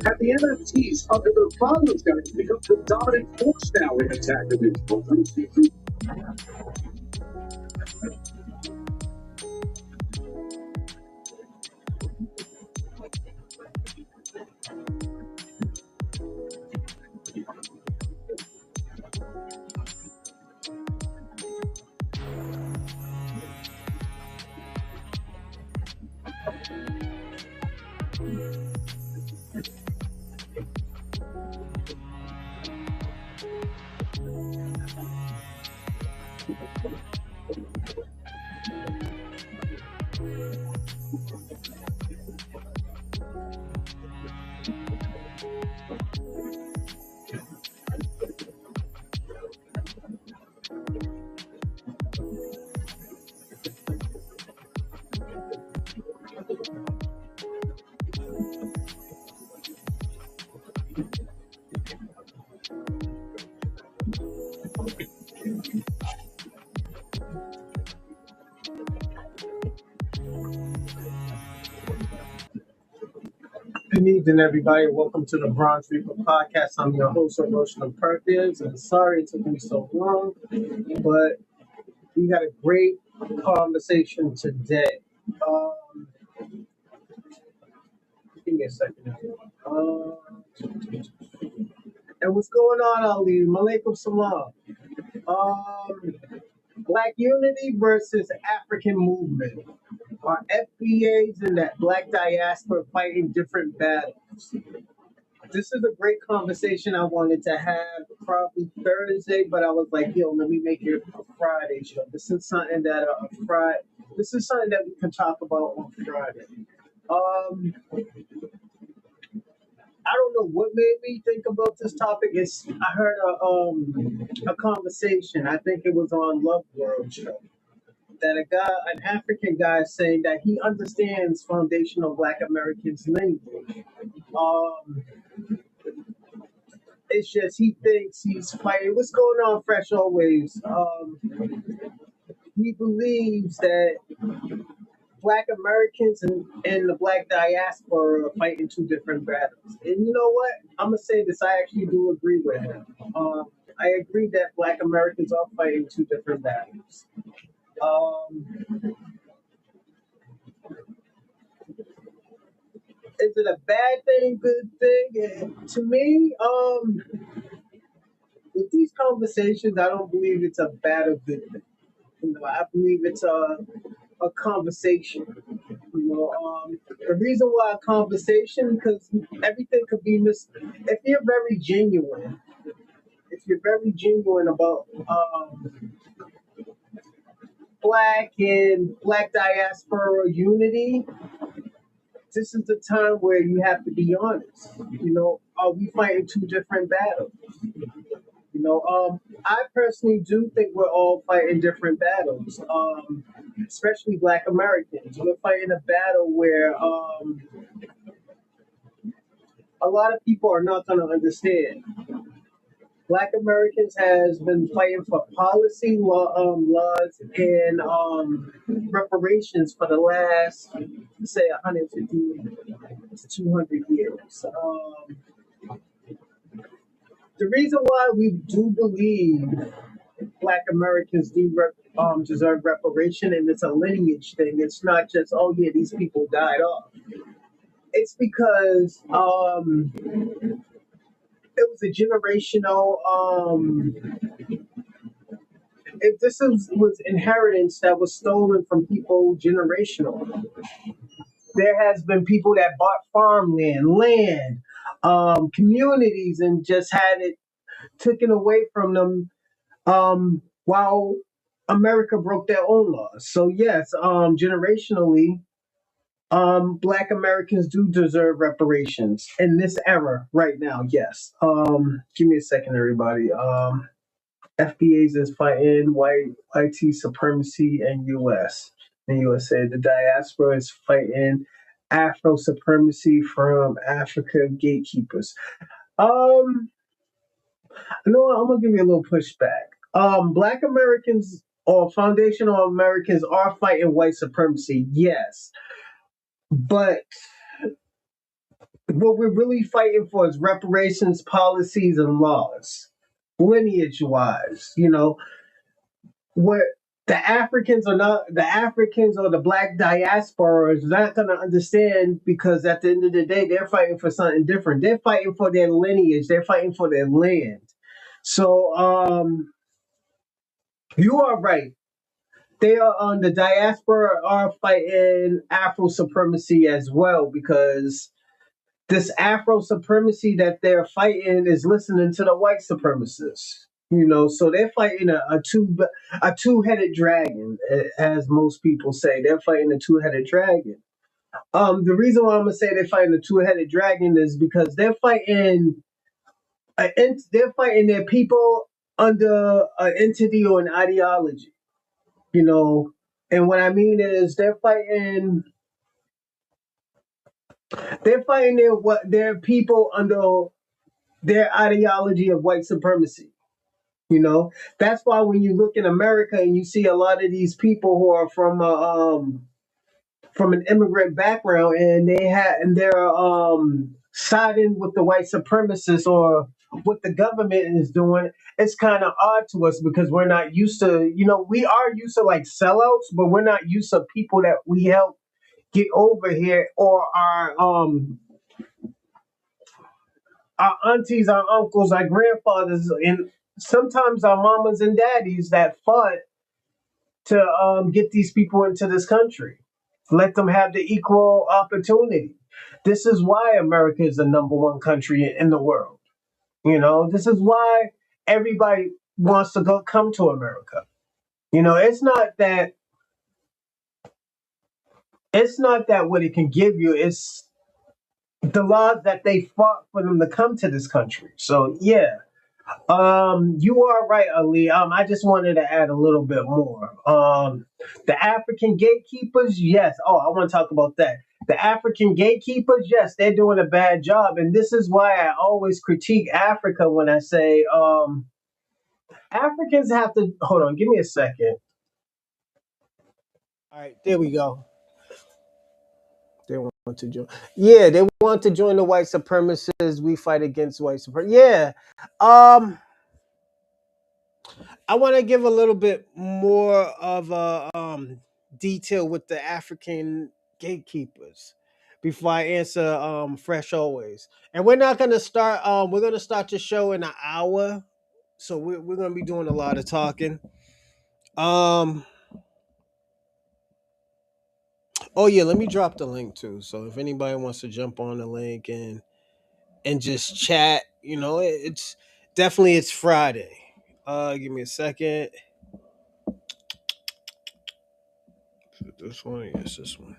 At the NFTs, under the founders guys become the dominant force now in activism. Good evening, everybody. Welcome to the Bronze Reaper Podcast. I'm your host, Emotional Perkins, and sorry it took me so long, but we got a great conversation today. Give me a second. And what's going on, Ali? Malaikum salam. Black unity versus African movement. Are FBAs and that Black Diaspora fighting different battles? This is a great conversation I wanted to have probably Thursday, but I was like, yo, let me make it a Friday show. This is something that This is something that we can talk about on Friday. I don't know what made me think about this topic. I heard a conversation. I think it was on Love World show that an African guy, is saying that he understands foundational Black Americans language. Um, it's just he thinks he's fighting. What's going on, Fresh Always? He believes that Black Americans and the Black Diaspora are fighting two different battles. And you know what? I'm gonna say this. I actually do agree with him. I agree that Black Americans are fighting two different battles. Is it a bad thing, good thing? And to me, with these conversations, I don't believe it's a bad or good thing. I believe it's a conversation. The reason why a conversation, because everything could be if you're very genuine, about Black and Black Diaspora unity, this is the time where you have to be honest. Are we fighting two different battles? I personally do think we're all fighting different battles, especially Black Americans. We're fighting a battle where a lot of people are not going to understand. Black Americans has been fighting for policy laws and reparations for the last, say, 150 to 200 years. The reason why we do believe Black Americans deserve reparation, and it's a lineage thing. It's not just, oh yeah, these people died off. It's because it was a generational. Was inheritance that was stolen from people generational. There has been people that bought farmland, land, communities, and just had it taken away from them while America broke their own laws. So yes, generationally, Black Americans do deserve reparations in this era right now. Yes. Give me a second, everybody. FBAs is fighting white supremacy in U.S. In USA, the diaspora is fighting Afro supremacy from Africa gatekeepers. You know what? I'm gonna give you a little pushback. Black Americans or foundational Americans are fighting white supremacy, yes, but what we're really fighting for is reparations, policies, and laws, lineage wise. You know, where the Africans or the black diaspora is not going to understand because at the end of the day, they're fighting for something different. They're fighting for their lineage, they're fighting for their land. So, you are right. They are on the diaspora are fighting Afro supremacy as well because this Afro supremacy that they're fighting is listening to the white supremacists. You know, so they're fighting a two-headed dragon, as most people say. They're fighting a two-headed dragon. The reason why I'm gonna say they're fighting a two-headed dragon is because they're fighting their people under an entity or an ideology. You know, and what I mean is they're fighting their people under their ideology of white supremacy. You know, that's why when you look in America and you see a lot of these people who are from an immigrant background and they're siding with the white supremacists or what the government is doing, it's kind of odd to us because we're not used to, we are used to like sellouts, but we're not used to people that we help get over here or our aunties, our uncles, our grandfathers, and sometimes our mamas and daddies that fought to get these people into this country. Let them have the equal opportunity. This is why America is the number one country in the world. You know, this is why everybody wants to come to America. You know, it's not that what it can give you. It's the laws that they fought for them to come to this country. So yeah, you are right, Ali. I just wanted to add a little bit more. The African gatekeepers, yes. Oh, I want to talk about that. The African gatekeepers, yes, they're doing a bad job, and this is why I always critique Africa when I say Africans have to hold on. Give me a second. All right, there we go. They want to join. Yeah, they want to join the white supremacists. We fight against white supremacists. Yeah. Um, I want to give a little bit more of a detail with the African gatekeepers before I answer fresh always. And we're not gonna start. We're gonna start the show in an hour, so we're gonna be doing a lot of talking. Um. Oh yeah, let me drop the link too. So if anybody wants to jump on the link and just chat, it's definitely it's Friday. Give me a second. This one, yes, this one.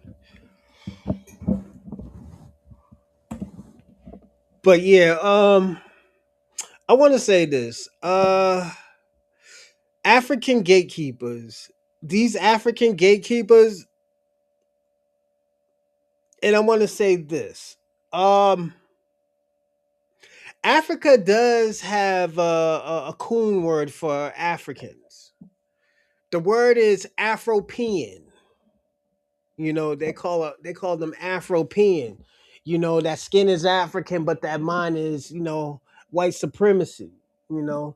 But yeah, I want to say this. African gatekeepers. These African gatekeepers, and I want to say this. Um, Africa does have a coon word for Africans. The word is Afropean. They call them Afropean. That skin is African, but that mind is white supremacy. You know,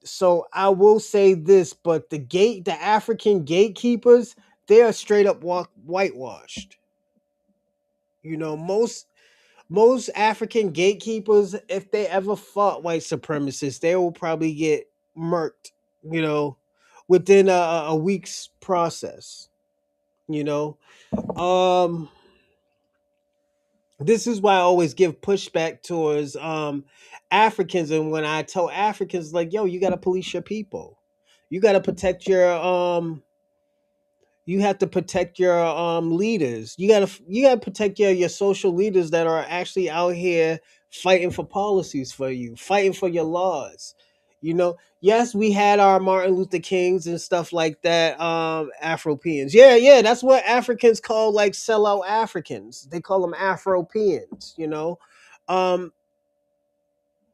so I will say this, but the African gatekeepers, they are straight up whitewashed. Most African gatekeepers, if they ever fought white supremacists, they will probably get murked, you know, within a week's process. You know, um, this is why I always give pushback towards Africans, and when I tell Africans, like, yo, you got to police your people, you got to protect You have to protect your leaders. You gotta protect your social leaders that are actually out here fighting for policies for you, fighting for your laws. Yes, we had our Martin Luther Kings and stuff like that. Afropeans, yeah, that's what Africans call like sellout Africans. They call them Afropeans. Um,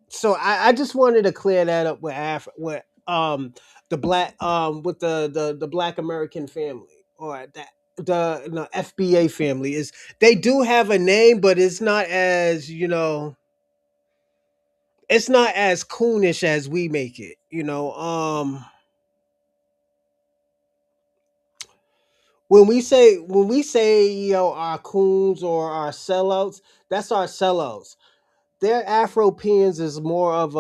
so I just wanted to clear that up with the black with the Black American family, or the no, FBA family. Is they do have a name, but it's not as coonish as we make it. When we say our coons or our sellouts, that's our sellouts. Their Afropeans is more of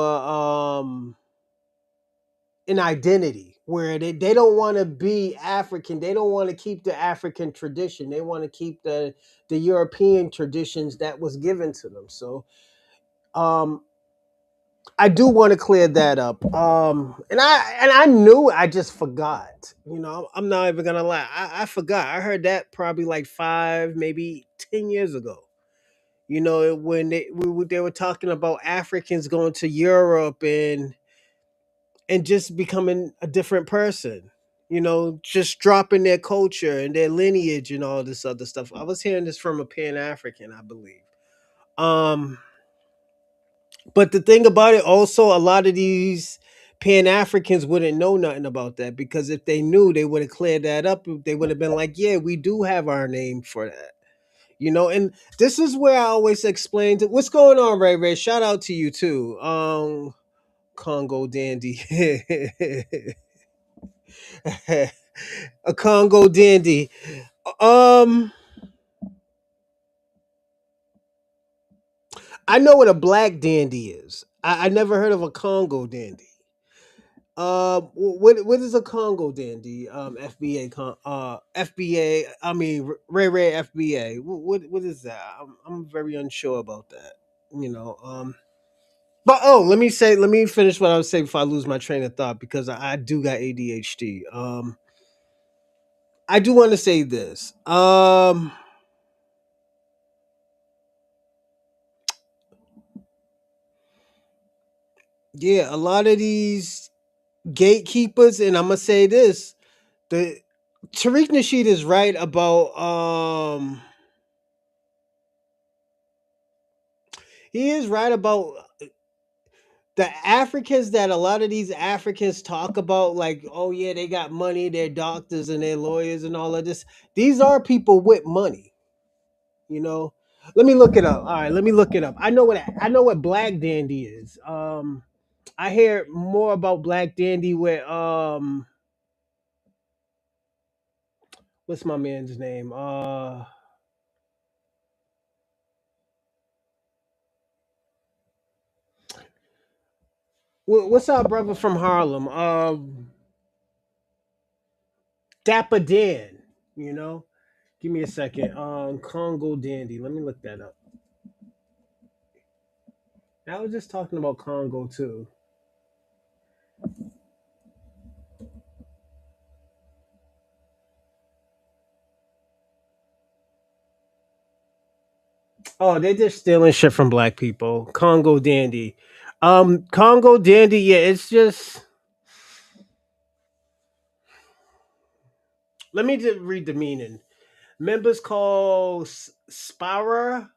an identity where they don't want to be African. They don't want to keep the African tradition. They want to keep the European traditions that was given to them. So um I do want to clear that up. And I knew, I just forgot. I'm not even gonna lie. I forgot. I heard that probably like 5, maybe 10 years ago. When they were talking about Africans going to Europe and just becoming a different person, just dropping their culture and their lineage and all this other stuff. I was hearing this from a Pan African, I believe. Um, but the thing about it, also, a lot of these Pan Africans wouldn't know nothing about that, because if they knew, they would have cleared that up. They would have been like, yeah, we do have our name for that. And this is where I always explain what's going on, Ray Ray. Shout out to you too. Congo Dandy. A Congo dandy. Um, I know what a black dandy is. I never heard of a Congo dandy. What is a Congo dandy? FBA. I mean, Ray Ray FBA. What is that? I'm very unsure about that. You know. But let me finish what I was saying before I lose my train of thought, because I do got ADHD. I do want to say this. Yeah, a lot of these gatekeepers, and I'm gonna say this: the Tariq Nasheed is right about he is right about the Africans, that a lot of these Africans talk about, like, oh yeah, they got money, they're doctors and they're lawyers and all of this. These are people with money, you know. Let me look it up. All right, let me look it up. I know what Black Dandy is. I hear more about Black Dandy with what's my man's name? What's our brother from Harlem? Dapper Dan, you know. Give me a second. Congo Dandy. Let me look that up. I was just talking about Congo too. Oh, they're just stealing shit from black people. Congo Dandy. Congo Dandy, yeah, it's just, let me just read the meaning. Members call Spara,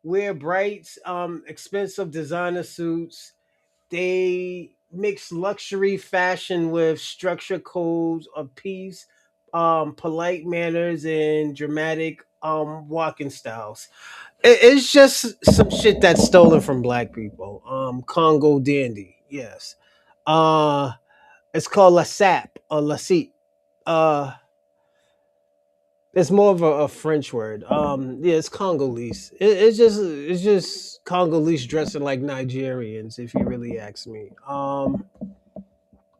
wear bright, expensive designer suits. They mix luxury fashion with structure codes of peace, polite manners, and dramatic walking styles. It's just some shit that's stolen from black people. Congo dandy, yes. Uh, it's called La Sap or La Sip. Uh, it's more of a French word. Yeah, it's Congolese. It's just Congolese dressing like Nigerians, if you really ask me.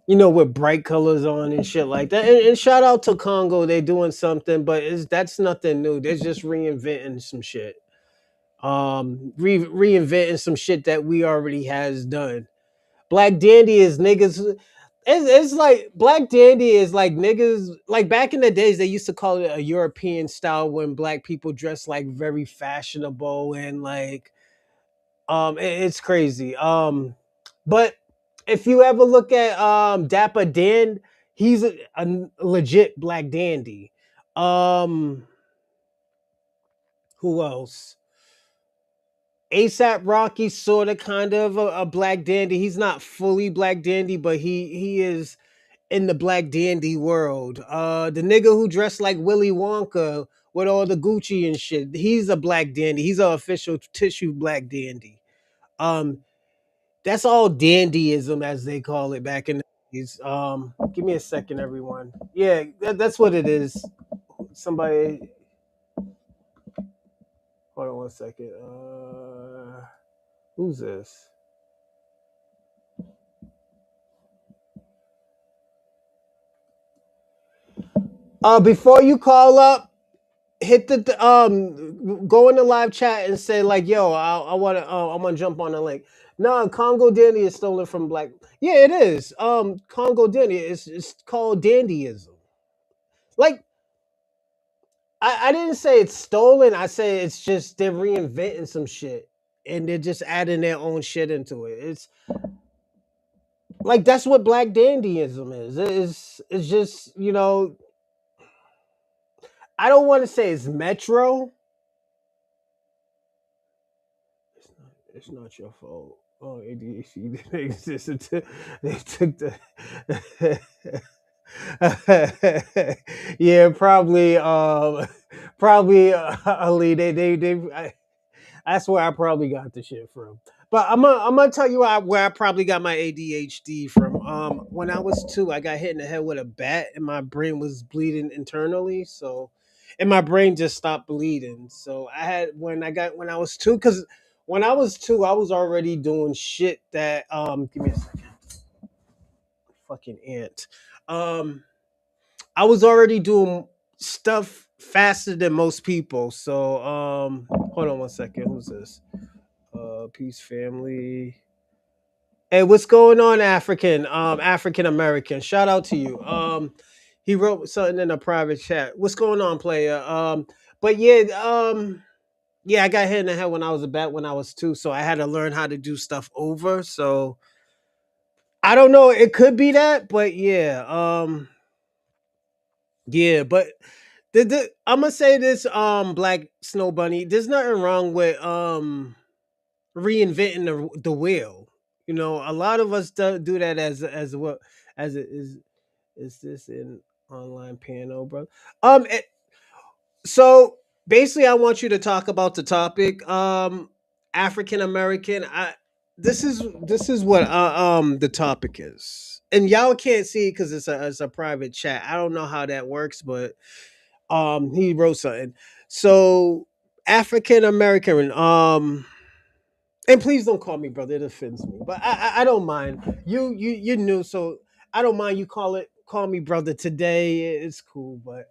With bright colors on and shit like that. And shout out to Congo, they're doing something, but that's nothing new. They're just reinventing some shit. Reinventing some shit that we already has done. Black Dandy is niggas. it's like black dandy is like niggas like back in the days they used to call it a European style when black people dress like very fashionable and like it's crazy. But if you ever look at Dapper Dan, he's a legit black dandy. Um who else? ASAP Rocky sort of kind of a black dandy. He's not fully black dandy, but he is in the black dandy world. The nigga who dressed like Willy Wonka with all the Gucci and shit, he's a black dandy. He's an official tissue black dandy. Um, that's all dandyism as they call it back in the days. Give me a second, everyone. Yeah, that's what it is. Somebody, hold on one second. Who's this? Before you call up, hit the go in the live chat and say like, yo, I want to I want to jump on the link. No, Congo Dandy is stolen from black. Yeah, it is. Congo Dandy is it's called dandyism. Like I didn't say it's stolen. I say it's just they're reinventing some shit and they're just adding their own shit into it. It's like that's what black dandyism is. It's just I don't want to say it's metro. It's not your fault. Oh, ADHD didn't exist until they took the. Yeah, probably. Probably. Ali, that's where I probably got the shit from. But I'm gonna tell you where I probably got my ADHD from. When I was 2, I got hit in the head with a bat, and my brain was bleeding internally. So, and my brain just stopped bleeding. So I had when I was 2, because when I was 2, I was already doing shit that Give me a second, fucking ant. Um, I was already doing stuff faster than most people. So hold on one second. Who's this? Peace family. Hey, what's going on, African American? Shout out to you. He wrote something in a private chat. What's going on, player? But yeah, yeah, I got hit in the head when I was a bat when I was 2, so I had to learn how to do stuff over. So I don't know, it could be that, but yeah, yeah, but I'm gonna say this, Black Snow Bunny. There's nothing wrong with reinventing the wheel. A lot of us do that as what as it is. Is this an online panel, bro? So basically, I want you to talk about the topic. African American. This is what the topic is, and y'all can't see it because it's a private chat. I don't know how that works, but he wrote something. So African American. And please don't call me brother. It offends me, but I don't mind. You knew, so I don't mind you call me brother today. It's cool, but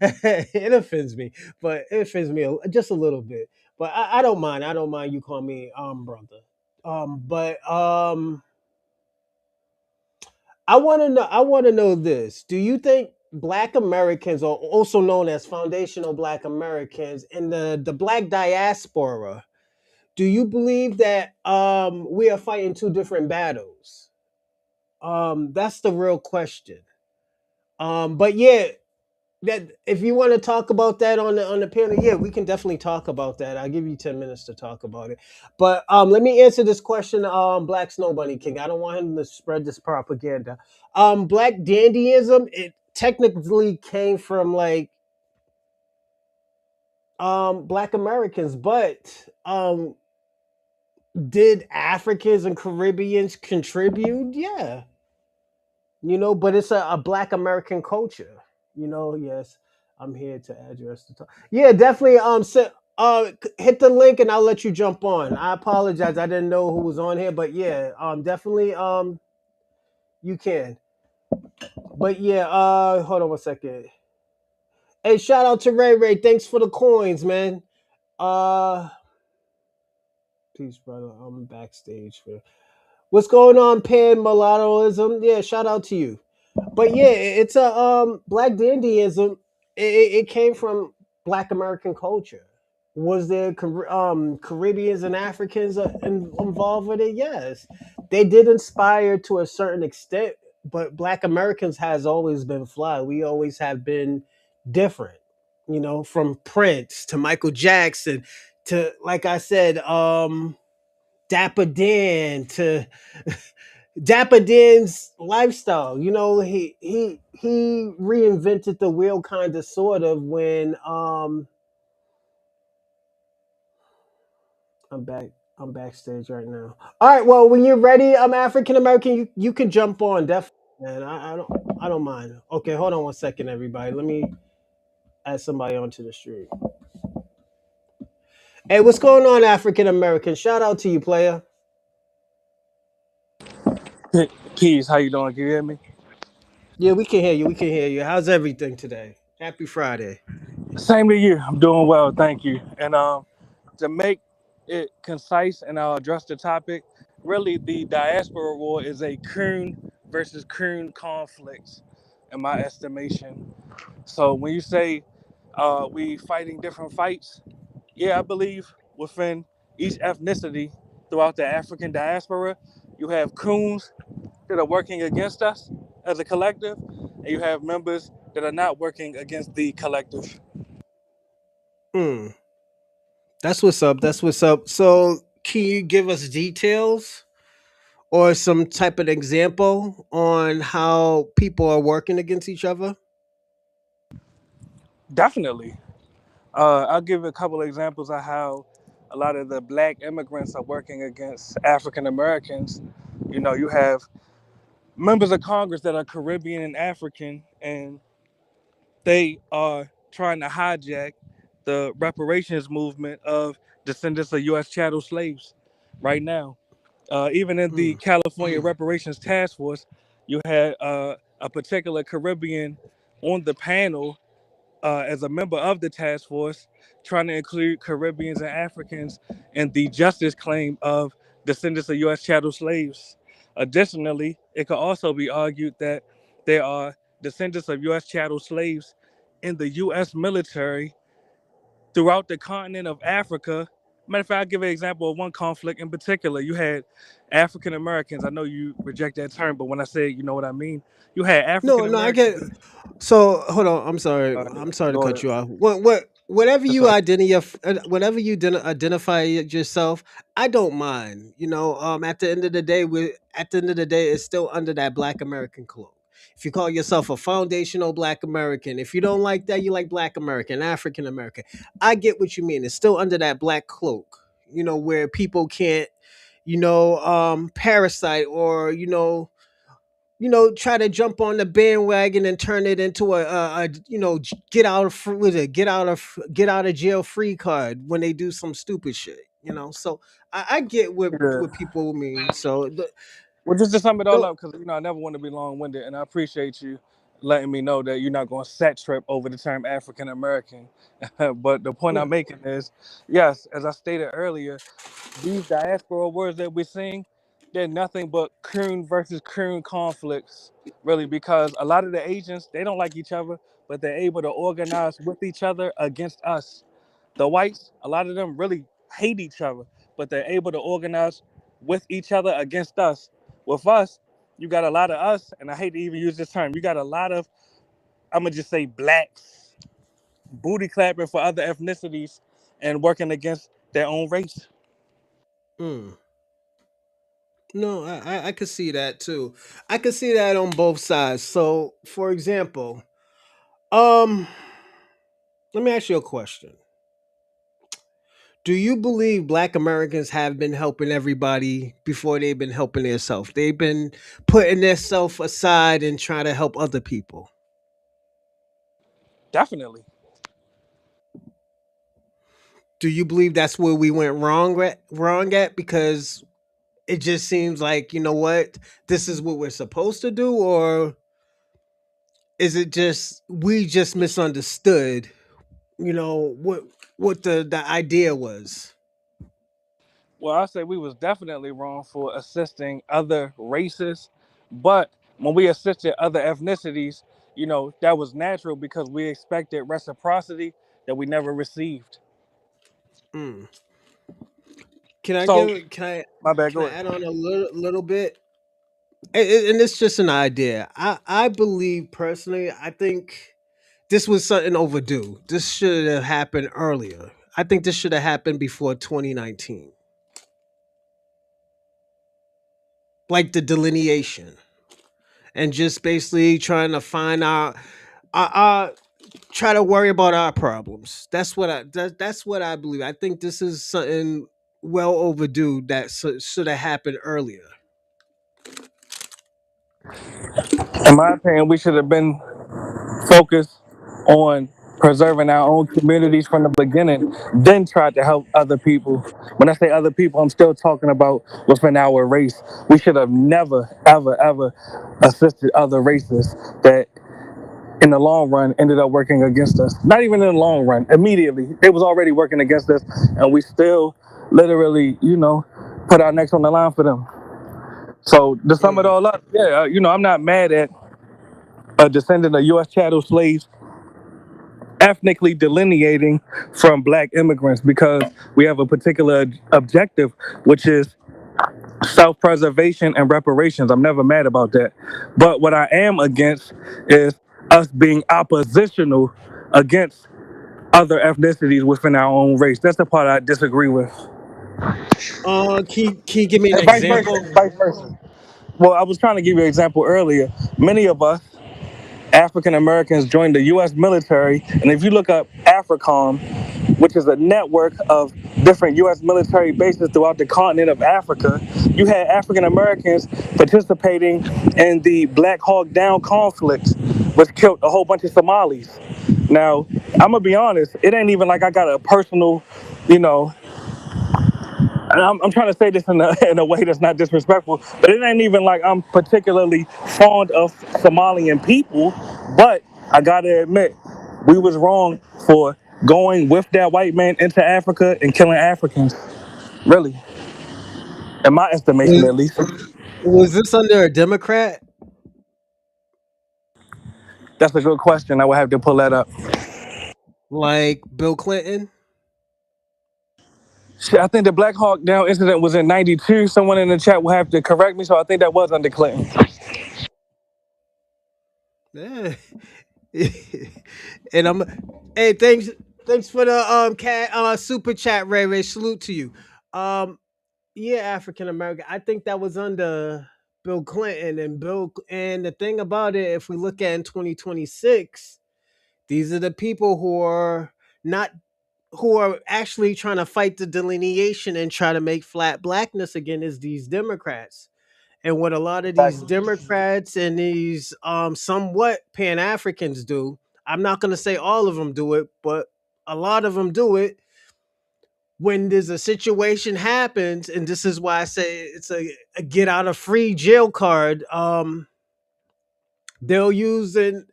it offends me. But it offends me just a little bit. But I don't mind. I don't mind you call me brother. But I want to know this. Do you think Black Americans, or also known as foundational Black Americans, in the Black diaspora? Do you believe that we are fighting two different battles? That's the real question. But yeah, that if you want to talk about that on the panel, yeah, we can definitely talk about that. I'll give you 10 minutes to talk about it. But let me answer this question, Black Snow Bunny King. I don't want him to spread this propaganda. Black dandyism, it technically came from like Black Americans, but did Africans and Caribbeans contribute? Yeah, but it's a Black American culture. Yes, I'm here to address the talk. Yeah, definitely. Hit the link and I'll let you jump on. I apologize, I didn't know who was on here, but yeah, definitely. You can. But yeah, hold on one second. Hey, shout out to Ray Ray. Thanks for the coins, man. Uh, Peace, brother. I'm backstage for. What's going on, Pan Mulattoism? Yeah, shout out to you. But yeah, it's a black dandyism. It came from Black American culture. Was there Caribbeans and Africans involved with it? Yes, they did inspire to a certain extent, but Black Americans has always been fly. We always have been different. You know, from Prince to Michael Jackson to, like I said, Dapper Dan to Dapper Dan's lifestyle. You know, he reinvented the wheel kind of sort of when I'm back. I'm backstage right now. All right, well, when you're ready, I'm African American. You can jump on, definitely, man. I don't mind. Okay, hold on one second, everybody. Let me add somebody onto the stream. Hey, what's going on, African American? Shout out to you, player. Peace, how you doing? Can you hear me? Yeah, we can hear you. We can hear you. How's everything today? Happy Friday. Same to you. I'm doing well, thank you. And to make it concise, and I'll address the topic. Really, the diaspora war is a coon versus coon conflict, in my estimation. So when you say we fighting different fights, yeah, I believe within each ethnicity throughout the African diaspora, you have coons that are working against us as a collective, and you have members that are not working against the collective. Hmm. That's what's up. That's what's up. So, can you give us details or some type of example on how people are working against each other? Definitely. I'll give a couple of examples of how a lot of the black immigrants are working against African Americans. You know, you have members of Congress that are Caribbean and African, and they are trying to hijack the reparations movement of descendants of U.S. chattel slaves right now. Even in the Hmm. California Reparations Task Force, you had a particular Caribbean on the panel as a member of the task force, trying to include Caribbeans and Africans in the justice claim of descendants of U.S. chattel slaves. Additionally, it could also be argued that there are descendants of U.S. chattel slaves in the U.S. military throughout the continent of Africa. Matter of fact, I'll give an example of one conflict in particular. You had African Americans. I know you reject that term, but when I say it, you know what I mean. You had No, African no, I Americans. get. So hold on. I'm sorry. Uh, I'm sorry to go cut ahead. you off. Whatever That's you all. whatever you identify it yourself, I don't mind. You know, at the end of the day, it's still under that Black American cloak. If you call yourself a foundational Black American, if you don't like that, you like Black American, African American. I get what you mean. It's still under that black cloak. You know, where people can't, parasite or try to jump on the bandwagon and turn it into get out of with it, get out of jail free card when they do some stupid shit. So I get what Yeah. people mean. So Well, just to sum it all the up, because I never want to be long-winded, and I appreciate you letting me know that you're not going to set trip over the term African American. But the point I'm yeah. making is, yes, as I stated earlier, these diaspora wars that we're seeing, they're nothing but coon versus coon conflicts, really, because a lot of the agents they don't like each other, but they're able to organize with each other against us. The whites, a lot of them really hate each other, but they're able to organize with each other against us. With us, you got a lot of us, and I hate to even use this term, you got a lot of, I'm gonna just say blacks, booty clapping for other ethnicities and working against their own race. Mm. No, I could see that too. I could see that on both sides. So, for example, um, let me ask you a question. Do you believe Black Americans have been helping everybody before they've been helping themselves? They've been putting their self aside and trying to help other people. Definitely. Do you believe that's where we went wrong at? Because it just seems like, you know what, this is what we're supposed to do, or is it just we just misunderstood, what the idea was? Well, I say we was definitely wrong for assisting other races, but when we assisted other ethnicities, that was natural because we expected reciprocity that we never received. Mm. Can I So, give? Can I? my bad, Can I go add ahead. on a little bit? And it's just an idea. I believe personally. I think this was something overdue. This should have happened earlier. I think this should have happened before 2019. Like the delineation and just basically trying to find our try to worry about our problems. That's what I believe. I think this is something well overdue that should have happened earlier. In my opinion, we should have been focused on preserving our own communities from the beginning, then tried to help other people. When I say other people, I'm still talking about within our race. We should have never, ever, ever assisted other races that in the long run ended up working against us. Not even in the long run, immediately. It was already working against us, and we still literally, put our necks on the line for them. So to sum it Mm. all up, yeah, I'm not mad at a descendant of U.S. chattel slaves ethnically delineating from black immigrants because we have a particular objective, which is self-preservation and reparations. I'm never mad about that. But what I am against is us being oppositional against other ethnicities within our own race. That's the part I disagree with. Can you give me an And vice versa. example? Vice versa. Well, I was trying to give you an example earlier. Many of us African Americans joined the U.S. military, and if you look up AFRICOM, which is a network of different U.S. military bases throughout the continent of Africa, you had African Americans participating in the Black Hawk Down conflict, which killed a whole bunch of Somalis. Now, I'm gonna be honest, it ain't even like I got a personal, you know, and I'm trying to say this in a way that's not disrespectful, but it ain't even like I'm particularly fond of Somalian people. But I gotta admit, we was wrong for going with that white man into Africa and killing Africans. Really, in my estimation, Was, at least. was this under a Democrat That's a good question. I would have to pull that up. like Bill Clinton? Shit, I think the Black Hawk Down incident was in '92. Someone in the chat will have to correct me. So I think that was under Clinton. Yeah. And I'm hey, thanks for the cat super chat, Ray Ray. Salute to you. Um yeah, African American. I think that was under Bill Clinton and the thing about it, if we look at in 2026, these are the people not who are actually trying to fight the delineation and try to make flat blackness again is these Democrats. And what a lot of these Exactly. Democrats and these somewhat Pan Africans do, I'm not going to say all of them do it, but a lot of them do it when there's a situation happens, and this is why I say it's a get out of free jail card. They'll use and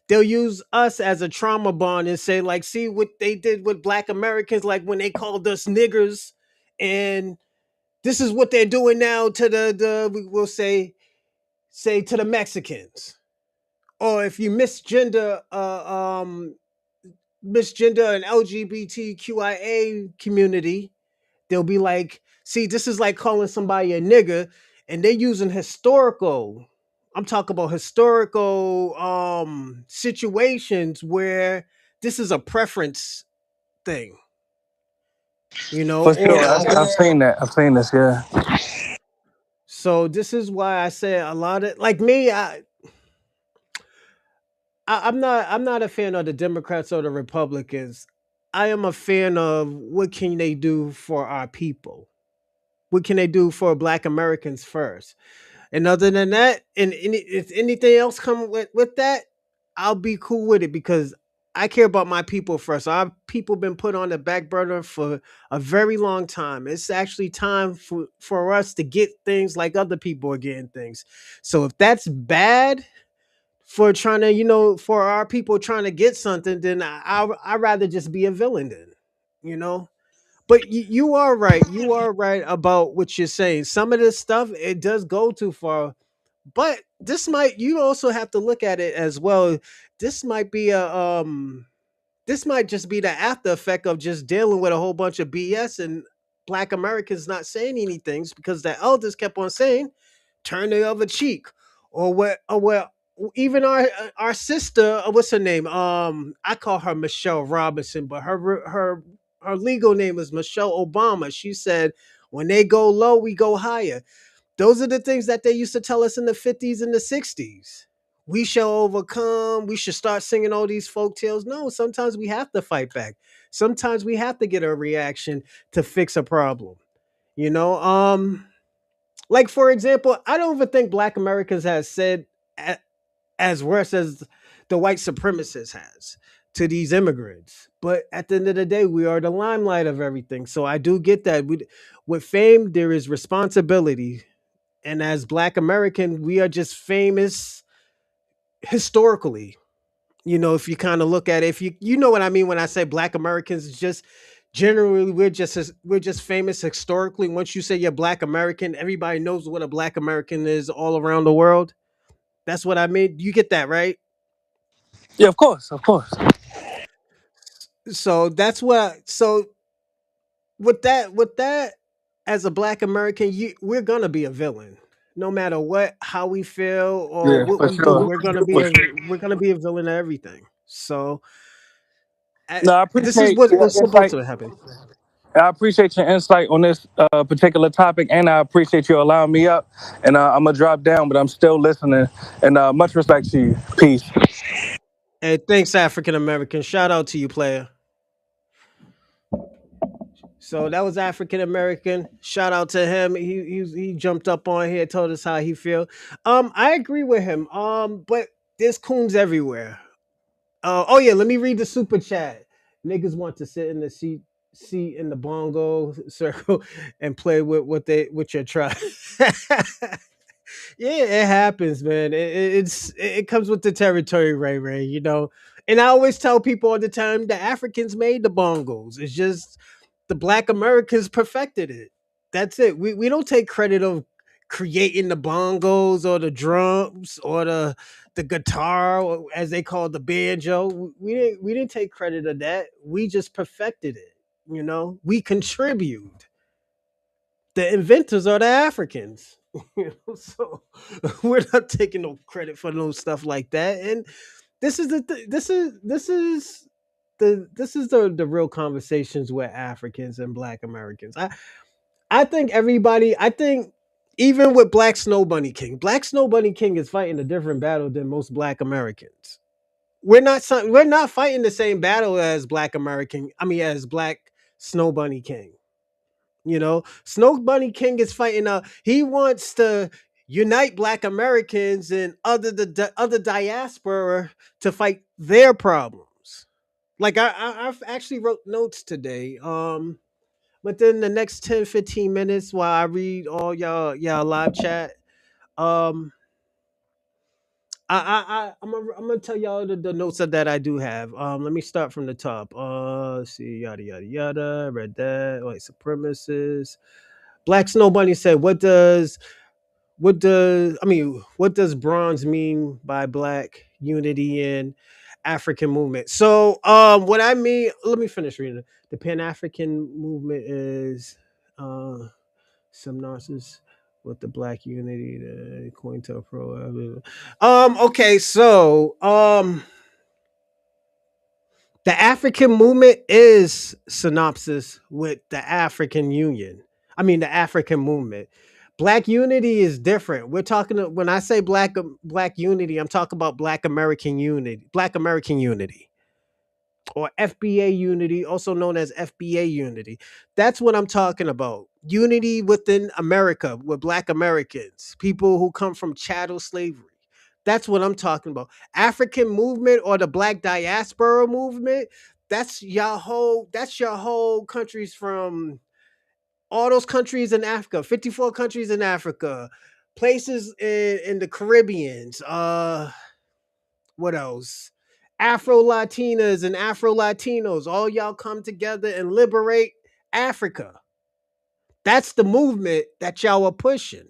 they'll use us as a trauma bond and say like, see what they did with Black Americans, like when they called us niggers, and this is what they're doing now to we'll say to the Mexicans. Or if you misgender an LGBTQIA community, they'll be like, see, this is like calling somebody a nigger, and they're using historical. I'm talking about historical situations where this is a preference thing, For sure, or I've seen that. I've seen this. Yeah. so this is why I say a lot of like me, I'm not a fan of the Democrats or the Republicans. I am a fan of what can they do for our people? What can they do for Black Americans first? And other than that, and if anything else come with that, I'll be cool with it because I care about my people first. Our people been put on the back burner for a very long time. It's actually time for us to get things like other people are getting things. So if that's bad for trying to, for our people trying to get something, then I'd rather just be a villain then, you know. But you are right. You are right about what you're saying. Some of this stuff it does go too far. But this might you also have to look at it as well. This might be a this might just be the after effect of just dealing with a whole bunch of BS and black Americans not saying anything because the elders kept on saying, turn the other cheek. Or what even our sister, what's her name? I call her Michelle Robinson, but her legal name is Michelle Obama. She said, when they go low, we go higher. Those are the things that they used to tell us in the 50s and the 60s. We shall overcome. We should start singing all these folk tales. No, sometimes we have to fight back. Sometimes we have to get a reaction to fix a problem. You know, like for example, I don't even think Black Americans has said as worse as the white supremacist has to these immigrants. But at the end of the day, we are the limelight of everything. So I do get that. With fame, there is responsibility, and as Black American, we are just famous historically. You know, if you kind of look at it, if you know what I mean when I say Black Americans, just generally we're just famous historically. Once you say you're Black American, everybody knows what a Black American is all around the world. That's what I mean. You get that, right? Yeah, of course, of course. So that's what. So with that, as a Black American, we're gonna be a villain, no matter what, how we feel or Yeah, what for we do. sure. For sure. We're gonna be a villain of everything. So No, I this is appreciate your what's supposed insight. to happen. I appreciate your insight on this particular topic, and I appreciate you allowing me up. And I'm gonna drop down, but I'm still listening. And much respect to you. Peace. Hey, thanks, African American. Shout out to you, player. So that was African American. Shout out to him. He jumped up on here, told us how he feel. I agree with him. But there's coons everywhere. Oh yeah, let me read the super chat. Niggas want to sit in the seat in the bongo circle and play with with your tribe. Yeah, it happens, man. It comes with the territory, Ray Ray. You know, and I always tell people all the time the Africans made the bongos. It's just the Black Americans perfected it. That's it. We don't take credit of creating the bongos or the drums or the guitar, or as they call the banjo. We didn't take credit of that. We just perfected it. You know, we contribute. The inventors are the Africans. You know, so we're not taking no credit for no stuff like that. And this is the real conversations with Africans and Black Americans. I think everybody. I think even with Black Snow Bunny King is fighting a different battle than most Black Americans. We're not fighting the same battle as Black American. I mean, as Black Snow Bunny King. You know, Snow Bunny King is fighting. He wants to unite Black Americans and other diaspora to fight their problems. Like I've actually wrote notes today. Within the next 10-15 minutes while I read all y'all live chat. Um, I'm gonna tell y'all the notes that I do have. Let me start from the top. Let's see, yada yada yada. Read that. White supremacists. Black Snow Bunny said, what does bronze mean by Black unity and African movement? So, what I mean, let me finish reading it. The Pan African movement is some nonsense with the Black unity, the COINTELPRO. Okay, so the African movement is synopsis with the African Union. I mean, the African movement. Black unity is different. We're talking when I say black unity, I'm talking about Black American unity, or FBA unity, also known as FBA unity. That's what I'm talking about. Unity within America with Black Americans, people who come from chattel slavery. That's what I'm talking about. African movement or the Black Diaspora movement, that's your whole countries from all those countries in Africa, 54 countries in Africa, places in the Caribbeans, what else? Afro Latinas and Afro Latinos, all y'all come together and liberate Africa. That's the movement that y'all are pushing.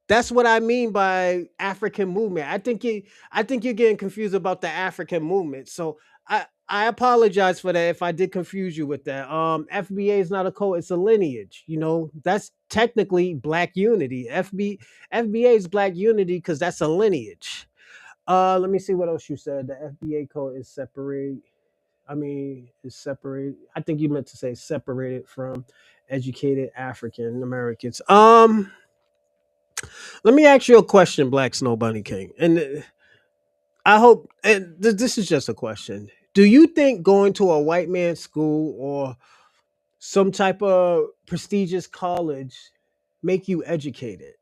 That's what I mean by African movement. I think you're getting confused about the African movement. So I apologize for that if I did confuse you with that. FBA is not a code, it's a lineage. You know, that's technically black unity. FBA is black unity because that's a lineage. Let me see what else you said. The FBA code is separate. I mean, is separate. I think you meant to say separated from educated African Americans. Let me ask you a question, Black Snow Bunny King. And I hope, and this is just a question. Do you think going to a white man's school or some type of prestigious college make you educated?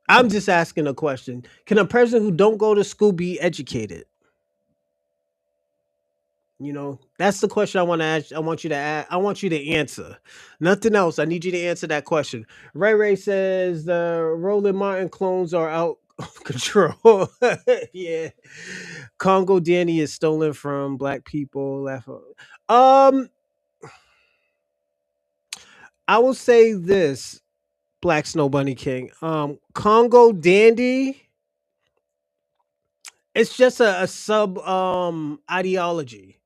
I'm just asking a question. Can a person who don't go to school be educated? You know, that's the question I want to ask. I want you to ask. I want you to answer. Nothing else. I need you to answer that question. Ray Ray says the Roland Martin clones are out of control. Yeah, Congo Danny is stolen from black people. Um, I will say this, Black Snow Bunny King. Congo Dandy. It's just a sub ideology.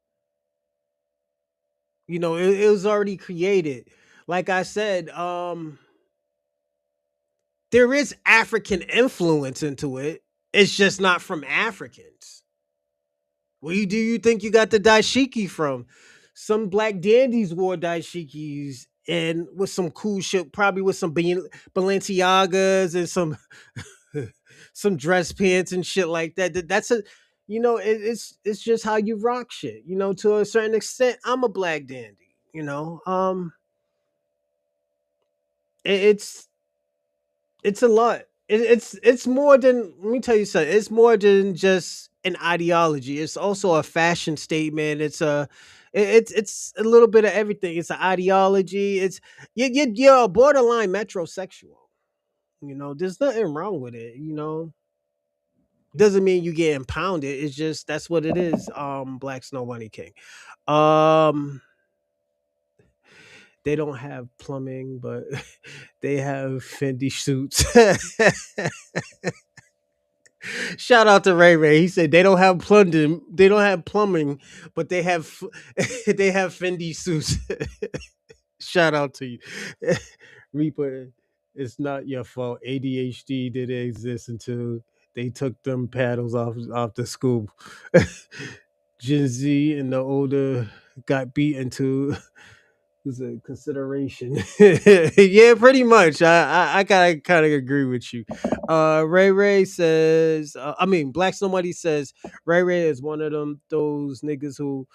You know, it was already created. Like I said, there is African influence into it. It's just not from Africans. Where do you think you got the dashiki from? Some black dandies wore dashikis and with some cool shit, probably with some Balenciagas and some some dress pants and shit like that. That's a, you know, it's just how you rock shit. You know, to a certain extent, I'm a black dandy. You know, it's a lot. It's more than, let me tell you something. It's more than just an ideology. It's also a fashion statement. It's a little bit of everything. It's an ideology. It's you're a borderline metrosexual. You know, there's nothing wrong with it. You know, doesn't mean you get impounded. It's just that's what it is. Black Snow Bunny King. Um, they don't have plumbing, but they have Fendi suits. Shout out to Ray Ray. He said they don't have plumbing. They don't have plumbing, but they have they have Fendi suits. Shout out to you, Reaper. It's not your fault. ADHD didn't exist until they took them paddles off the school. Gen Z and the older got beat into was a consideration. Yeah, pretty much. I gotta kind of agree with you. Ray Ray says, I mean, Black Somebody says Ray Ray is one of those niggas who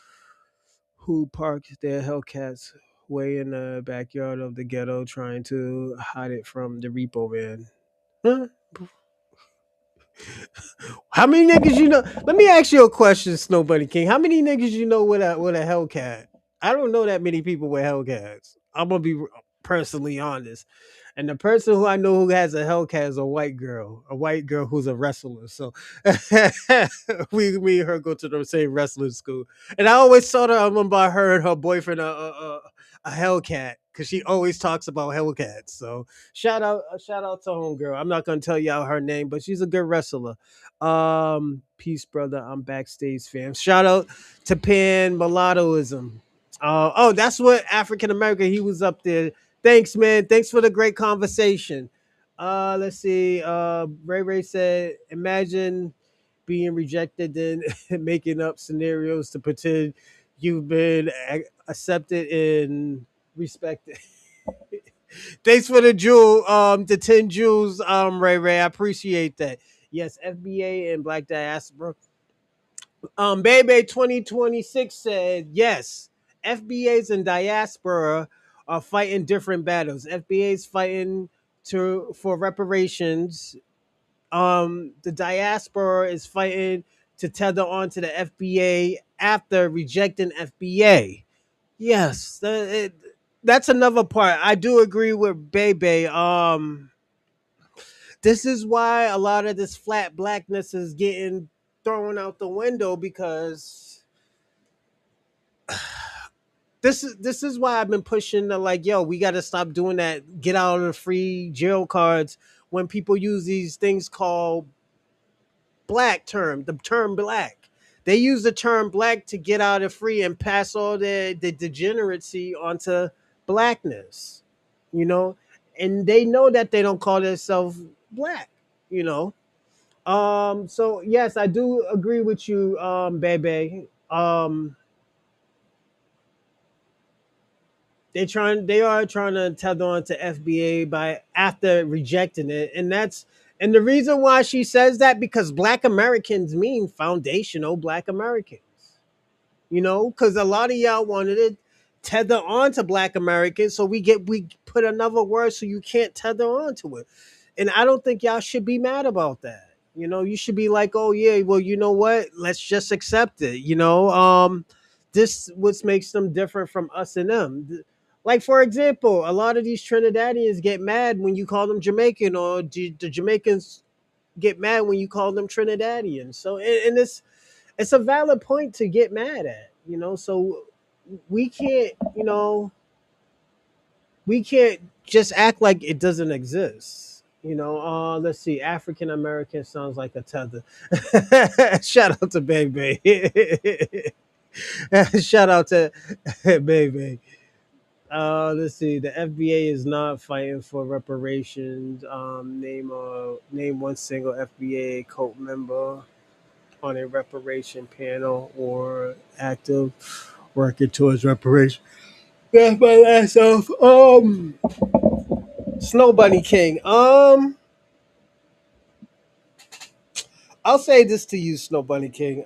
park their Hellcats way in the backyard of the ghetto, trying to hide it from the repo man. Huh? How many niggas you know? Let me ask you a question, Snow Bunny King. How many niggas you know with a Hellcat? I don't know that many people with Hellcats. I'm gonna be personally honest. And the person who I know who has a Hellcat is a white girl who's a wrestler. So me and her go to the same wrestling school. And I always saw her about her and her boyfriend a Hellcat because she always talks about Hellcats. So shout out to homegirl. I'm not gonna tell y'all her name, but she's a good wrestler. Peace, brother. I'm backstage fam. Shout out to Pan Mulattoism. Oh, that's what African American. He was up there. Thanks, man. Thanks for the great conversation. Let's see. Ray Ray said, imagine being rejected and making up scenarios to pretend you've been accepted and respected. Thanks for the jewel, the 10 jewels, Ray Ray. I appreciate that. Yes, FBA and Black Diaspora. Bebe 2026 said, yes, FBAs and diaspora are fighting different battles. FBA's fighting for reparations. The diaspora is fighting to tether on to the FBA after rejecting FBA. Yes, that's another part. I do agree with Bebe. This is why a lot of this flat blackness is getting thrown out the window because This is why I've been pushing the, like, yo, we got to stop doing that. Get out of the free jail cards when people use these things called the term black. They use the term black to get out of free and pass all the degeneracy onto blackness, you know, and they know that they don't call themselves black, you know. So yes, I do agree with you, Bebe. They are trying to tether on to FBA by after rejecting it, and the reason why she says that, because Black Americans mean foundational Black Americans, because a lot of y'all wanted to tether on to Black Americans, so we put another word so you can't tether on to it, and I don't think y'all should be mad about that. You should be like, oh yeah, well, you know what? Let's just accept it. This what makes them different from us and them. Like, for example, a lot of these Trinidadians get mad when you call them Jamaican, or the Jamaicans get mad when you call them Trinidadians. So, and it's a valid point to get mad at. So we can't, we can't just act like it doesn't exist. Let's see. African American sounds like a tether. Shout out to Baby. Shout out to Baby. Let's see. The FBA is not fighting for reparations. Name one single FBA cult member on a reparation panel or active working towards reparation. That's my last off. Snow Bunny King. I'll say this to you, Snow Bunny King.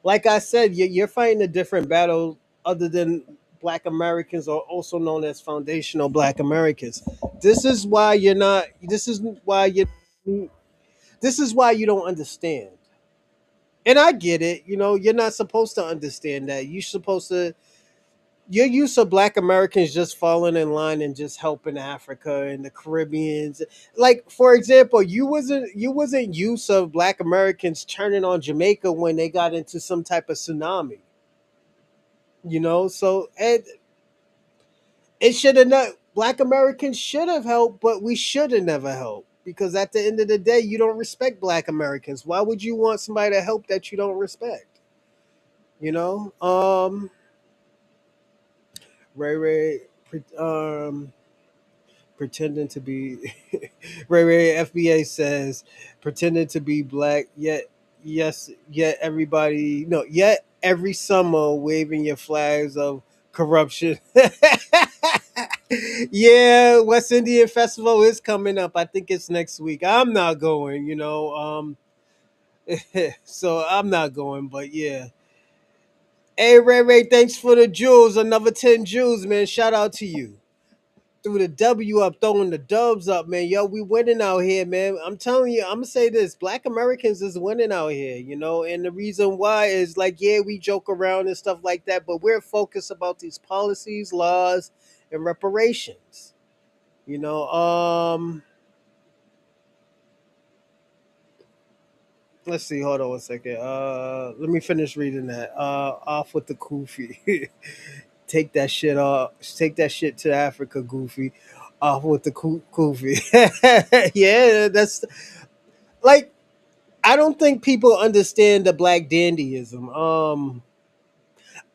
Like I said, you're fighting a different battle other than Black Americans, or also known as foundational Black Americans. This is why you're not. This is why you don't understand. And I get it. You're not supposed to understand that. You're supposed to. You're used to Black Americans just falling in line and just helping Africa and the Caribbeans. Like, for example, you wasn't used to Black Americans turning on Jamaica when they got into some type of tsunami. So it should have not. Black Americans should have helped, but we should have never helped, because at the end of the day, you don't respect Black Americans. Why would you want somebody to help that you don't respect? You know, Ray Ray, pretending to be Ray FBA says pretending to be black, yet yes, yet everybody no, yet every summer waving your flags of corruption. Yeah, West Indian Festival is coming up. I think it's next week. I'm not going, so I'm not going, but yeah. Hey Ray, thanks for the jewels. Another 10 jewels, man. Shout out to you. Threw the W up, throwing the dubs up, man. Yo, we winning out here, man. I'm telling you, I'm gonna say this: Black Americans is winning out here, and the reason why is, like, yeah, we joke around and stuff like that, but we're focused about these policies, laws, and reparations. You know, let's see. Hold on one second. Let me finish reading that. Off with the Kufi. Take that shit off. Take that shit to Africa, Goofy. Off with the Kufi. Yeah, that's like, I don't think people understand the black dandyism.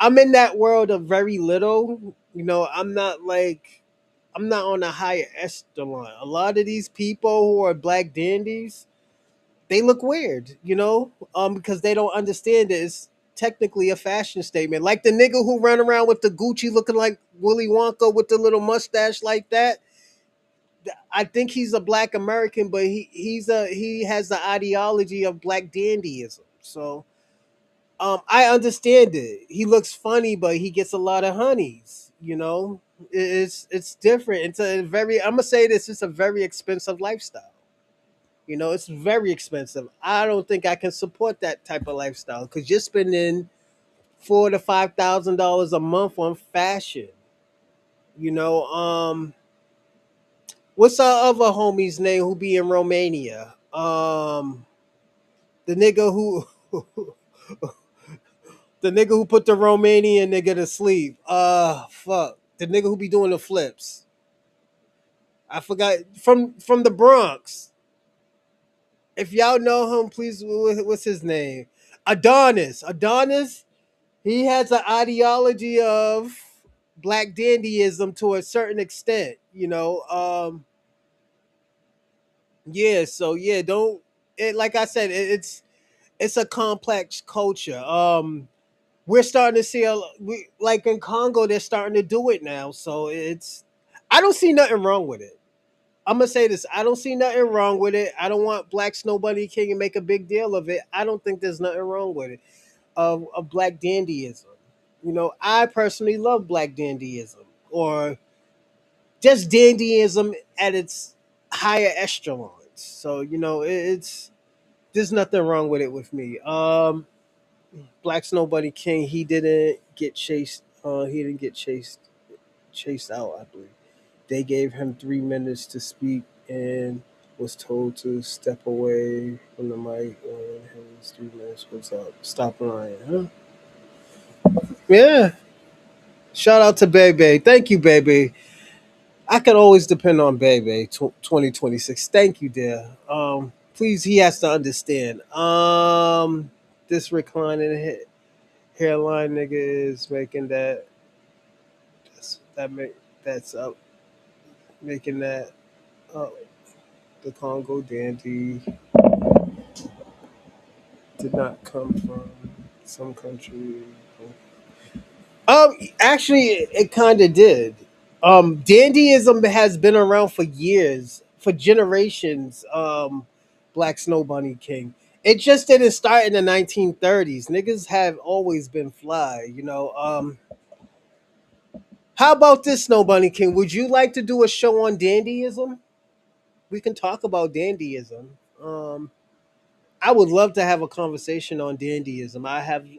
I'm in that world of very little. I'm not on a higher echelon. A lot of these people who are black dandies, they look weird, because they don't understand it. It's technically a fashion statement. Like the nigga who run around with the Gucci looking like Willy Wonka with the little mustache like that. I think he's a black American, but he has the ideology of black dandyism. So I understand it. He looks funny, but he gets a lot of honeys. It's different. It's a very, I'm gonna say this. It's a very expensive lifestyle. It's very expensive. I don't think I can support that type of lifestyle, because you're spending $4,000 to $5,000 a month on fashion. You know, what's our other homie's name who be in Romania? The nigga who The nigga who put the Romanian nigga to sleep. Fuck. The nigga who be doing the flips. I forgot from the Bronx. If y'all know him, please. What's his name? Adonis. Adonis. He has an ideology of black dandyism to a certain extent. Yeah. So yeah, don't. Like I said, it's a complex culture. We're starting to see like in Congo, they're starting to do it now. So I don't see nothing wrong with it. I'm gonna say this: I don't see nothing wrong with it. I don't want Black Snow Bunny King and make a big deal of it. I don't think there's nothing wrong with it. Of black dandyism, I personally love black dandyism or just dandyism at its higher echelons. So it's there's nothing wrong with it with me. Black Snow Bunny King, he didn't get chased. He didn't get chased out. I believe they gave him 3 minutes to speak and was told to step away from the mic when his 3 minutes was up. Stop lying, huh? Yeah. Shout out to Bebe. Thank you, Bebe. I can always depend on Bebe. 2026. Thank you, dear. Please, he has to understand. This reclining hairline nigga is making that's up making that up. The Congo dandy did not come from some country. Actually, it kind of did. Dandyism has been around for years, for generations. Black Snow Bunny King. It just didn't start in the 1930s. Niggas have always been fly. How about this, Snow Bunny King? Would you like to do a show on dandyism? We can talk about dandyism. Um, I would love to have a conversation on dandyism.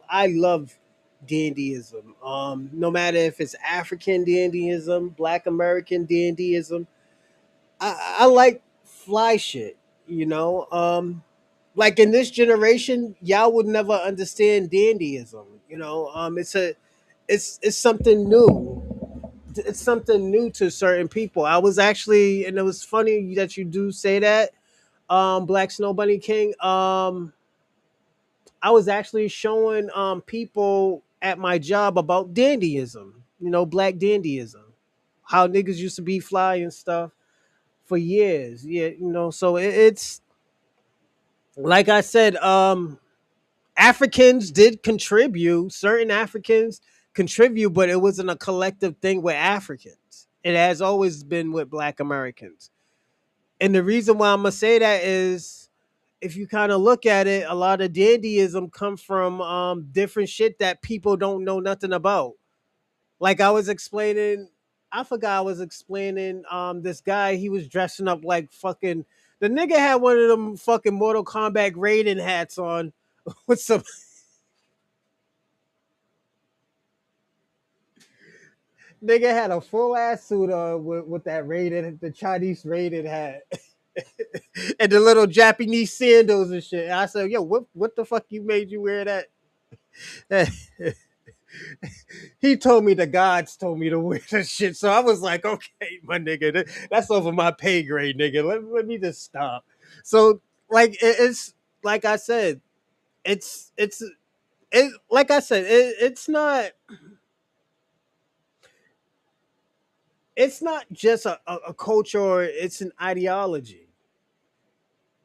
I love dandyism. No matter if it's African dandyism, Black American dandyism. I like fly shit, you know. Like in this generation, y'all would never understand dandyism. It's something new. It's something new to certain people. I was actually, and it was funny that you do say that, Black Snow Bunny King. I was actually showing people at my job about dandyism, black dandyism, how niggas used to be fly and stuff for years. Yeah, so it's like I said, Africans did contribute, certain Africans contribute, but it wasn't a collective thing with Africans. It has always been with black Americans. And the reason why I'm gonna say that is if you kind of look at it, a lot of dandyism come from different shit that people don't know nothing about. Like I was explaining, I forgot I was explaining this guy, he was dressing up like fucking the nigga had one of them fucking Mortal Kombat Raiden hats on with some nigga had a full ass suit on with that Raiden, the Chinese Raiden hat. And the little Japanese sandals and shit. And I said, yo, what the fuck you made you wear that? He told me the gods told me to wear that shit. So I was like, okay, my nigga, that's over my pay grade, nigga. Let me just stop. So like it's like I said, it like I said, it's not just a culture or it's an ideology.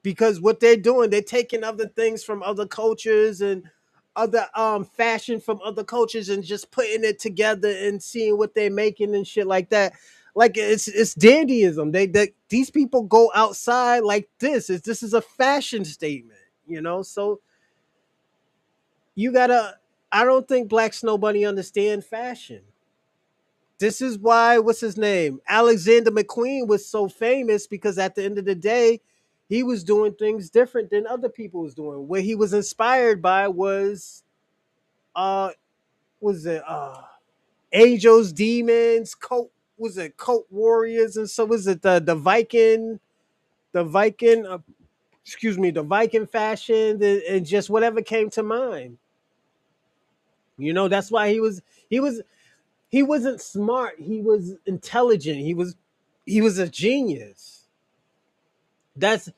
Because what they're doing, they're taking other things from other cultures and other fashion from other cultures and just putting it together and seeing what they're making and shit like that. Like it's dandyism. These people go outside like this is a fashion statement, So you gotta. I don't think Black Snow Bunny understand fashion. This is why what's his name? Alexander McQueen was so famous because at the end of the day, he was doing things different than other people was doing. What he was inspired by uh was it angels, demons, cult warriors, and so was it the Viking excuse me, the Viking fashion and just whatever came to mind. That's why he was he wasn't smart. He was intelligent. He was a genius. That's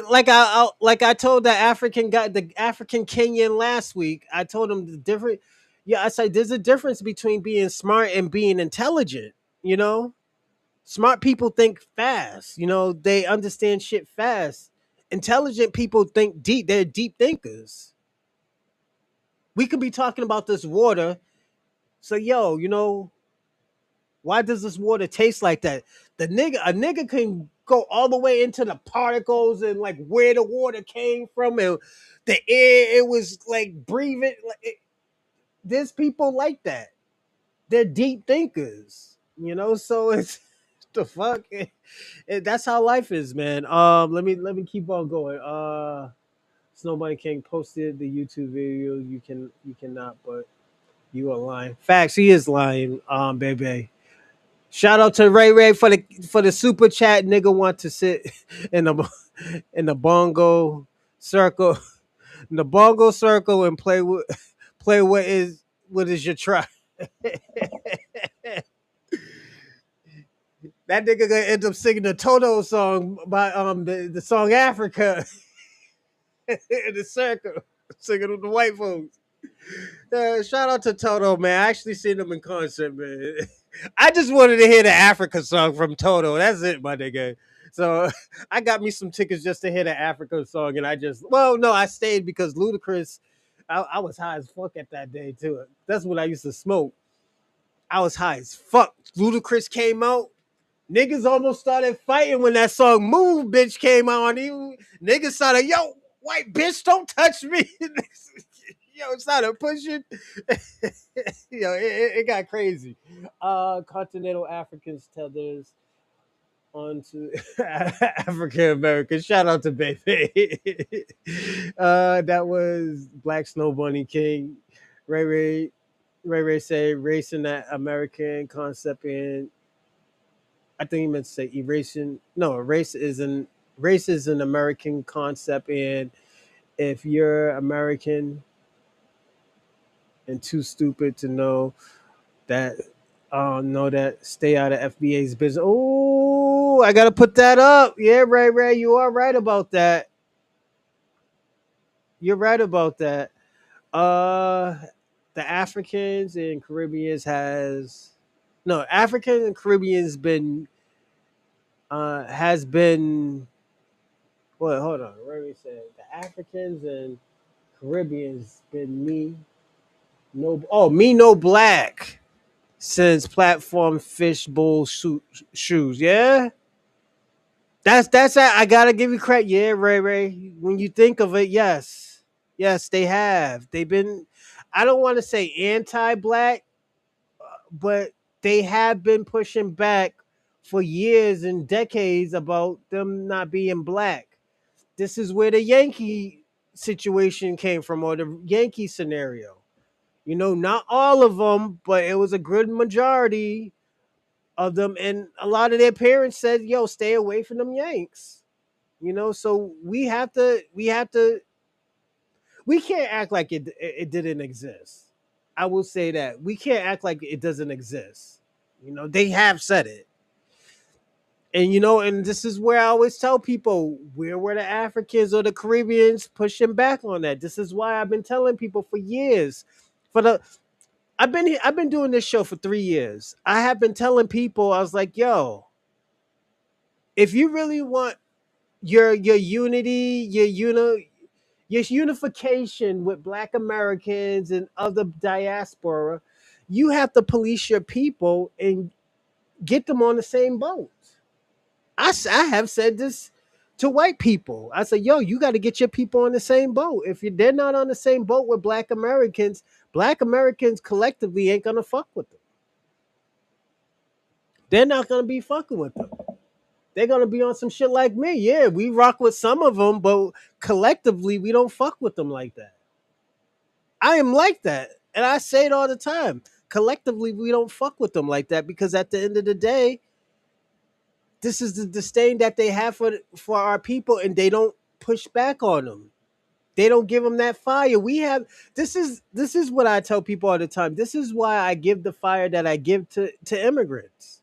like I told the African Kenyan last week. I told him the different. Yeah, I said there's a difference between being smart and being intelligent. You know, smart people think fast. They understand shit fast. Intelligent people think deep. They're deep thinkers. We could be talking about this water. So why does this water taste like that? A nigga can go all the way into the particles and like where the water came from and the air it was like breathing. There's people like that. They're deep thinkers. So it's the fuck. That's how life is, man. Let me keep on going. Snowbunny King posted the YouTube video. You cannot, but you are lying. Facts, he is lying. Baby. Shout out to Ray Ray for the super chat. Nigga want to sit in the in the bongo circle, in the bongo circle and play what is your try. That nigga gonna end up singing the Toto song by the song Africa in the circle, singing with the white folks. Shout out to Toto, man. I actually seen him in concert, man. I just wanted to hear the Africa song from Toto. That's it, my nigga. So I got me some tickets just to hear the Africa song, and I stayed because Ludacris. I was high as fuck at that day too. That's when I used to smoke. I was high as fuck. Ludacris came out. Niggas almost started fighting when that song "Move, Bitch" came on. Niggas started, yo, white bitch, don't touch me. Yo, started pushing. It got crazy. Continental Africans tethers onto African Americans. Shout out to Baby. That was Black Snow Bunny King. Ray Ray. Ray Ray say erasing that American concept in. I think he meant to say erasing. No, race is an American concept, and if you're American and too stupid to that, stay out of FBA's business. Oh, I gotta put that up. Yeah, Ray, you are right about that. You're right about that. Uh, the Africans and Caribbeans has no African and Caribbeans been has been. Well, hold on. Let me say the Africans and Caribbeans been me no black since platform fishbowl shoes. Yeah, that's I gotta give you credit. Yeah, Ray. When you think of it, yes, they have. They've been. I don't want to say anti-black, but they have been pushing back for years and decades about them not being black. This is where the Yankee situation came from, or the Yankee scenario. Not all of them, but it was a good majority of them, and a lot of their parents said, "Yo, stay away from them Yanks." So we can't act like it didn't exist. I will say that we can't act like it doesn't exist. They have said it. And this is where I always tell people, where were the Africans or the Caribbeans pushing back on that? This is why I've been telling people for years. For the I've been doing this show for 3 years. I have been telling people, I was like, yo, if you really want your unity, your unification with Black Americans and other diaspora, you have to police your people and get them on the same boat. I have said this to white people. I said, yo, you got to get your people on the same boat. If they're not on the same boat with Black Americans collectively ain't gonna fuck with them. They're not gonna be fucking with them. They're gonna be on some shit like me. Yeah, we rock with some of them, but collectively we don't fuck with them like that. I am like that, and I say it all the time. Collectively, we don't fuck with them like that because at the end of the day, this is the disdain that they have for our people, and they don't push back on them. They don't give them that fire. We have this is what I tell people all the time. This is why I give the fire that I give to immigrants.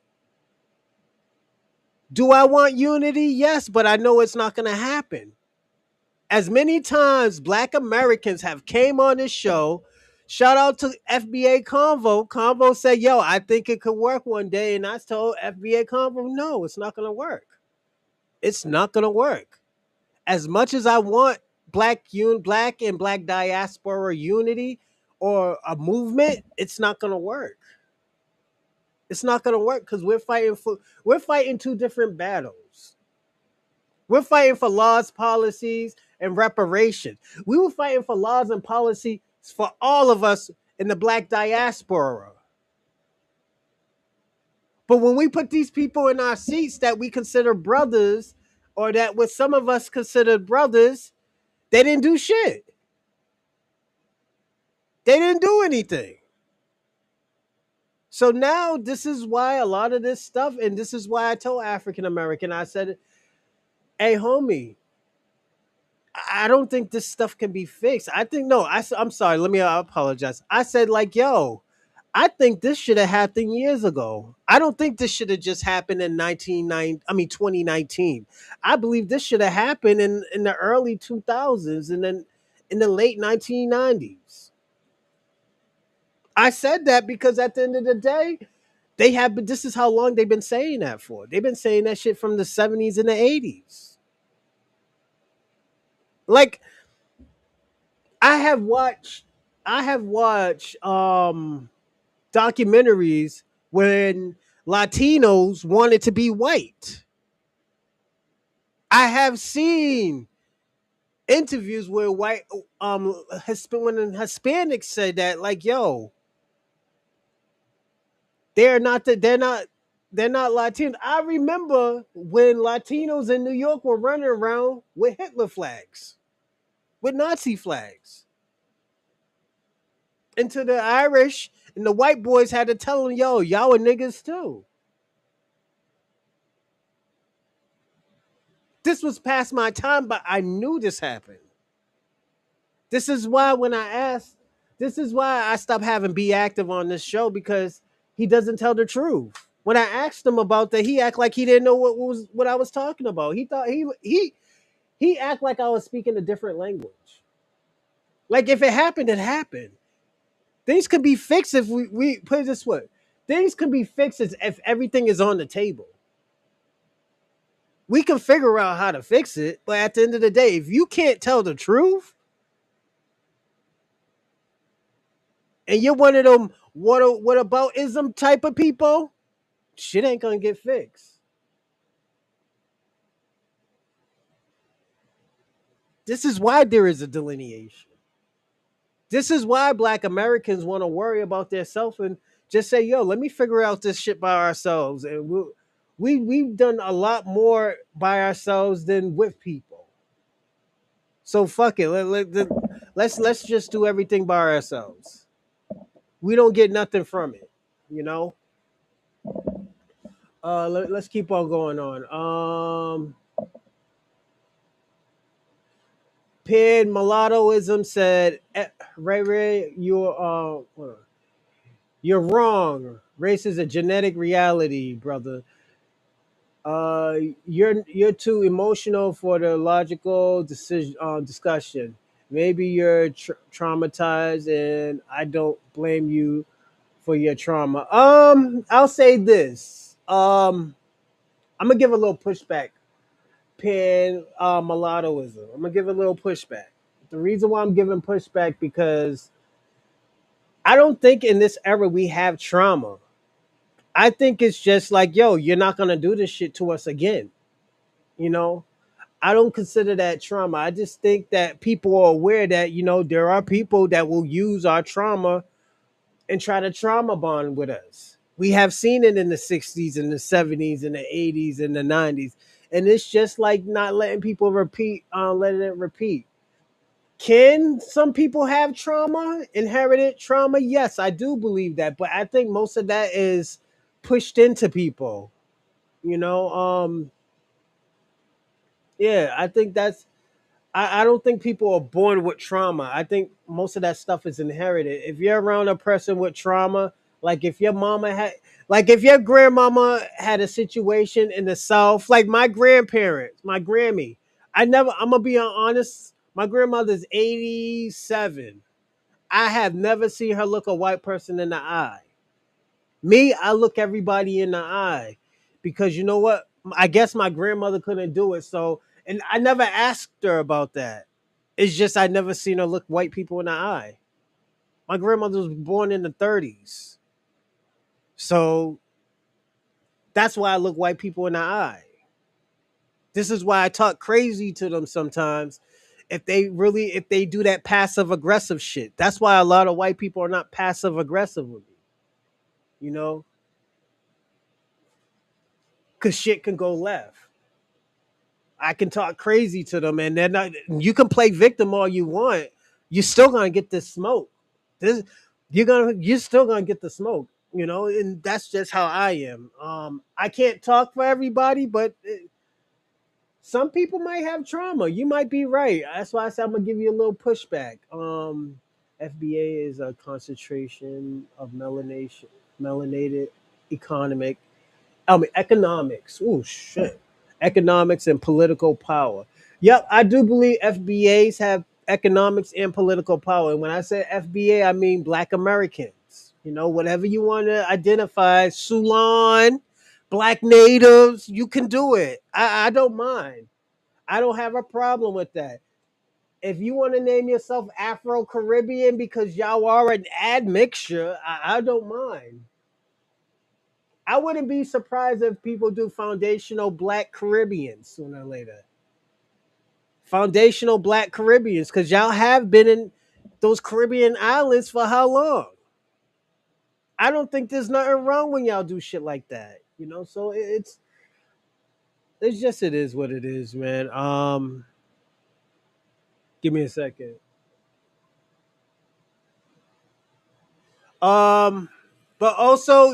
Do I want unity? Yes, but I know it's not going to happen. As many times Black Americans have came on this show, shout out to FBA Convo. Convo said, "Yo, I think it could work one day," and I told FBA Convo, "No, it's not going to work. It's not going to work." As much as I want black and black diaspora unity or a movement, it's not going to work. It's not going to work because we're fighting two different battles. We're fighting for laws, policies, and reparations. We were fighting for laws and policies for all of us in the black diaspora. But when we put these people in our seats that we consider brothers, or that what some of us consider brothers, they didn't do shit. They didn't do anything. So now this is why a lot of this stuff, and this is why I told African American, I said, "Hey, homie, I don't think this stuff can be fixed. I think no. I'm sorry. Let me. I apologize. I said like, yo, I think this should have happened years ago. I don't think this should have just happened in 2019. I believe this should have happened in the early 2000s and then in the late 1990s. I said that because at the end of the day, they have. But this is how long they've been saying that for. They've been saying that shit from the 70s and the 80s. Like I have watched I have watched documentaries when Latinos wanted to be white. I have seen interviews where white when Hispanics said that like, yo, they're not Latinos. I remember when Latinos in New York were running around with Hitler flags, with Nazi flags. And to the Irish and the white boys had to tell them, yo, y'all are niggas too. This was past my time, but I knew this happened. This is why when I asked, this is why I stopped having Be Active on this show because he doesn't tell the truth. When I asked him about that, he act like he didn't know what I was talking about. He thought he act like I was speaking a different language. Like if it happened, it happened. Things could be fixed if we put it this way. Things could be fixed if everything is on the table. We can figure out how to fix it, but at the end of the day, if you can't tell the truth and you're one of them what about ism type of people, shit ain't gonna get fixed. This is why there is a delineation. This is why black Americans want to worry about their self and just say, yo, let me figure out this shit by ourselves. And we've done a lot more by ourselves than with people. So fuck it. Let's just do everything by ourselves. We don't get nothing from it, you know. Let's keep on going on. Pan mulattoism said, Ray Ray, you're wrong. Race is a genetic reality, brother. Uh, you're too emotional for the logical discussion. Maybe you're traumatized, and I don't blame you for your trauma. I'll say this. I'm gonna give a little pushback. Pan mulattoism. I'm gonna give a little pushback. The reason why I'm giving pushback because I don't think in this era we have trauma. I think it's just like, yo, you're not gonna do this shit to us again. You know, I don't consider that trauma. I just think that people are aware that, there are people that will use our trauma and try to trauma bond with us. We have seen it in the 60s and the 70s and the 80s and the 90s. And it's just like not letting people letting it repeat. Can some people have trauma, inherited trauma? Yes, I do believe that. But I think most of that is pushed into people. You know, yeah, I think I don't think people are born with trauma. I think most of that stuff is inherited. If you're around a person with trauma, like if your mama had, like if your grandmama had a situation in the South, like my grandparents, my Grammy, I'm gonna be honest, my grandmother's 87. I have never seen her look a white person in the eye. Me, I look everybody in the eye because you know what? I guess my grandmother couldn't do it. So, and I never asked her about that. It's just I never seen her look white people in the eye. My grandmother was born in the 30s. So that's why I look white people in the eye. This is why I talk crazy to them sometimes. If they do that passive aggressive shit. That's why a lot of white people are not passive aggressive with me, you know, because shit can go left. I can talk crazy to them, and then you can play victim all you want. You're still gonna get this smoke. This you're still gonna get the smoke, you know, and that's just how I am. I can't talk for everybody, but some people might have trauma. You might be right. That's why I said I'm gonna give you a little pushback. FBA is a concentration of melanated economic economics. Oh shit. Economics and political power. Yep, I do believe FBAs have economics and political power. And when I say FBA, I mean Black Americans. You know, whatever you want to identify, Sulan, Black natives, you can do it. I don't mind. I don't have a problem with that. If you want to name yourself Afro Caribbean because y'all are an admixture, I don't mind. I wouldn't be surprised if people do foundational Black Caribbeans sooner or later. Foundational Black Caribbeans, because y'all have been in those Caribbean islands for how long? I don't think there's nothing wrong when y'all do shit like that. You know, so it's just it is what it is, man. Give me a second. Um, but also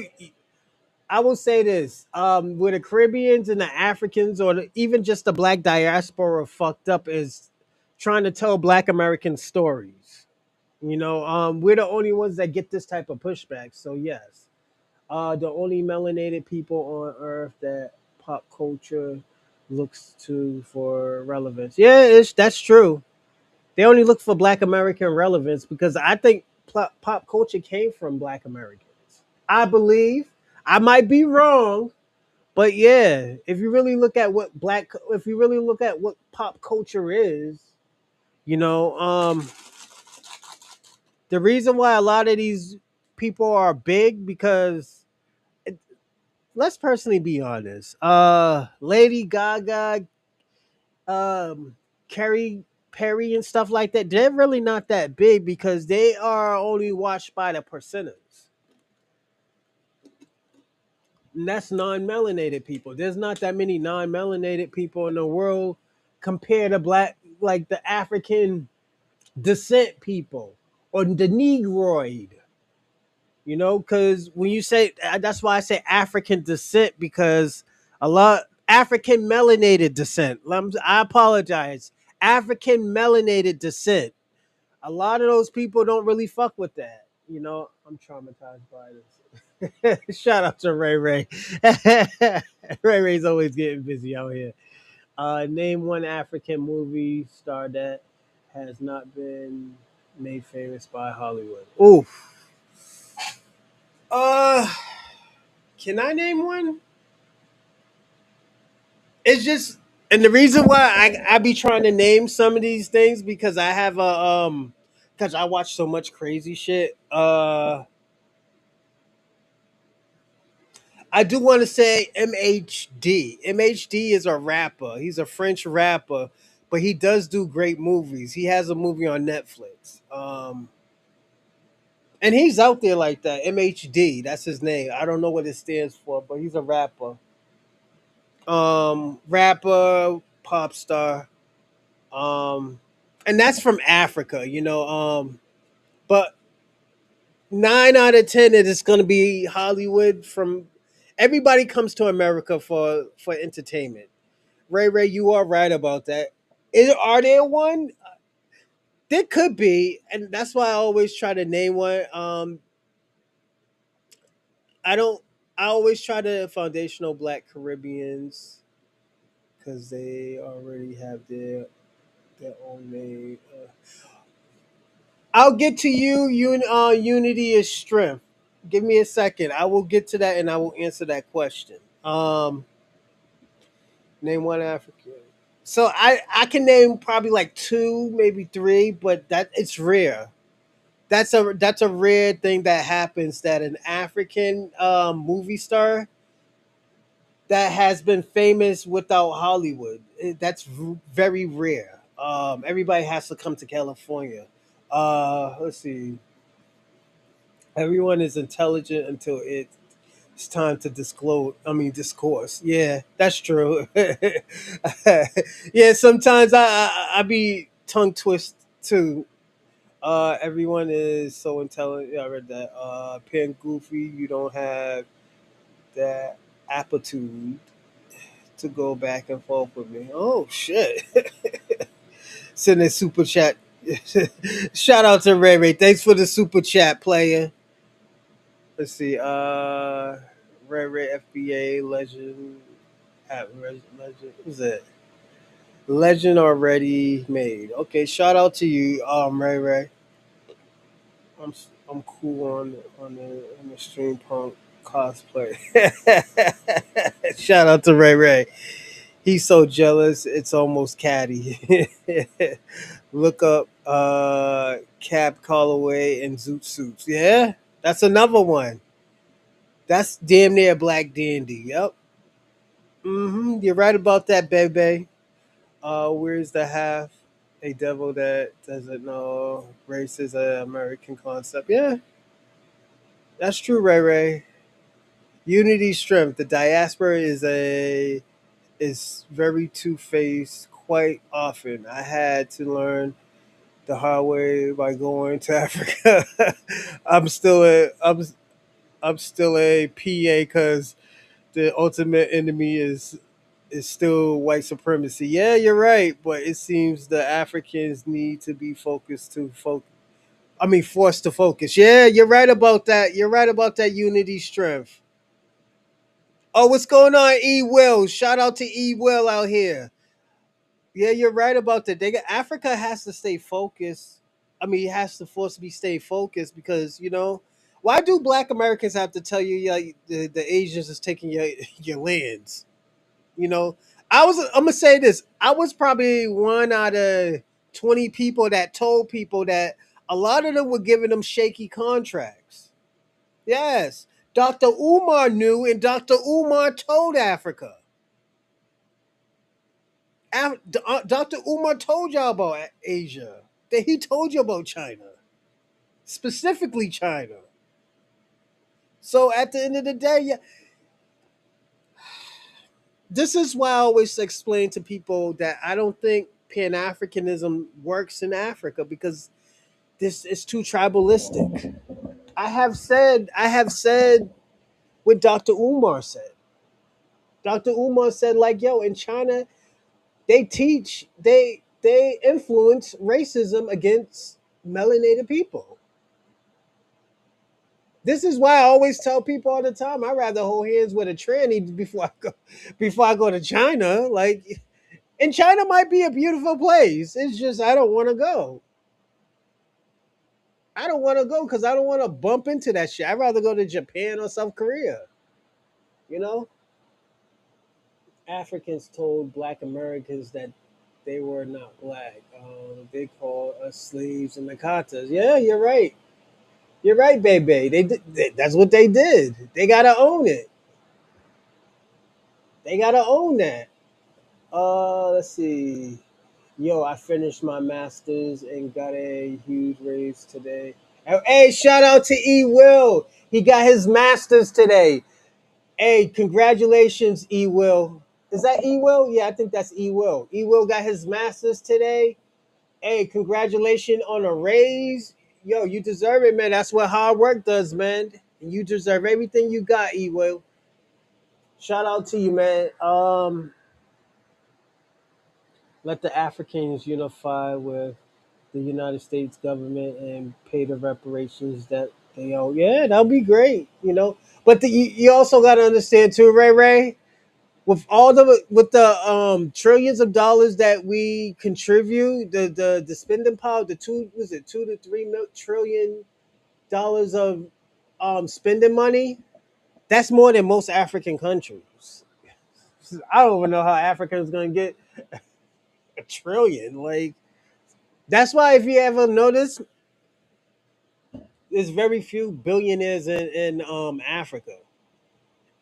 I will say this: where the Caribbeans and the Africans, or even just the Black diaspora, fucked up is trying to tell Black American stories. You know, we're the only ones that get this type of pushback. So yes, the only melanated people on Earth that pop culture looks to for relevance. Yeah, that's true. They only look for Black American relevance because I think pop culture came from Black Americans. I believe. I might be wrong, but yeah, if you really look at what pop culture is, you know, the reason why a lot of these people are big because let's personally be honest. Lady Gaga, Carrie Perry and stuff like that, they're really not that big because they are only watched by the percenters. And that's non-melanated people. There's not that many non-melanated people in the world compared to black, like the African descent people or the Negroid. You know, because when you say that's why I say African descent because a lot African melanated descent. I apologize. African melanated descent. A lot of those people don't really fuck with that. You know, I'm traumatized by this. Shout out to Ray Ray. Ray Ray's always getting busy out here. Name one African movie star that has not been made famous by Hollywood. Oof. Uh, can I name one? It's just, and the reason why I be trying to name some of these things because I have because I watch so much crazy shit. I do want to say MHD. MHD is a rapper. He's a French rapper, but he does do great movies. He has a movie on Netflix. And he's out there like that. MHD, that's his name. I don't know what it stands for, but he's a rapper. Rapper, pop star. Um, and that's from Africa, you know. But 9 out of 10 it is going to be Hollywood. From everybody comes to America for entertainment. Ray Ray, you are right about that. Are there one? There could be, and that's why I always try to name one. I don't. I always try to foundational Black Caribbeans because they already have their own name. I'll get to you. Unity is strength. Give me a second. I will get to that, and I will answer that question. Name one African. So I can name probably like two, maybe three, but that it's rare. That's a rare thing that happens that an African movie star that has been famous without Hollywood. That's very rare. Everybody has to come to California. Let's see. Everyone is intelligent until it's time to disclose. I mean, discourse. Yeah, that's true. Yeah, sometimes I be tongue twist too. Everyone is so intelligent. Yeah, I read that. Pen Goofy, you don't have that aptitude to go back and forth with me. Oh shit! Send a super chat. Shout out to Ray Ray. Thanks for the super chat, player. Let's see. Ray Ray FBA legend. Legend. Who's that? Legend already made. Okay, shout out to you, Ray Ray. I'm I'm cool on the stream punk cosplay. Shout out to Ray Ray. He's so jealous, it's almost catty. Look up Cap Calloway and Zoot Suits. Yeah, that's another one. That's damn near Black Dandy. Yep. You're right about that, baby. Where's the half? A devil that doesn't know race is an American concept. Yeah, that's true, Ray Ray. Unity strength. The diaspora is very two faced quite often. I had to learn the hard way by going to Africa. I'm still a I'm still a PA because the ultimate enemy is still white supremacy. Yeah, you're right, but it seems the Africans need to be focused to focus. I mean, forced to focus. Yeah, you're right about that. You're right about that unity strength. Oh, what's going on, E Will? Shout out to E Will out here. Yeah, you're right about that. Africa has to stay focused. I mean, it has to force to be stay focused because why do Black Americans have to tell you the Asians is taking your lands? You know, I'm gonna say this. I was probably one out of 20 people that told people that a lot of them were giving them shaky contracts. Yes, Dr. Umar knew, and Dr. Umar told Africa. Dr. Umar told y'all about Asia. That he told you about China, specifically China. So at the end of the day, yeah, this is why I always explain to people that I don't think Pan Africanism works in Africa because this is too tribalistic. I have said what Dr. Umar said. Dr. Umar said, like, yo, in China, they influence racism against melanated people. This is why I always tell people all the time I'd rather hold hands with a tranny before I go to China. Like, and China might be a beautiful place. It's just I don't want to go. I don't want to go because I don't want to bump into that shit. I'd rather go to Japan or South Korea. You know, Africans told Black Americans that they were not black. They called us slaves and Nakatas. Yeah, you're right. You're right, baby. That's what they did. They gotta own it. They gotta own that. Let's see. Yo, I finished my masters and got a huge raise today. Hey, shout out to E Will. He got his masters today. Hey, congratulations, E Will. Is that E Will? Yeah, I think that's E Will. E Will got his masters today. Hey, congratulations on a raise. Yo, you deserve it, man. That's what hard work does, man. And you deserve everything you got, E Will. Shout out to you, man. let the Africans unify with the United States government and pay the reparations that they owe. Yeah, that'll be great, you know. But you also got to understand too, Ray, with the trillions of dollars that we contribute, the spending power, the two was it 2 to 3 trillion dollars of spending money. That's more than most African countries. I don't even know how Africa is going to get a trillion. Like that's why if you ever notice, there's very few billionaires in Africa.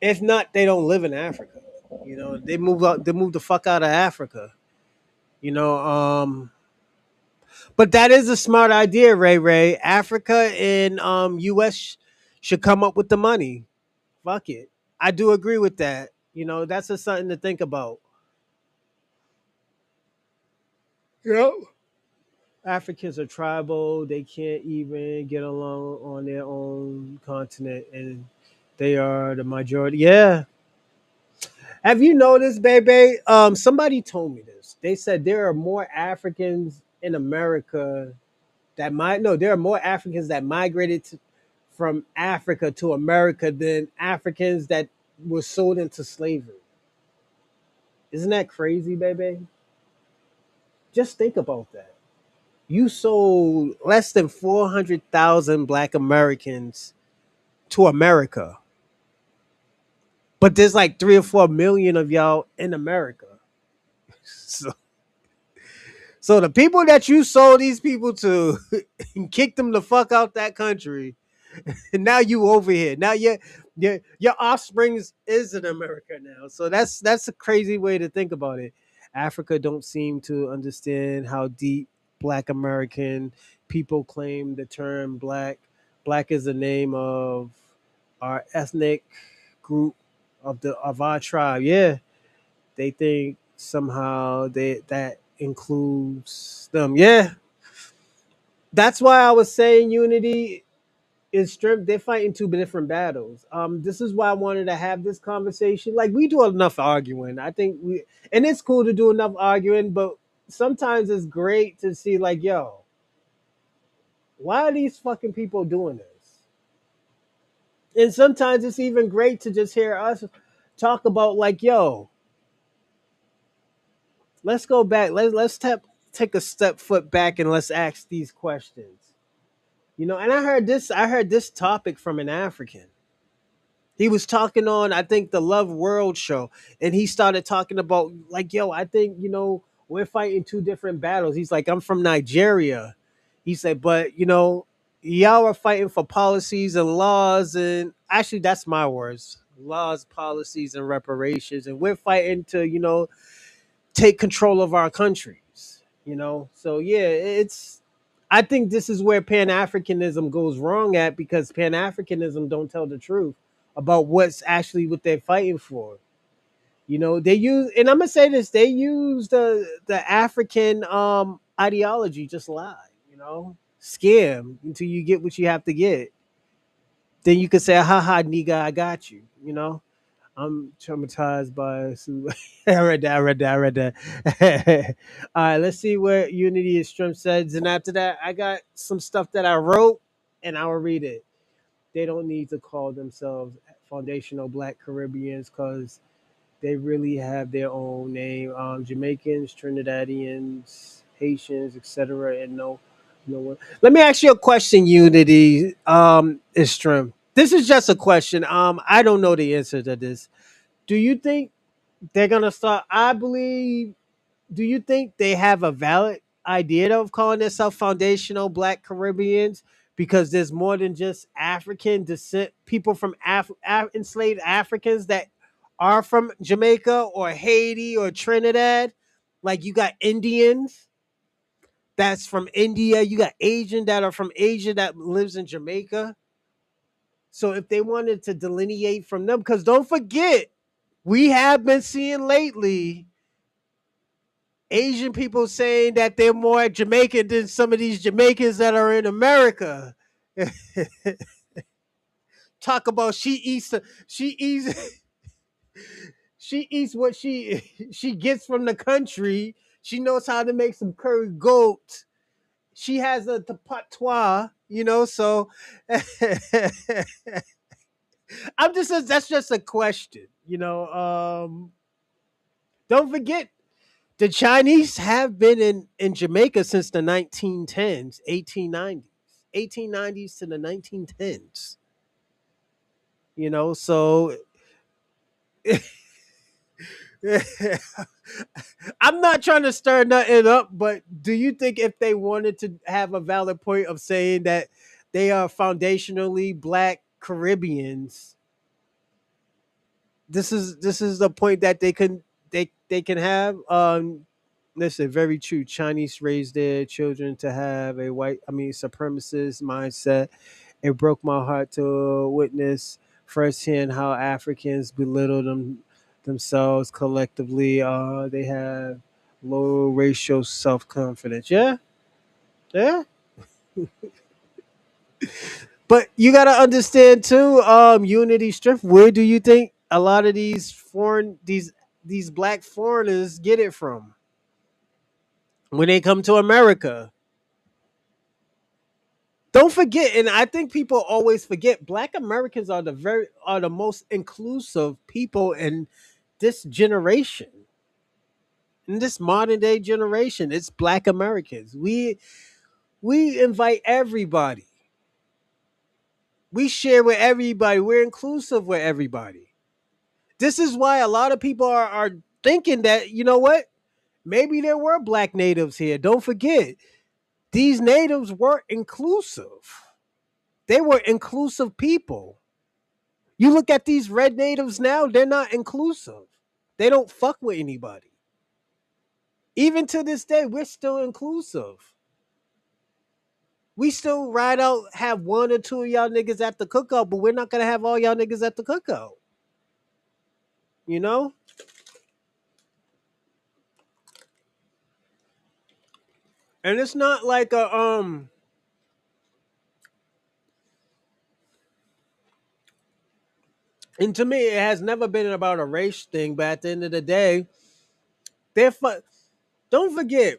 If not, they don't live in Africa. You know, they move out. They move the fuck out of Africa. You know, but that is a smart idea, Ray. Africa and U.S. should come up with the money. Fuck it. I do agree with that. You know, that's just something to think about. Yep. Africans are tribal. They can't even get along on their own continent, and they are the majority. Yeah. Have you noticed, baby? Somebody told me this. They said there are more Africans in America there are more Africans that migrated from Africa to America than Africans that were sold into slavery. Isn't that crazy, baby? Just think about that. You sold less than 400,000 Black Americans to America, but there's like 3 or 4 million of y'all in America. So, so the people that you sold these people to and kicked them the fuck out that country, and now you over here. Now your offspring is in America now. So that's a crazy way to think about it. Africa don't seem to understand how deep Black American people claim the term black. Black is the name of our ethnic group of our tribe. Yeah, they think somehow that includes them. Yeah, that's why I was saying unity is strength. They're fighting two different battles. This is why I wanted to have this conversation. Like we do enough arguing. I think and it's cool to do enough arguing, but sometimes it's great to see like, yo, why are these fucking people doing this? And sometimes it's even great to just hear us talk about like, yo, let's go back. Take a step foot back and let's ask these questions. You know, and I heard this topic from an African. He was talking on, I think, the Love World show, and he started talking about like, yo, I think we're fighting two different battles. He's like, I'm from Nigeria. He said, but y'all are fighting for policies and laws, and actually, that's my words: laws, policies, and reparations, and we're fighting to take control of our countries. So yeah, it's. I think this is where Pan Africanism goes wrong at because Pan Africanism don't tell the truth about what's actually what they're fighting for. They use, and I'm gonna say this: they use the African ideology, just lie, scam until you get what you have to get. Then you can say, "Ha ha, nigga, I got you." I'm traumatized by. I read that. I read that. I read that. All right, let's see what Unity and Strength says, and after that, I got some stuff that I wrote, and I will read it. They don't need to call themselves foundational Black Caribbeans because they really have their own name. Jamaicans, Trinidadians, Haitians, etc. And no one. Let me ask you a question, Unity. Istrim. This is just a question. I don't know the answer to this. Do you think they're gonna start? I believe. Do you think they have a valid idea of calling themselves foundational Black Caribbeans? Because there's more than just African descent, people from enslaved Africans that are from Jamaica or Haiti or Trinidad. Like you got Indians that's from India, you got Asian that are from Asia that lives in Jamaica. So if they wanted to delineate from them, because don't forget, we have been seeing lately Asian people saying that they're more Jamaican than some of these Jamaicans that are in America. Talk about she eats she eats what she gets from the country. She knows how to make some curry goat. She has a patois, so that's just a question, don't forget the Chinese have been in Jamaica since the 1910s, 1890s, 1890s to the 1910s. So I'm not trying to stir nothing up, but do you think if they wanted to have a valid point of saying that they are foundationally black Caribbeans, this is the point that they can have? Listen, very true. Chinese raised their children to have a supremacist mindset. It broke my heart to witness firsthand how Africans belittle themselves collectively. They have low racial self confidence. Yeah, yeah. But you gotta understand too. Unity, strength. Where do you think a lot of these black foreigners get it from when they come to America? Don't forget, and I think people always forget, black Americans are the most inclusive people in this generation. In this modern day generation, it's black Americans. We invite everybody. We share with everybody. We're inclusive with everybody. This is why a lot of people are thinking that, you know what? Maybe there were black natives here. Don't forget, these natives were inclusive. They were inclusive people. You look at these red natives now, they're not inclusive. They don't fuck with anybody. Even to this day, we're still inclusive. We still ride out, have one or two of y'all niggas at the cookout, but we're not gonna have all y'all niggas at the cookout. You know? And it's not like and to me it has never been about a race thing, but at the end of the day, they're don't forget,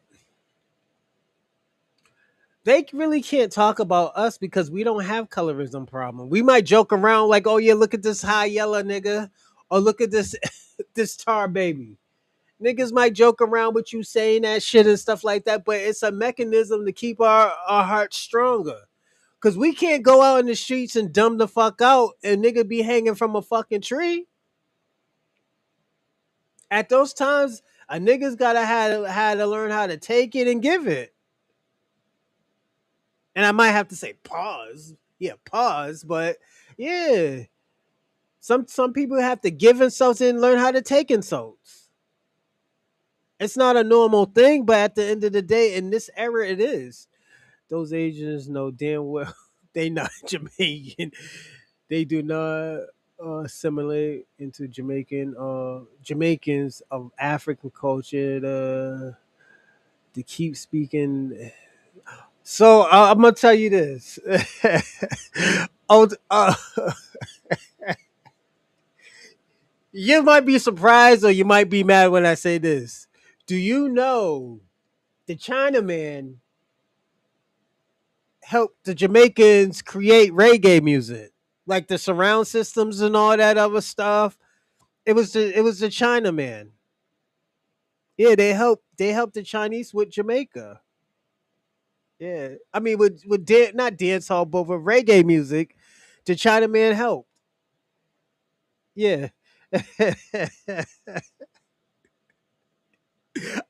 they really can't talk about us because we don't have colorism problem. We might joke around like, "Oh yeah, look at this high yellow nigga," or "Look at this this tar baby." Niggas might joke around with you saying that shit and stuff like that, but it's a mechanism to keep our hearts stronger. Cause we can't go out in the streets and dumb the fuck out and nigga be hanging from a fucking tree. At those times, a nigga's gotta had to learn how to take it and give it. And I might have to say pause. Yeah, pause, but yeah. Some people have to give insults and learn how to take insults. It's not a normal thing, but at the end of the day, in this era, it is. Those Asians know damn well they not Jamaican. They do not assimilate into Jamaicans of African culture to keep speaking. So I'm gonna tell you this. oh, you might be surprised or you might be mad when I say this. Do you know the Chinaman helped the Jamaicans create reggae music, like the surround systems and all that other stuff? It was the Chinaman. Yeah, they helped the Chinese with Jamaica. Yeah, I mean not dance hall, but with reggae music, the Chinaman helped. Yeah.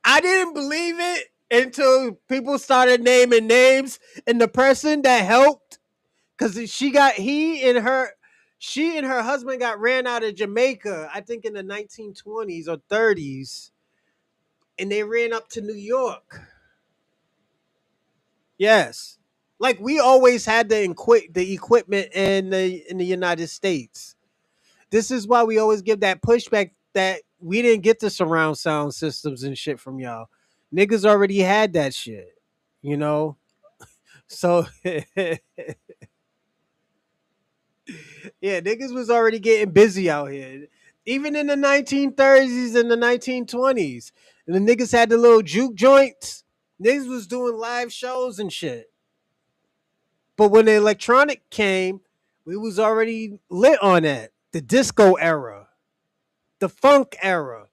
I didn't believe it until people started naming names, and the person that helped, because she and her husband got ran out of Jamaica, I think in the 1920s or 30s, and they ran up to New York. Yes, like we always had the equipment in the United States. This is why we always give that pushback that we didn't get the surround sound systems and shit from y'all. Niggas already had that shit, you know. So yeah, niggas was already getting busy out here. Even in the 1930s and the 1920s, and the niggas had the little juke joints. Niggas was doing live shows and shit. But when the electronic came, we was already lit on that. The disco era, the funk era,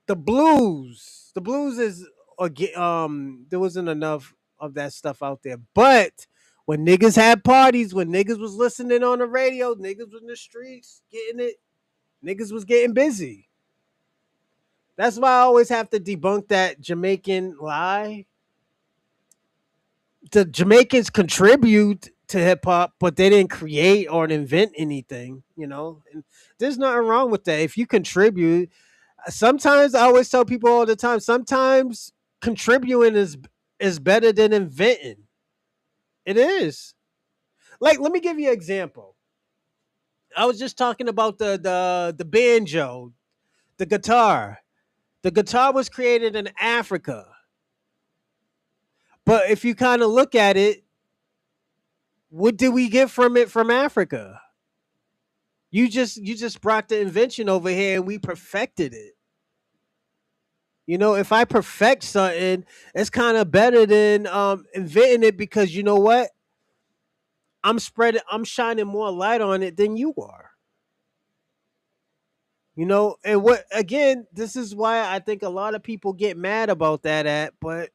the blues. The blues is there wasn't enough of that stuff out there. But when niggas had parties, when niggas was listening on the radio, niggas was in the streets getting it. Niggas was getting busy. That's why I always have to debunk that Jamaican lie. The Jamaicans contribute to hip hop, but they didn't create or invent anything, you know. And there's nothing wrong with that. If you contribute, sometimes I always tell people all the time, sometimes contributing is better than inventing. It is. Like, let me give you an example. I was just talking about the banjo, the guitar. The guitar was created in Africa. But if you kind of look at it, what did we get from it from Africa? You just brought the invention over here and we perfected it. You know, if I perfect something, it's kind of better than inventing it because you know what? I'm shining more light on it than you are. You know, and what again, this is why I think a lot of people get mad about but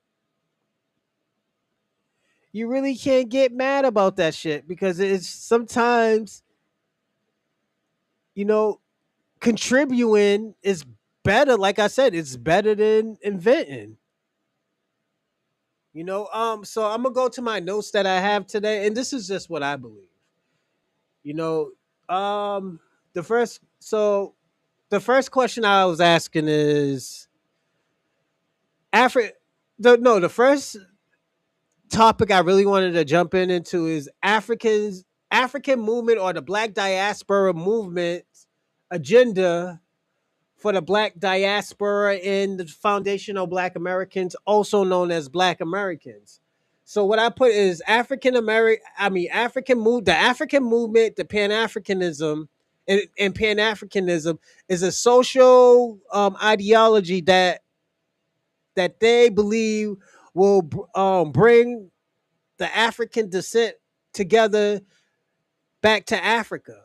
you really can't get mad about that shit because it's sometimes, you know, contributing is better. Like I said, it's better than inventing. You know, so I'm gonna go to my notes that I have today, and this is just what I believe. You know, the first question I was asking is Afri the first topic I really wanted to jump into is African movement or the Black Diaspora movement agenda for the Black Diaspora and the foundational Black Americans, also known as Black Americans. So what I put is the African movement, the Pan Africanism, and Pan Africanism is a social ideology that they believe will bring the African descent together back to Africa.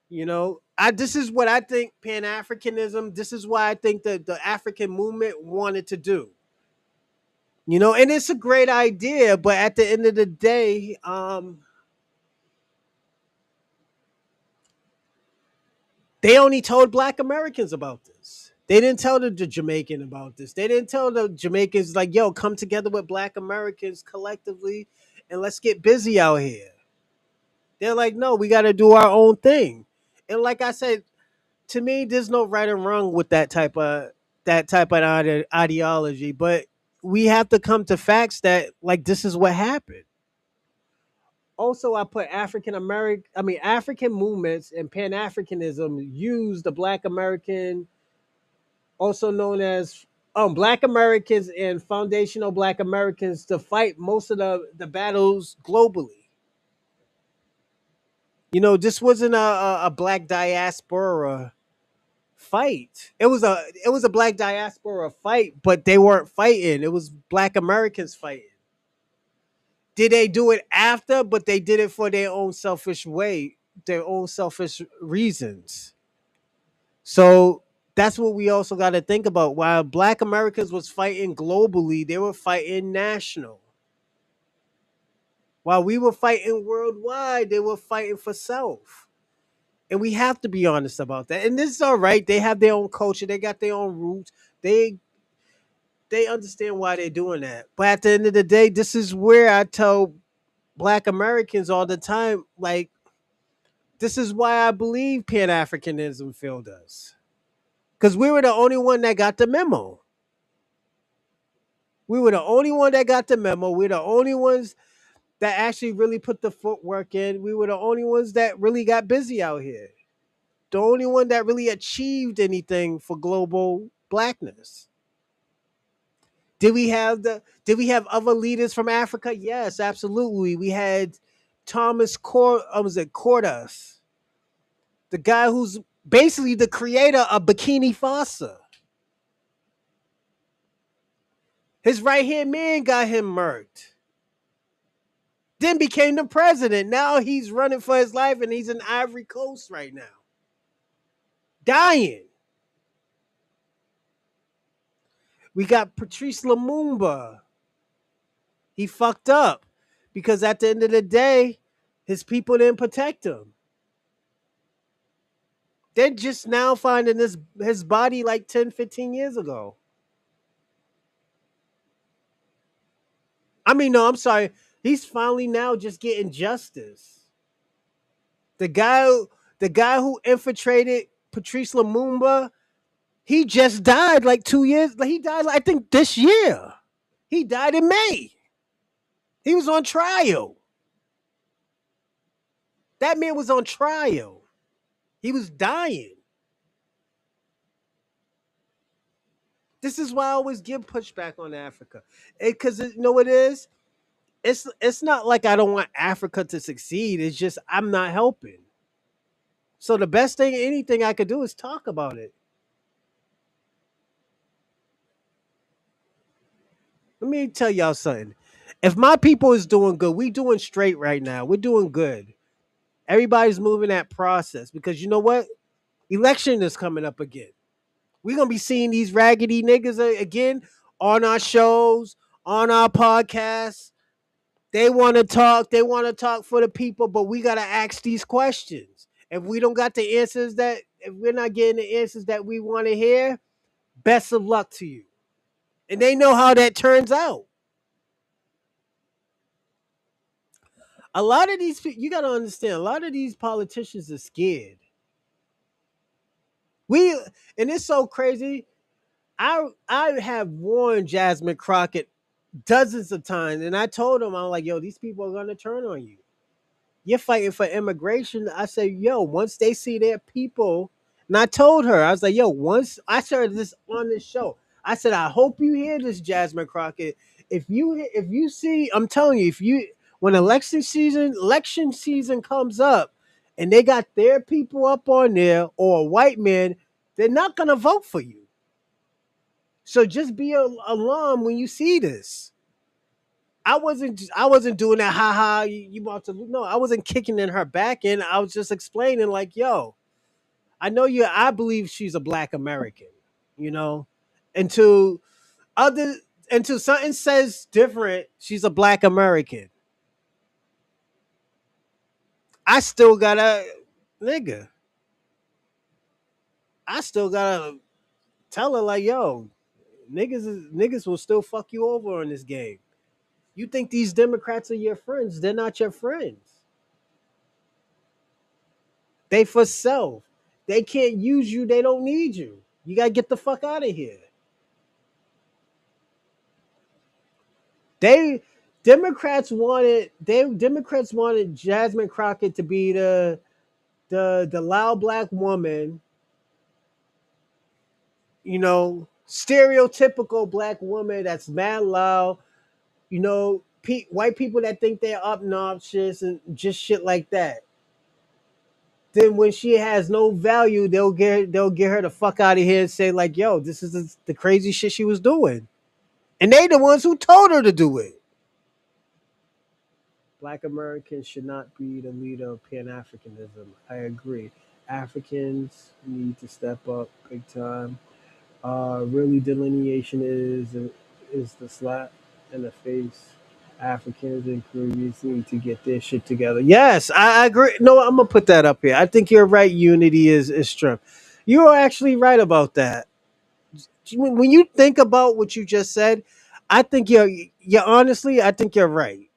You know, this is what I think Pan Africanism. This is why I think that the African movement wanted to do. You know, and it's a great idea, but at the end of the day, they only told Black Americans about this. They didn't tell the Jamaican about this. They didn't tell the Jamaicans like, "Yo, come together with Black Americans collectively, and let's get busy out here." They're like, "No, we got to do our own thing." And like I said, to me, there's no right and wrong with that type of ideology, but we have to come to facts that like this is what happened. Also, I put African movements and Pan Africanism use the Black American, also known as Black Americans and foundational Black Americans, to fight most of the battles globally. You know, this wasn't a Black diaspora fight. It was a Black diaspora fight, but they weren't fighting. It was Black Americans fighting. Did they do it after? But they did it for their own selfish way, their own selfish reasons. So that's what we also got to think about. While Black Americans was fighting globally, they were fighting national. While we were fighting worldwide, they were fighting for self. And we have to be honest about that. And this is all right. They have their own culture. They got their own roots. They understand why they're doing that. But at the end of the day, this is where I tell Black Americans all the time, like, this is why I believe Pan Africanism failed us. Because we were the only one that got the memo. We were the only one that got the memo. We're the only ones that actually really put the footwork in. We were the only ones that really got busy out here. The only one that really achieved anything for global blackness. Did we have other leaders from Africa? Yes, absolutely. We had Thomas was it Cordas, the guy who's Basically the creator of Bikini Fossa. His right hand man got him murked. Then became the president. Now he's running for his life and he's in Ivory Coast right now. Dying. We got Patrice Lumumba. He fucked up because at the end of the day, his people didn't protect him. They're just now finding his body like 10, 15 years ago. I mean, no, I'm sorry. He's finally now just getting justice. The guy, the guy who infiltrated Patrice Lumumba, he just died like 2 years. Like he died, I think, this year. He died in May. He was on trial. That man was on trial. He was dying. This is why I always give pushback on Africa, because you know what it is. It's not like I don't want Africa to succeed. It's just I'm not helping. So the best thing, anything I could do, is talk about it. Let me tell y'all something. If my people is doing good, we doing straight right now. We're doing good. Everybody's moving that process because you know what? Election is coming up again. We're gonna be seeing these raggedy niggas again on our shows, on our podcasts. They want to talk. They want to talk for the people, but we gotta ask these questions. If we don't got the answers if we're not getting the answers that we want to hear, best of luck to you. And they know how that turns out. A lot of these you got to understand, a lot of these politicians are scared. We and it's so crazy. I have warned Jasmine Crockett dozens of times, and I told him, I'm like, yo, these people are gonna turn on you. You're fighting for immigration. I said, yo, once they see their people, and I told her, I was like, yo, once I started this on this show, I said, I hope you hear this, Jasmine Crockett. If you see, I'm telling you, if you when election season comes up, and they got their people up on there or a white man, they're not gonna vote for you. So just be alarmed when you see this. I wasn't doing that. Ha ha! You about to no? I wasn't kicking in her back end. I was just explaining like, yo, I know you. I believe she's a Black American. You know, until other until something says different, she's a Black American. I still gotta nigga. I still gotta tell her like, yo, niggas will still fuck you over in this game. You think these Democrats are your friends? They're not your friends. They for self. They can't use you. They don't need you. You gotta get the fuck out of here. They Democrats wanted Jasmine Crockett to be the loud black woman, stereotypical black woman that's mad loud, white people that think they're obnoxious and just shit like that. Then when she has no value, they'll get her the fuck out of here and say like, "Yo, this is the crazy shit she was doing," and they the ones who told her to do it. Black Americans should not be the leader of Pan Africanism. I agree. Africans need to step up big time. Really, delineation is the slap in the face. Africans and Caribbeans need to get their shit together. Yes, I agree. No, I'm gonna put that up here. I think you're right. Unity is strength. You are actually right about that. When you think about what you just said, I think you're honestly, I think you're right.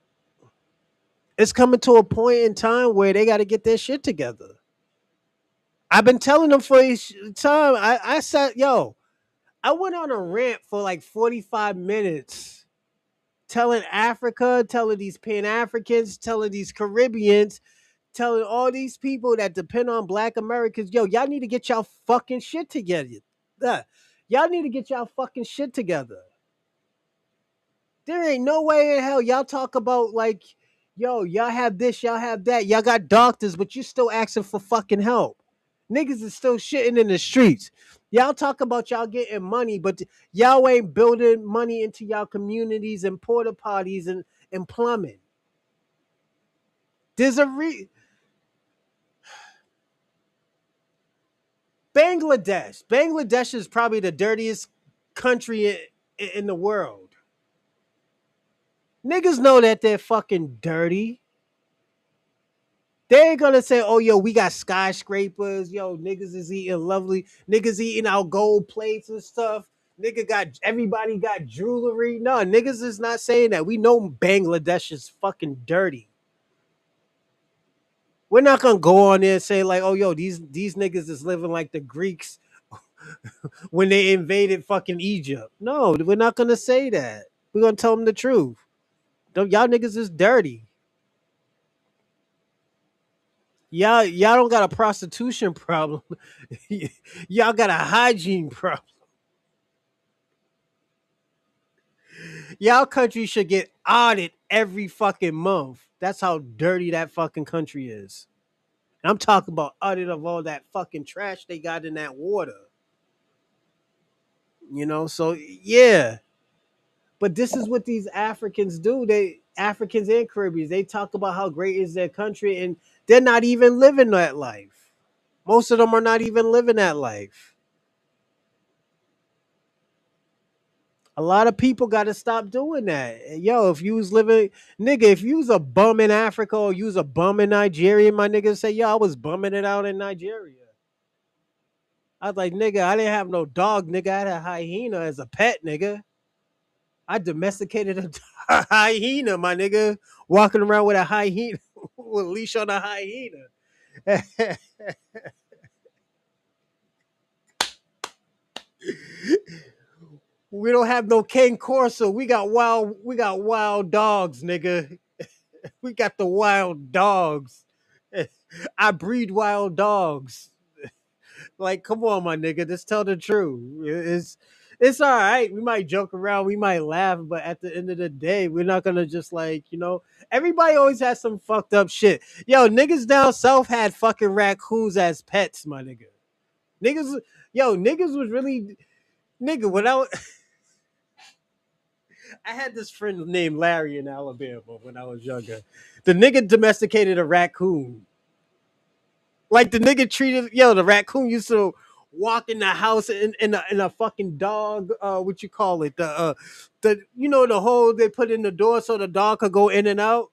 It's coming to a point in time where they got to get their shit together. I've been telling them for a time. I said, yo, I went on a rant for like 45 minutes telling Africa, telling these Pan Africans, telling these Caribbeans, telling all these people that depend on Black Americans, yo, y'all need to get y'all fucking shit together. Uh, Y'all need to get y'all fucking shit together. There ain't no way in hell y'all talk about like, yo, y'all have this, y'all have that, y'all got doctors, but you still asking for fucking help. Niggas is still shitting in the streets. Y'all talk about y'all getting money, but y'all ain't building money into y'all communities and porta potties and plumbing. There's a Bangladesh. Bangladesh is probably the dirtiest country in the world. Niggas know that they're fucking dirty. They ain't gonna say, "Oh, yo, we got skyscrapers. Yo, niggas is eating lovely. Niggas eating our gold plates and stuff. Everybody got jewelry." No, niggas is not saying that. We know Bangladesh is fucking dirty. We're not gonna go on there and say like, "Oh, yo, these niggas is living like the Greeks when they invaded fucking Egypt." No, we're not gonna say that. We're gonna tell them the truth. Y'all niggas is dirty. Y'all don't got a prostitution problem. Y'all got a hygiene problem. Y'all country should get audited every fucking month. That's how dirty that fucking country is. And I'm talking about audit of all that fucking trash they got in that water. So yeah. But this is what these Africans do. They Africans and Caribbeans, they talk about how great is their country and they're not even living that life. Most of them are not even living that life. A lot of people got to stop doing that. Yo, if you was living, nigga, if you was a bum in Africa or you was a bum in Nigeria, my nigga say, yo, I was bumming it out in Nigeria. I was like, nigga, I didn't have no dog, nigga. I had a hyena as a pet, nigga. I domesticated a hyena, my nigga, walking around with a hyena, with a leash on a hyena. We don't have no cane corso. We got wild dogs, nigga. We got the wild dogs. I breed wild dogs. Like, come on, my nigga. Just tell the truth. It's all right. We might joke around, we might laugh, but at the end of the day, we're not gonna just everybody always has some fucked up shit. Yo, niggas down south had fucking raccoons as pets, my nigga. Niggas, niggas was really nigga when I had this friend named Larry in Alabama when I was younger. The nigga domesticated a raccoon. Like the nigga treated the raccoon used to walk in the house in a fucking dog what you call it the hole they put in the door so the dog could go in and out.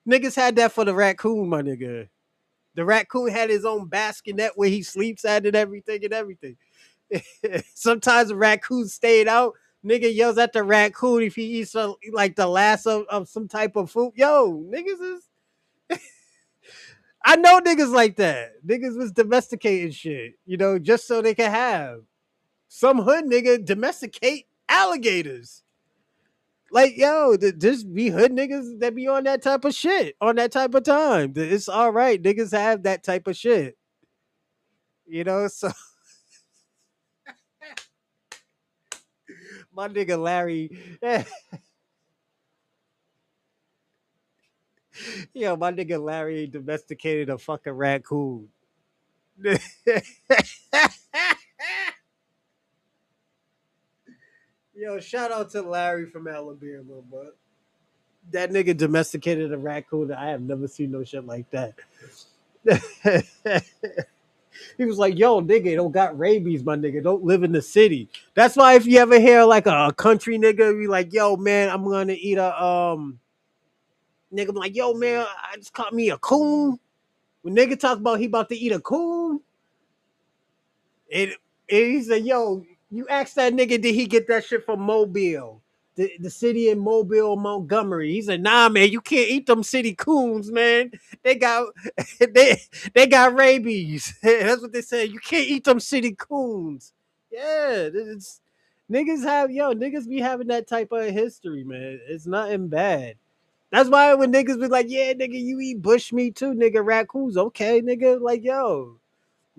Niggas had that for the raccoon, my nigga. The raccoon had his own bassinet where he sleeps at and everything. Sometimes the raccoon stayed out. Nigga yells at the raccoon if he eats like the last of some type of food. Yo, niggas is I know niggas like that. Niggas was domesticating shit, just so they can have. Some hood nigga domesticate alligators. Like, yo, just be hood niggas that be on that type of shit, on that type of time. It's all right. Niggas have that type of shit. So my nigga Larry, my nigga Larry domesticated a fucking raccoon. Yo, shout out to Larry from Alabama, but that nigga domesticated a raccoon. I have never seen no shit like that. He was like, yo, nigga, it don't got rabies, my nigga. Don't live in the city. That's why if you ever hear like a country nigga be like, yo, man, I'm gonna eat a nigga be like, yo, man, I just caught me a coon. When nigga talk about he about to eat a coon, it he said, yo, you asked that nigga, did he get that shit from Mobile? The city in Mobile, Montgomery. He said, nah, man, you can't eat them city coons, man. They got they got rabies. That's what they said. You can't eat them city coons. Yeah, niggas be having that type of history, man. It's nothing bad. That's why when niggas be like, yeah, nigga, you eat bush meat too, nigga, raccoons. Okay, nigga, like, yo.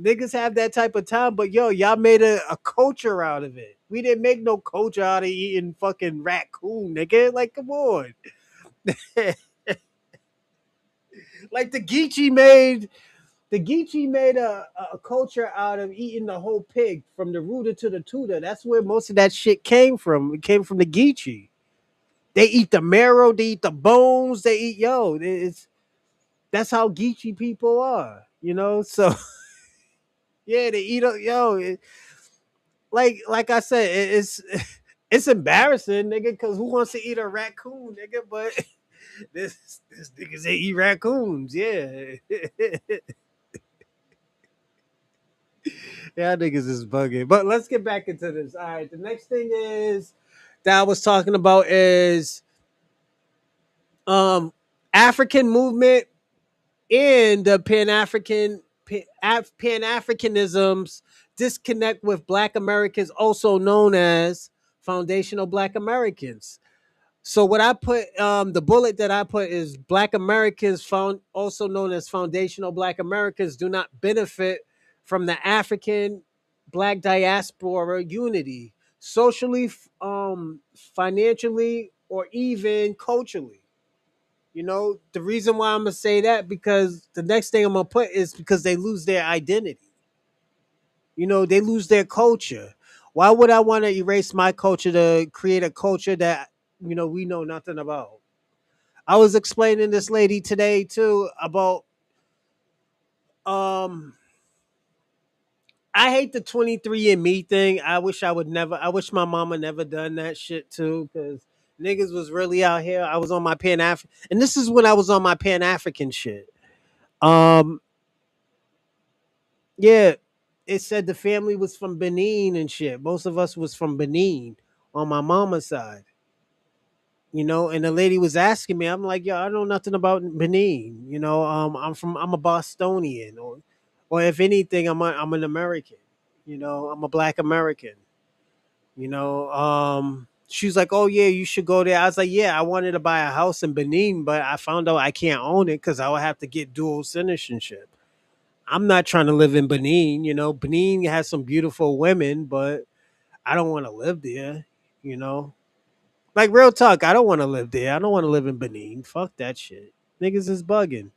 Niggas have that type of time, but yo, y'all made a culture out of it. We didn't make no culture out of eating fucking raccoon, nigga. Like, come on. Like the Geechee made the Geechee made a culture out of eating the whole pig from the rooter to the tutor. That's where most of that shit came from. It came from the Geechee. They eat the marrow, they eat the bones, they eat it's that's how Geechee people are, you know. So yeah, they eat like I said, it's it's embarrassing, nigga, because who wants to eat a raccoon, nigga? But this niggas they eat raccoons, yeah. Yeah, niggas is bugging. But let's get back into this. All right, the next thing is that I was talking about is um African movement and the Pan Africanisms disconnect with Black Americans, also known as foundational Black Americans. So what I put, the bullet that I put is Black Americans, found also known as foundational Black Americans, do not benefit from the African Black diaspora unity, socially, financially, or even culturally. You know, the reason why I'm gonna say that because the next thing I'm gonna put is because they lose their identity. You know, they lose their culture. Why would I want to erase my culture to create a culture that we know nothing about? I was explaining this lady today too about um I hate the 23andMe thing. I wish my mama never done that shit too, because niggas was really out here. I was on my Pan African, and this is when I was on my Pan African shit. Um Yeah, it said the family was from Benin and shit. Most of us was from Benin on my mama's side, and the lady was asking me, I'm like, yo, I know nothing about Benin. I'm a Bostonian, or if anything, I'm an American. I'm a Black American. She's like, oh yeah, you should go there. I was like, yeah, I wanted to buy a house in Benin, but I found out I can't own it because I would have to get dual citizenship. I'm not trying to live in Benin. Benin has some beautiful women, but I don't want to live there. You know, like real talk, I don't want to live there. I don't want to live in Benin. Fuck that shit. Niggas is bugging.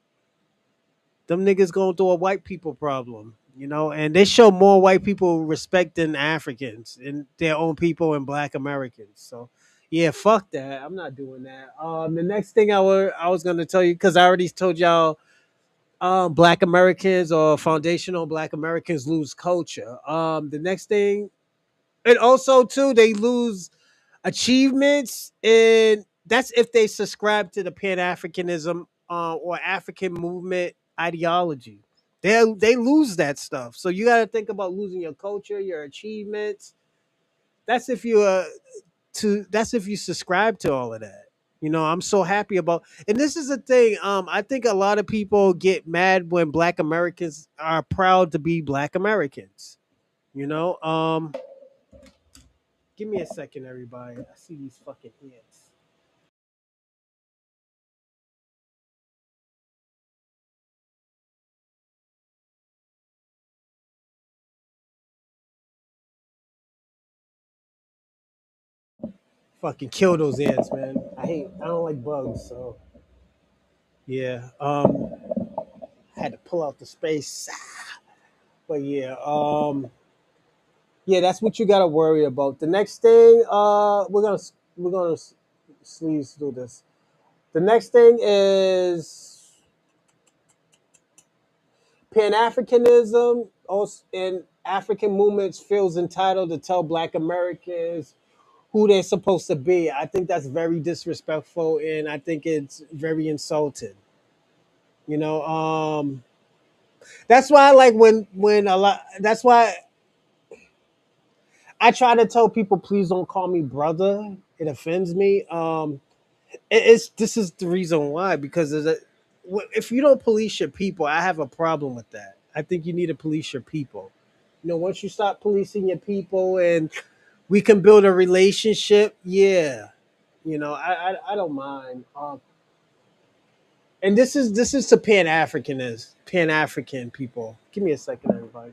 Them niggas going through a white people problem. And they show more white people respect than Africans and their own people and Black Americans. So, yeah, fuck that. I'm not doing that. The next thing I was gonna tell you because I already told y'all Black Americans or foundational Black Americans lose culture. The next thing, and also too, they lose achievements, and that's if they subscribe to the Pan Africanism or African movement ideology. They lose that stuff. So you got to think about losing your culture, your achievements. That's if you that's if you subscribe to all of that. I'm so happy about, and this is the thing. I think a lot of people get mad when Black Americans are proud to be Black Americans. You know, give me a second, everybody. I see these fucking ants. Fucking kill those ants, man. I don't like bugs, so yeah. I had to pull out the space, but yeah. Yeah, that's what you gotta worry about. The next thing, we're gonna sleaze through this. The next thing is Pan Africanism. Also, and African movements feels entitled to tell Black Americans who they're supposed to be. I think that's very disrespectful, and I think it's very insulting. You know, that's why I like when a lot. That's why I try to tell people, please don't call me brother. It offends me. It's this is the reason why, because if you don't police your people, I have a problem with that. I think you need to police your people. Once you stop policing your people and we can build a relationship, yeah. I don't mind. And this is to Pan African people. Give me a second, everybody.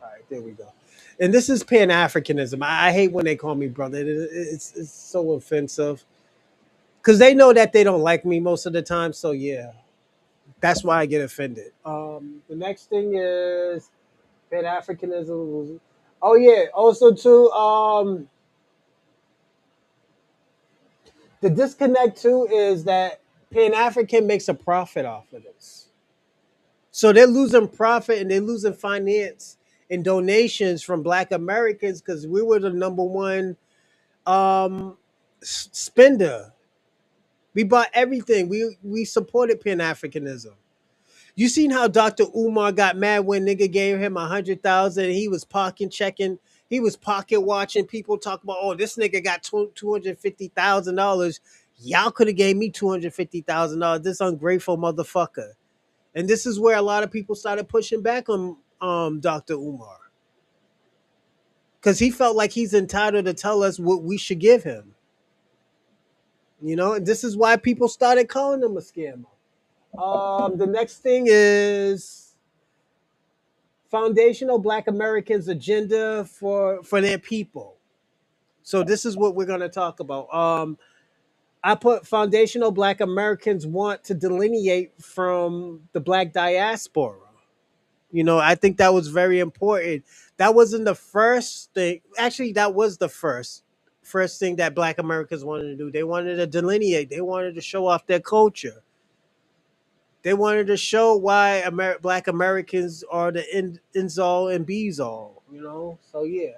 All right, there we go. And this is Pan Africanism. I hate when they call me brother. It's so offensive because they know that they don't like me most of the time. So yeah, That's why I get offended. The next thing is Pan Africanism. Oh yeah. Also too. The disconnect too is that Pan African makes a profit off of this. So they're losing profit and they're losing finance and donations from Black Americans because we were the number one spender. We bought everything. We supported Pan Africanism. You seen how Dr. Umar got mad when nigga gave him 100,000? He was pocket checking. He was pocket watching people talk about, oh, this nigga got $250,000. Y'all could have gave me $250,000. This ungrateful motherfucker. And this is where a lot of people started pushing back on Dr. Umar because he felt like he's entitled to tell us what we should give him. You know, and this is why people started calling him a scammer. The next thing is foundational Black Americans agenda for their people. So this is what we're going to talk about. I put foundational Black Americans want to delineate from the Black diaspora. You know, I think that was very important. That wasn't the first thing. Actually, that was the first thing that Black Americans wanted to do. They wanted to delineate. They wanted to show off their culture. They wanted to show why Black Americans are the ends all and bees all. You know, so yeah,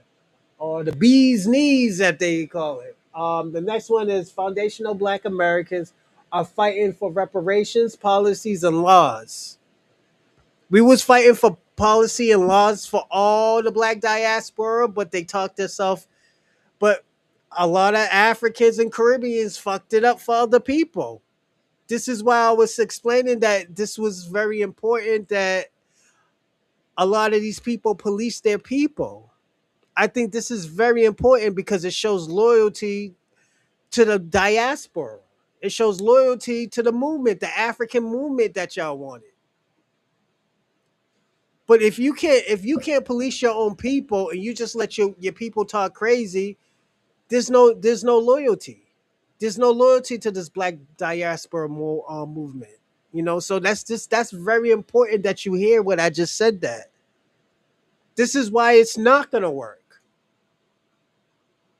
or the bees knees that they call it. The next one is foundational Black Americans are fighting for reparations, policies, and laws. We was fighting for policy and laws for all the Black diaspora, but they talked themselves. But a lot of Africans and Caribbeans fucked it up for other people. This is why I was explaining that this was very important that a lot of these people police their people. I think this is very important because it shows loyalty to the diaspora. It shows loyalty to the movement, the African movement that y'all wanted. But if you can't police your own people and you just let your people talk crazy, there's no loyalty. There's no loyalty to this Black diaspora movement. You know, so that's very important that you hear what I just said. That this is why it's not gonna work.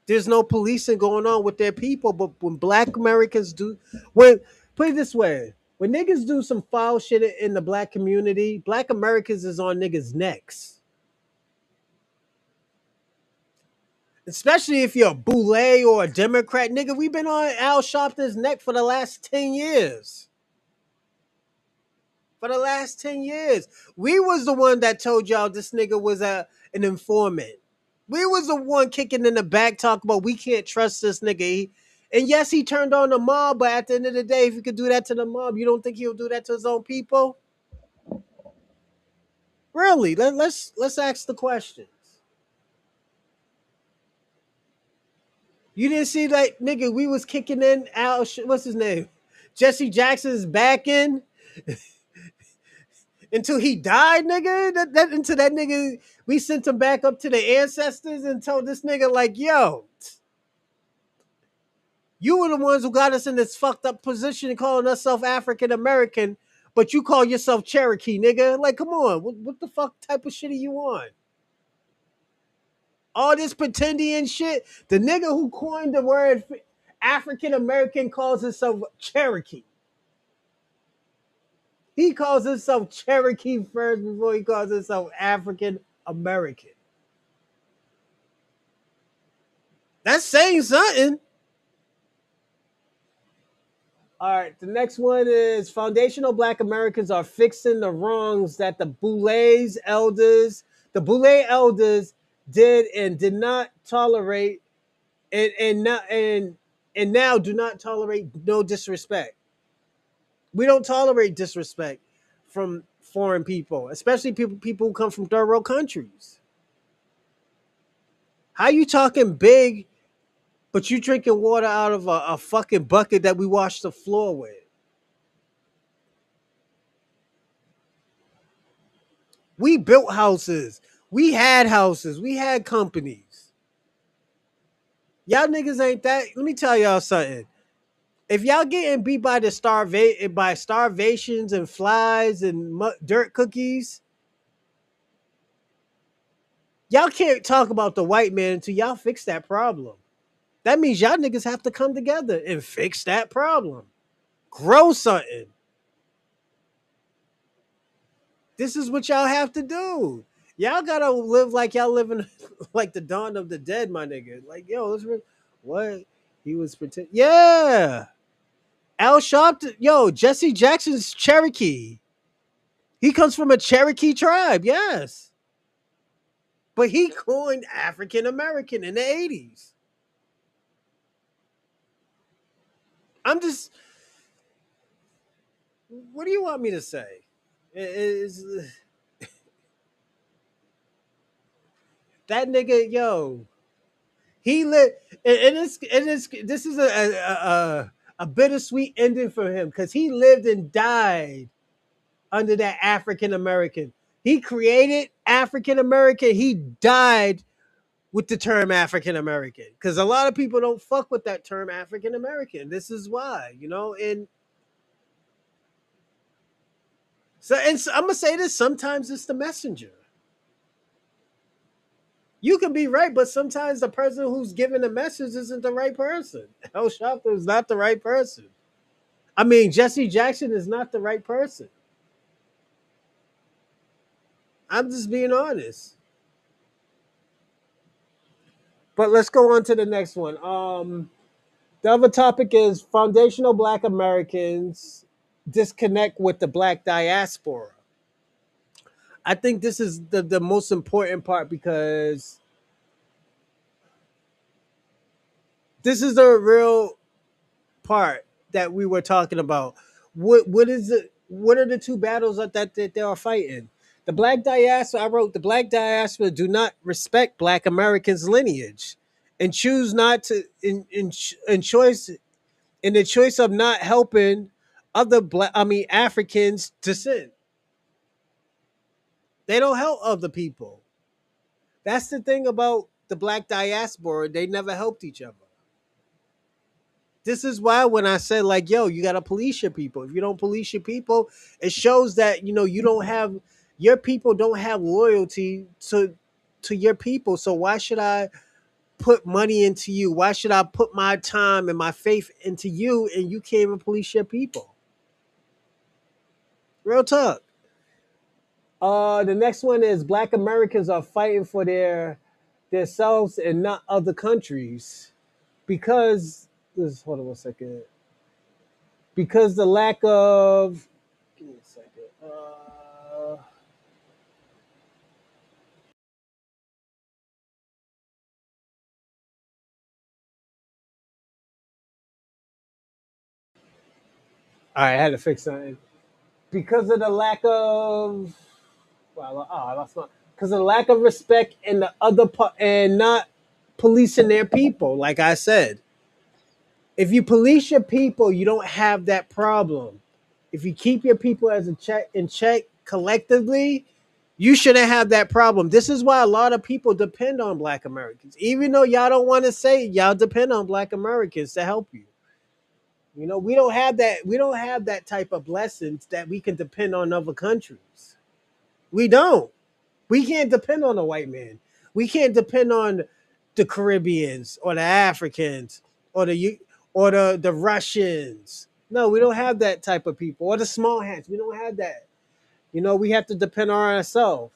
There's no policing going on with their people, but when Black Americans do, when put it this way, when niggas do some foul shit in the Black community, Black Americans is on niggas' necks. Especially if you're a boule or a Democrat, nigga, we've been on Al Sharpton's neck for the last 10 years. For the last 10 years. We was the one that told y'all this nigga was an informant. We was the one kicking in the back talking about we can't trust this nigga. And yes, he turned on the mob, but at the end of the day, if he could do that to the mob, you don't think he'll do that to his own people? Really? Let's ask the questions. You didn't see that nigga? We was kicking in Al. What's his name? Jesse Jackson's back in until he died, nigga. Until that nigga, we sent him back up to the ancestors and told this nigga like, yo, you were the ones who got us in this fucked up position calling us self African American, but you call yourself Cherokee, nigga. Like, come on, what the fuck type of shit are you on? All this pretending and shit. The nigga who coined the word African American calls himself Cherokee. He calls himself Cherokee first before he calls himself African American. That's saying something. All right, the next one is foundational Black Americans are fixing the wrongs that the Boule elders did and did not tolerate, and now do not tolerate no disrespect. We don't tolerate disrespect from foreign people, especially people who come from third world countries. How you talking big, but you drinking water out of a fucking bucket that we washed the floor with? We built houses. We had houses. We had companies. Y'all niggas ain't that. Let me tell y'all something. If y'all getting beat by by starvations and flies and dirt cookies, y'all can't talk about the white man until y'all fix that problem. That means y'all niggas have to come together and fix that problem. Grow something. This is what y'all have to do. Y'all gotta live like y'all living like the dawn of the dead, my nigga. Like, yo, what? He was pretend. Yeah. Al Sharpton, yo, Jesse Jackson's Cherokee. He comes from a Cherokee tribe, yes. But he coined African American in the 80s. I'm just, what do you want me to say? Is that nigga, yo, he lived, this is a bittersweet ending for him because he lived and died under that African American. He created African American. He died with the term African American because a lot of people don't fuck with that term African American. This is why, and so I'm gonna say this: sometimes it's the messenger. You can be right, but sometimes the person who's giving the message isn't the right person. El Sharpton is not the right person. I mean, Jesse Jackson is not the right person. I'm just being honest. But let's go on to the next one. The other topic is foundational Black Americans disconnect with the Black diaspora. I think this is the most important part because this is the real part that we were talking about. What is it? What are the two battles that they are fighting? The Black diaspora. I wrote the Black diaspora do not respect Black Americans' lineage and choose not to in choice in the choice of not helping other Africans descent. They don't help other people. That's the thing about the Black diaspora. They never helped each other. This is why when I said like, yo, you gotta police your people. If you don't police your people, it shows that you don't have your people don't have loyalty to your people. So why should I put money into you? Why should I put my time and my faith into you and you can't even police your people? Real talk. The next one is Black Americans are fighting for their selves and not other countries because this. Hold on 1 second. Because the lack of. Give me a second. All right, I had to fix something. Because of the lack of. Well, I lost my. Because of the lack of respect and the other and not policing their people. Like I said, if you police your people, you don't have that problem. If you keep your people as a check in check collectively, you shouldn't have that problem. This is why a lot of people depend on Black Americans, even though y'all don't want to say it, y'all depend on Black Americans to help you. We don't have that. We don't have that type of blessings that we can depend on other countries. We don't. We can't depend on a white man. We can't depend on the Caribbeans or the Africans or the Russians. No, we don't have that type of people or the small hands. We don't have that. We have to depend on ourselves.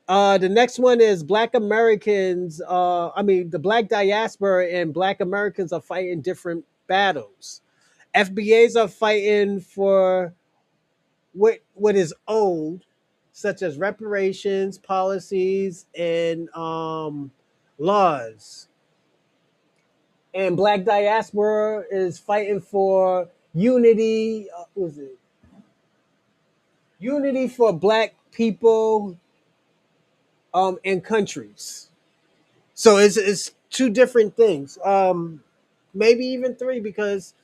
The next one is Black Americans. The Black diaspora and Black Americans are fighting different battles. FBAs are fighting for what is owed, such as reparations, policies, and laws. And Black diaspora is fighting for unity. What is it? Unity for Black people in countries. So it's two different things. Maybe even three because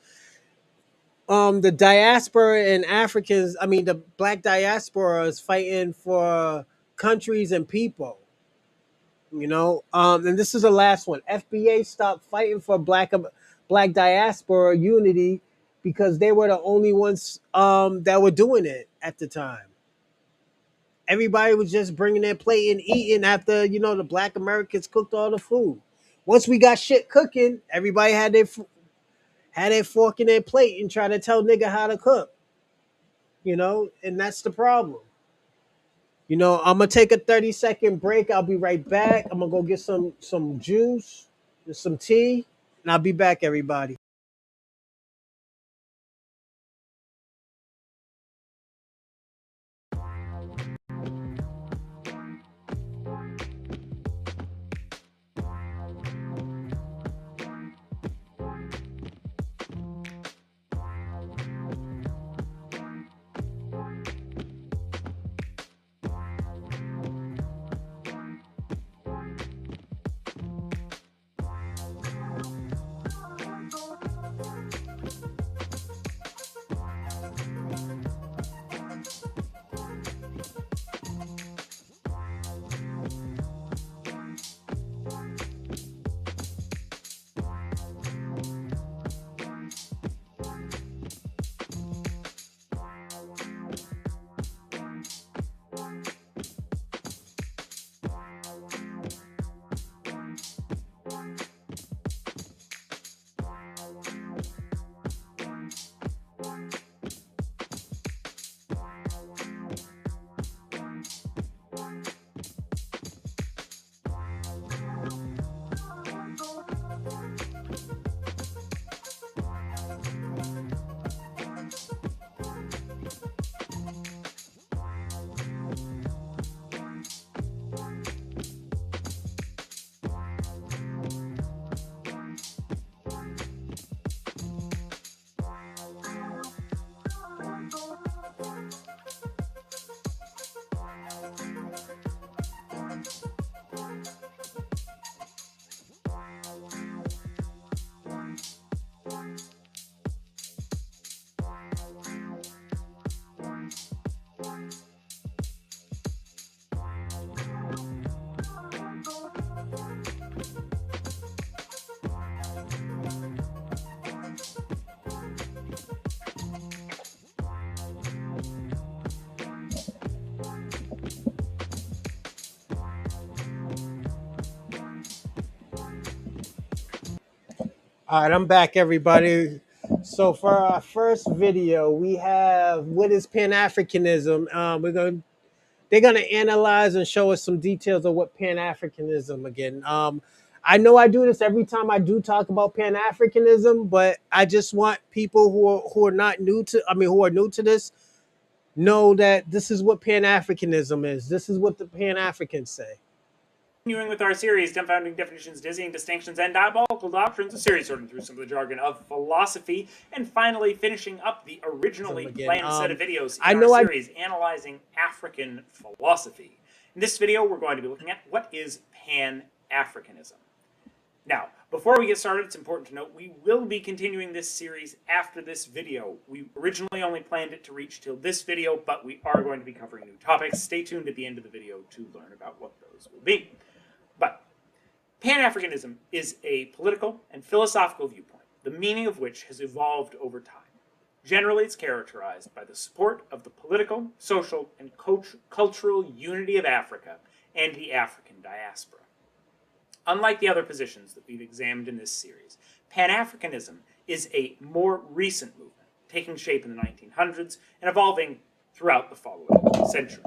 the diaspora and Africans, the Black diaspora is fighting for countries and people. And this is the last one. FBA stopped fighting for Black diaspora unity because they were the only ones that were doing it at the time. Everybody was just bringing their plate and eating after, the black Americans cooked all the food. Once we got shit cooking, everybody had their fork in their plate and try to tell nigga how to cook, and that's the problem. I'm gonna take a 30-second break. I'll be right back. I'm gonna go get some juice and some tea, and I'll be back, everybody. All right, I'm back, everybody. So for our first video, we have what is Pan Africanism. They're gonna analyze and show us some details of what Pan Africanism again. I know I do this every time I do talk about Pan Africanism, but I just want people who are not new to, who are new to this, know that this is what Pan Africanism is. This is what the Pan Africans say. Continuing with our series, dumbfounding definitions, dizzying distinctions, and diabolical doctrines, a series sorting through some of the jargon of philosophy, and finally finishing up the originally planned set of videos in our series analyzing African philosophy. In this video, we're going to be looking at what is Pan-Africanism. Now, before we get started, it's important to note we will be continuing this series after this video. We originally only planned it to reach till this video, but we are going to be covering new topics. Stay tuned at the end of the video to learn about what those will be. But Pan-Africanism is a political and philosophical viewpoint, the meaning of which has evolved over time. Generally, it's characterized by the support of the political, social, and cultural unity of Africa and the African diaspora. Unlike the other positions that we've examined in this series, Pan-Africanism is a more recent movement, taking shape in the 1900s and evolving throughout the following century.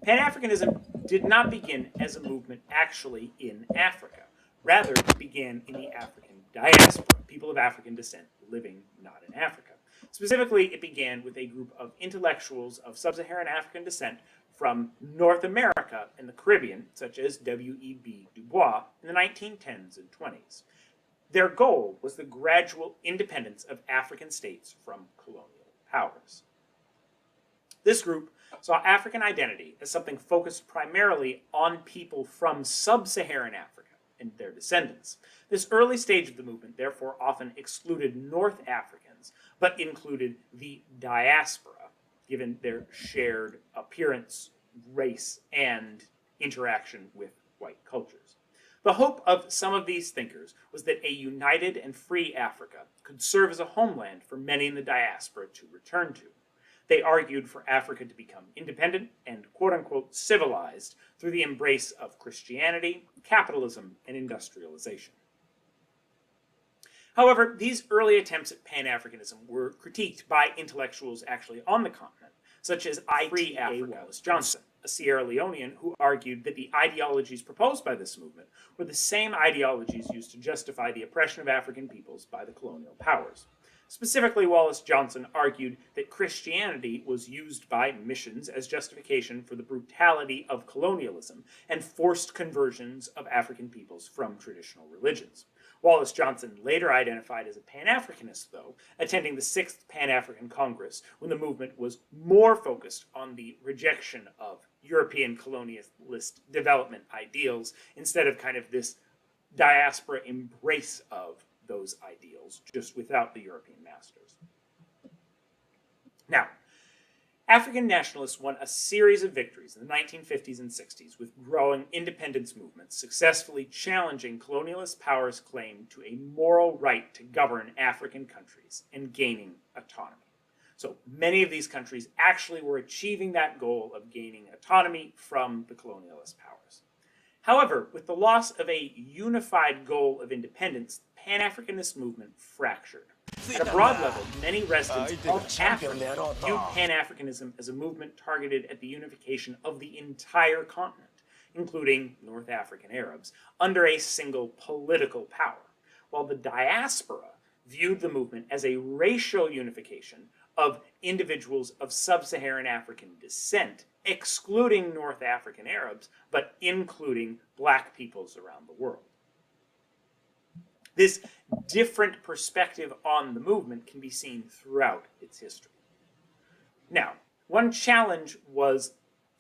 Pan-Africanism did not begin as a movement actually in Africa. Rather, it began in the African diaspora, people of African descent living not in Africa. Specifically, it began with a group of intellectuals of sub-Saharan African descent from North America and the Caribbean, such as W.E.B. Du Bois, in the 1910s and 20s. Their goal was the gradual independence of African states from colonial powers. This group saw African identity as something focused primarily on people from sub-Saharan Africa and their descendants. This early stage of the movement therefore often excluded North Africans, but included the diaspora, given their shared appearance, race, and interaction with white cultures. The hope of some of these thinkers was that a united and free Africa could serve as a homeland for many in the diaspora to return to. They argued for Africa to become independent and quote-unquote civilized through the embrace of Christianity, capitalism, and industrialization. However, these early attempts at Pan-Africanism were critiqued by intellectuals actually on the continent, such as FBA Wallace Johnson, a Sierra Leonean who argued that the ideologies proposed by this movement were the same ideologies used to justify the oppression of African peoples by the colonial powers. Specifically, Wallace Johnson argued that Christianity was used by missions as justification for the brutality of colonialism and forced conversions of African peoples from traditional religions. Wallace Johnson later identified as a Pan-Africanist, though, attending the 6th Pan-African Congress when the movement was more focused on the rejection of European colonialist development ideals instead of kind of this diaspora embrace of those ideals, just without the European masters. Now, African nationalists won a series of victories in the 1950s and 60s with growing independence movements, successfully challenging colonialist powers' claim to a moral right to govern African countries and gaining autonomy. So many of these countries actually were achieving that goal of gaining autonomy from the colonialist powers. However, with the loss of a unified goal of independence, the Pan-Africanist movement fractured. At a broad level, many residents of Africa viewed Pan-Africanism as a movement targeted at the unification of the entire continent, including North African Arabs, under a single political power, while the diaspora viewed the movement as a racial unification of individuals of sub-Saharan African descent, excluding North African Arabs, but including black peoples around the world. This different perspective on the movement can be seen throughout its history. Now, one challenge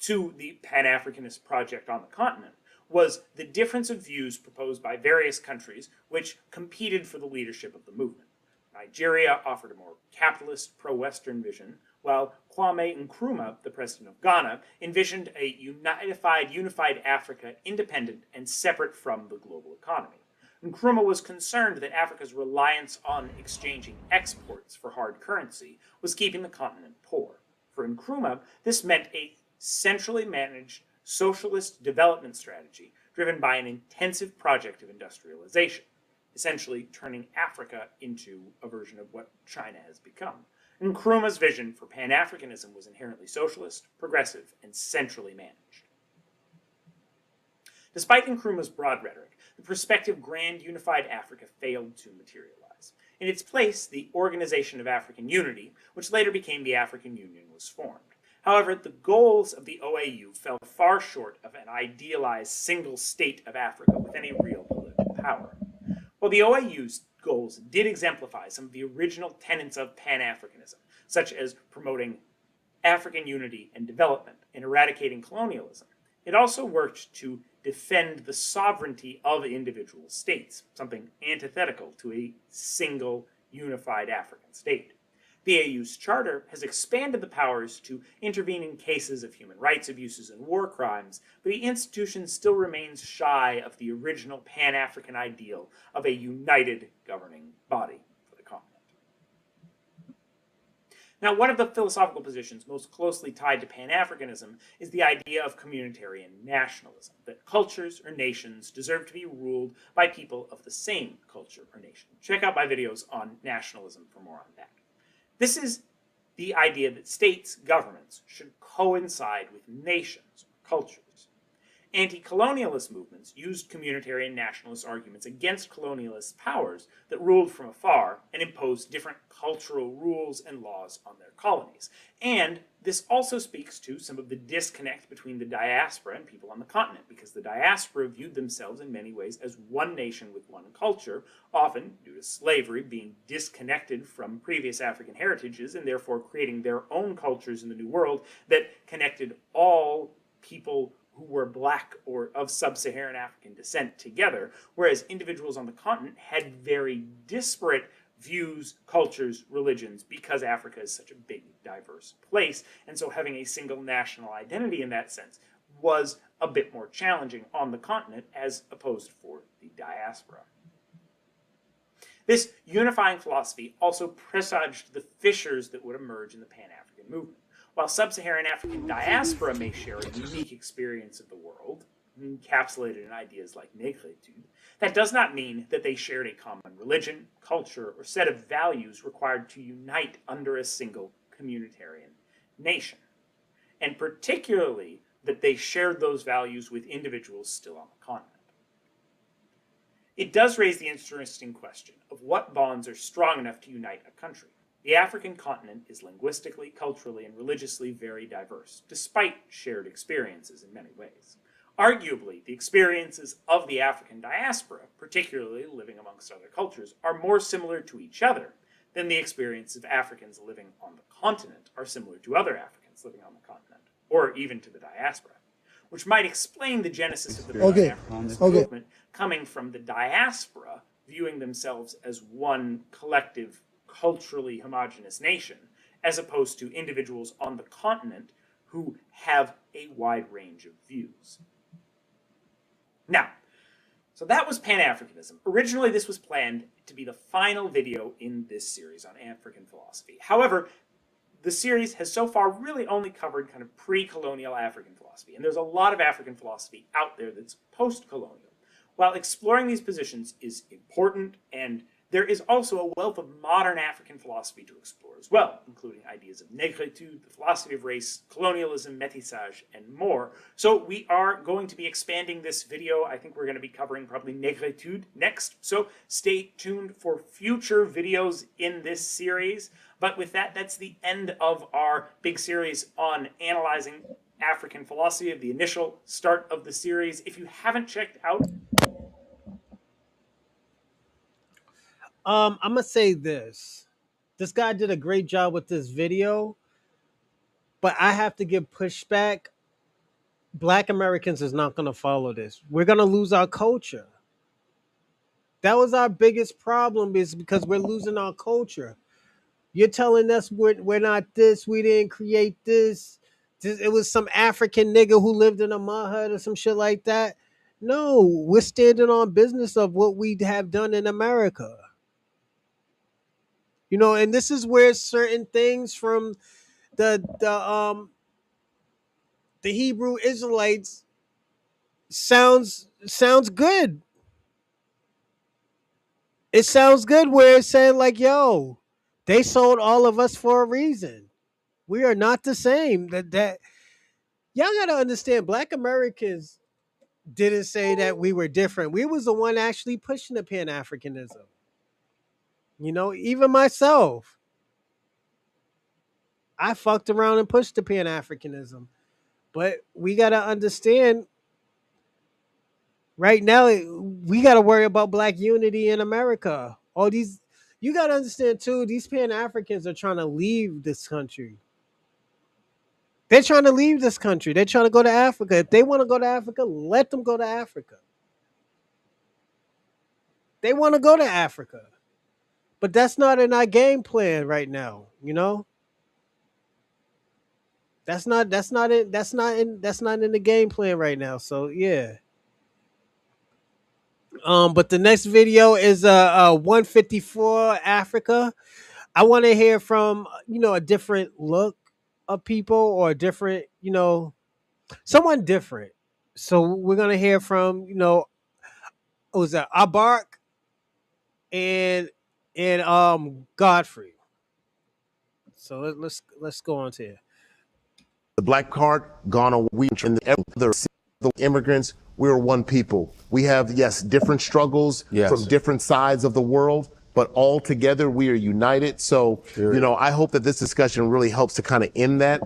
to the Pan-Africanist project on the continent was the difference of views proposed by various countries which competed for the leadership of the movement. Nigeria offered a more capitalist, pro-Western vision, while Kwame Nkrumah, the president of Ghana, envisioned a unified Africa independent and separate from the global economy. Nkrumah was concerned that Africa's reliance on exchanging exports for hard currency was keeping the continent poor. For Nkrumah, this meant a centrally managed socialist development strategy driven by an intensive project of industrialization, essentially turning Africa into a version of what China has become. Nkrumah's vision for Pan-Africanism was inherently socialist, progressive, and centrally managed. Despite Nkrumah's broad rhetoric, the prospective Grand Unified Africa failed to materialize. In its place, the Organization of African Unity, which later became the African Union, was formed. However, the goals of the OAU fell far short of an idealized single state of Africa with any real political power. While the OAU's goals did exemplify some of the original tenets of Pan-Africanism, such as promoting African unity and development and eradicating colonialism, it also worked to defend the sovereignty of individual states, something antithetical to a single unified African state. The AU's charter has expanded the powers to intervene in cases of human rights abuses and war crimes, but the institution still remains shy of the original Pan-African ideal of a united governing body for the continent. Now, one of the philosophical positions most closely tied to Pan-Africanism is the idea of communitarian nationalism, that cultures or nations deserve to be ruled by people of the same culture or nation. Check out my videos on nationalism for more on that. This is the idea that states, governments, should coincide with nations, or cultures. Anti-colonialist movements used communitarian nationalist arguments against colonialist powers that ruled from afar and imposed different cultural rules and laws on their colonies. And this also speaks to some of the disconnect between the diaspora and people on the continent, because the diaspora viewed themselves in many ways as one nation with one culture, often due to slavery being disconnected from previous African heritages and therefore creating their own cultures in the New World that connected all people who were black or of sub-Saharan African descent together, whereas individuals on the continent had very disparate views, cultures, religions, because Africa is such a big, diverse place, and so having a single national identity in that sense was a bit more challenging on the continent as opposed for the diaspora. This unifying philosophy also presaged the fissures that would emerge in the Pan-African movement. While sub-Saharan African diaspora may share a unique experience of the world, encapsulated in ideas like négritude, that does not mean that they shared a common religion, culture, or set of values required to unite under a single communitarian nation, and particularly that they shared those values with individuals still on the continent. It does raise the interesting question of what bonds are strong enough to unite a country. The African continent is linguistically, culturally, and religiously very diverse, despite shared experiences in many ways. Arguably, the experiences of the African diaspora, particularly living amongst other cultures, are more similar to each other than the experiences of Africans living on the continent are similar to other Africans living on the continent, or even to the diaspora, which might explain the genesis of the Pan-Africanist movement coming from the diaspora viewing themselves as one collective, culturally homogenous nation, as opposed to individuals on the continent who have a wide range of views. Now, so that was Pan-Africanism. Originally, this was planned to be the final video in this series on African philosophy. However, the series has so far really only covered kind of pre-colonial African philosophy, and there's a lot of African philosophy out there that's post-colonial. While exploring these positions is important, and there is also a wealth of modern African philosophy to explore as well, including ideas of négritude, the philosophy of race, colonialism, métissage, and more. So we are going to be expanding this video. I think we're going to be covering probably négritude next. So stay tuned for future videos in this series. But with that, that's the end of our big series on analyzing African philosophy, of the initial start of the series. If you haven't checked out... I'm gonna say this. This guy did a great job with this video, but I have to give pushback. Black Americans is not gonna follow this. We're gonna lose our culture. That was our biggest problem, is because we're losing our culture. You're telling us we're not this, we didn't create this. It was some African nigga who lived in a mud hut or some shit like that. No, we're standing on business of what we have done in America. You know, and this is where certain things from the Hebrew Israelites sounds good. It sounds good where it's saying like, yo, they sold all of us for a reason. We are not the same. That y'all gotta understand, Black Americans didn't say that we were different. We was the one actually pushing the Pan-Africanism. You know, even myself, I fucked around and pushed the Pan-Africanism. But we gotta understand, right now, we gotta worry about Black unity in America. All these, you gotta understand too, these Pan-Africans are trying to leave this country. They're trying to leave this country. They're trying to go to Africa. If they want to go to Africa, let them go to Africa. They want to go to Africa. But that's not in our game plan right now, you know? That's not in the game plan right now. So yeah. But the next video is 154 Africa. I want to hear from, you know, a different look of people, or a different, you know, someone different. So we're gonna hear from, you know, what was that, Abark and Godfrey. So let's go on to here. The black card gone away, and the other immigrants, we're one people. We have, yes, different struggles from different sides of the world, but all together we are united. So, you know, I hope that this discussion really helps to kind of end that.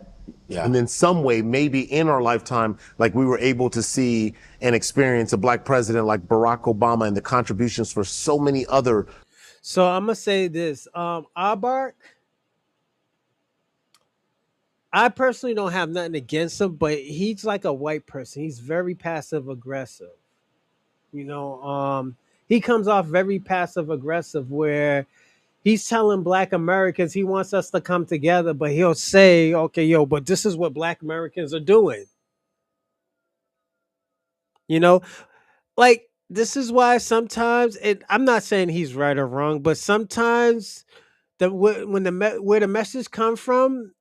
And in some way, maybe in our lifetime, like we were able to see and experience a black president like Barack Obama and the contributions for so many other. So I'm gonna say this, Abark, I personally don't have nothing against him, but he's like a white person. He's very passive aggressive. You know, he comes off very passive aggressive, where he's telling Black Americans he wants us to come together, but he'll say, okay, yo, but this is what Black Americans are doing. You know, like, this is why sometimes, and I'm not saying he's right or wrong, but sometimes when where the message comes from,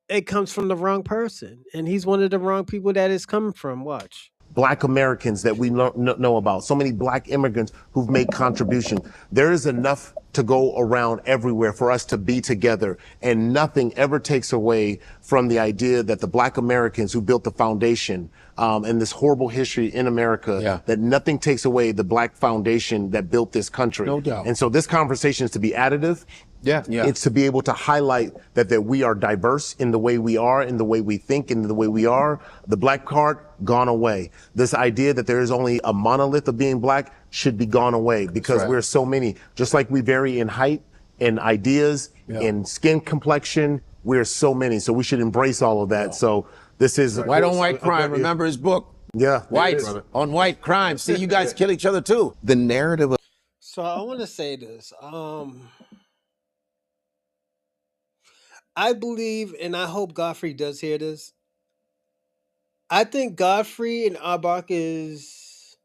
it comes from the wrong person, and he's one of the wrong people that it's coming from. Watch. Black Americans that we know about, so many Black immigrants who've made contributions. There is enough to go around everywhere for us to be together, and nothing ever takes away from the idea that the Black Americans who built the foundation and this horrible history in America, that nothing takes away the Black foundation that built this country. No doubt. And so this conversation is to be additive. Yeah. It's to be able to highlight that we are diverse in the way we are, in the way we think, in the way we are. The Black card, gone away. This idea that there is only a monolith of being Black should be gone away, because we're so many. Just like we vary in height, in ideas, in skin complexion, we're so many. So we should embrace all of that. So this is White on white crime. Remember his book? Yeah. White on white crime. See, you guys kill each other too. The narrative of So I want to say this. I believe, and I hope Godfrey does hear this. I think Godfrey and Arbach is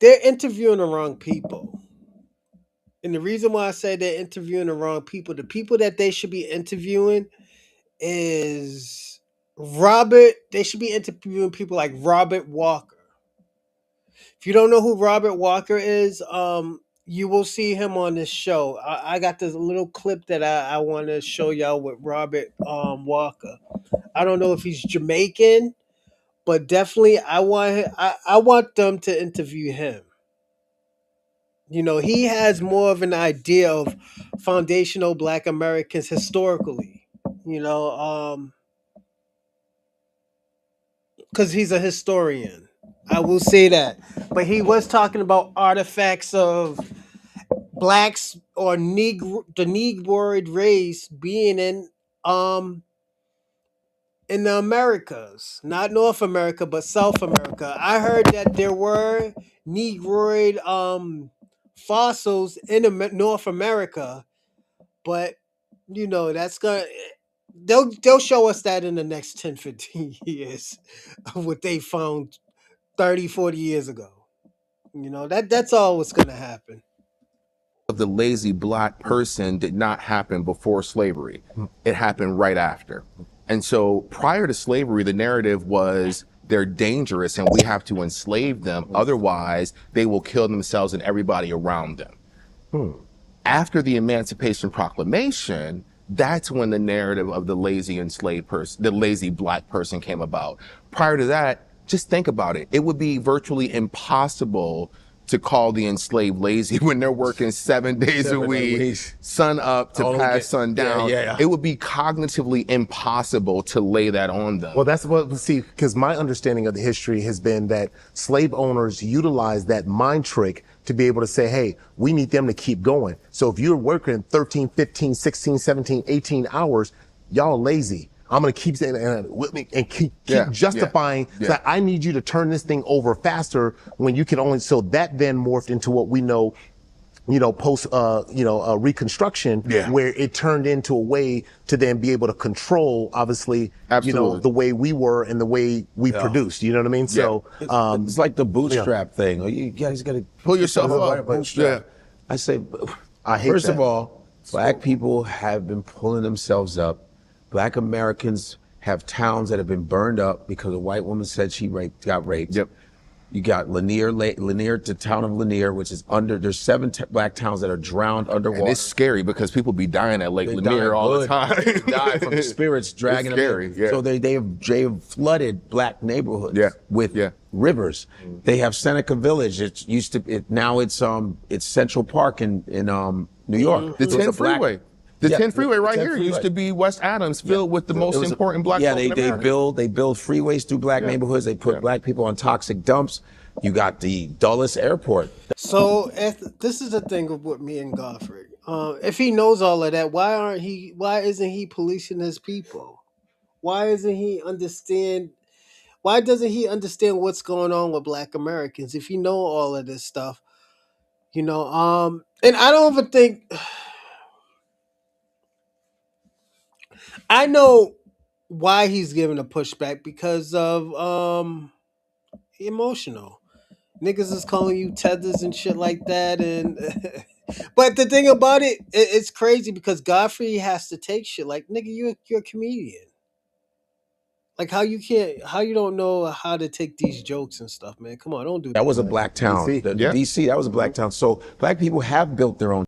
they're interviewing the wrong people. And the reason why I say they're interviewing the wrong people, the people that they should be interviewing is they should be interviewing people like Robert Walker. If you don't know who Robert Walker is, you will see him on this show. I got this little clip that I want to show y'all with Robert Walker. I don't know if he's Jamaican, but definitely I want them to interview him. You know, he has more of an idea of foundational Black Americans historically. You know, because he's a historian. I will say that. But he was talking about artifacts of Blacks or the Negroid race being in the Americas, not North America, but South America. I heard that there were Negroid fossils in North America, but you know that's gonna they'll show us that in the next 10, 15 years of what they found 30, 40 years ago. You know, that's all what's gonna happen. the lazy Black person did not happen before slavery. It happened right after. And so prior to slavery, the narrative was they're dangerous and we have to enslave them. Otherwise, they will kill themselves and everybody around them. After the Emancipation Proclamation, that's when the narrative of the lazy enslaved person, the lazy Black person came about. Prior to that, just think about it. It would be virtually impossible to call the enslaved lazy when they're working 7 days a week, sun up to past sundown. It would be cognitively impossible to lay that on them. Well, that's what we see, because my understanding of the history has been that slave owners utilized that mind trick to be able to say, hey, we need them to keep going. So if you're working 13, 15, 16, 17, 18 hours, y'all lazy. I'm going to keep saying and keep justifying that I need you to turn this thing over faster when you can only. So that then morphed into what we know, post, Reconstruction, where it turned into a way to then be able to control, obviously, the way we were and the way we produced. You know what I mean? So it's like the bootstrap thing. You guys got to pull yourself up. Bootstrap. I say, I hate first that. of all, Black people have been pulling themselves up. Black Americans have towns that have been burned up because a white woman said she got raped. You got Lanier, the town of Lanier, which is there's 7 Black towns that are drowned underwater. And it's scary because people be dying at Lake Lanier all the time. They die from the spirits dragging them in. So they have flooded Black neighborhoods with rivers. They have Seneca Village. It used to, now it's Central Park in New York. The 10 freeway. The 10 freeway right here freeway. used to be West Adams, filled with the most important Black folk in they America. build freeways through Black neighborhoods. They put Black people on toxic dumps. You got the Dulles Airport. So this is the thing with me and Godfrey. If he knows all of that, why isn't he policing his people? Why doesn't he understand what's going on with Black Americans if he know all of this stuff? And I don't even think I know why he's giving a pushback because of emotional. Niggas is calling you tethers and shit like that, and but the thing about it's crazy because Godfrey has to take shit like nigga, you're a comedian. Like how you don't know how to take these jokes and stuff, man. Come on, don't do that. That was a black town. DC. The Yeah. DC, that was a black town. So black people have built their own.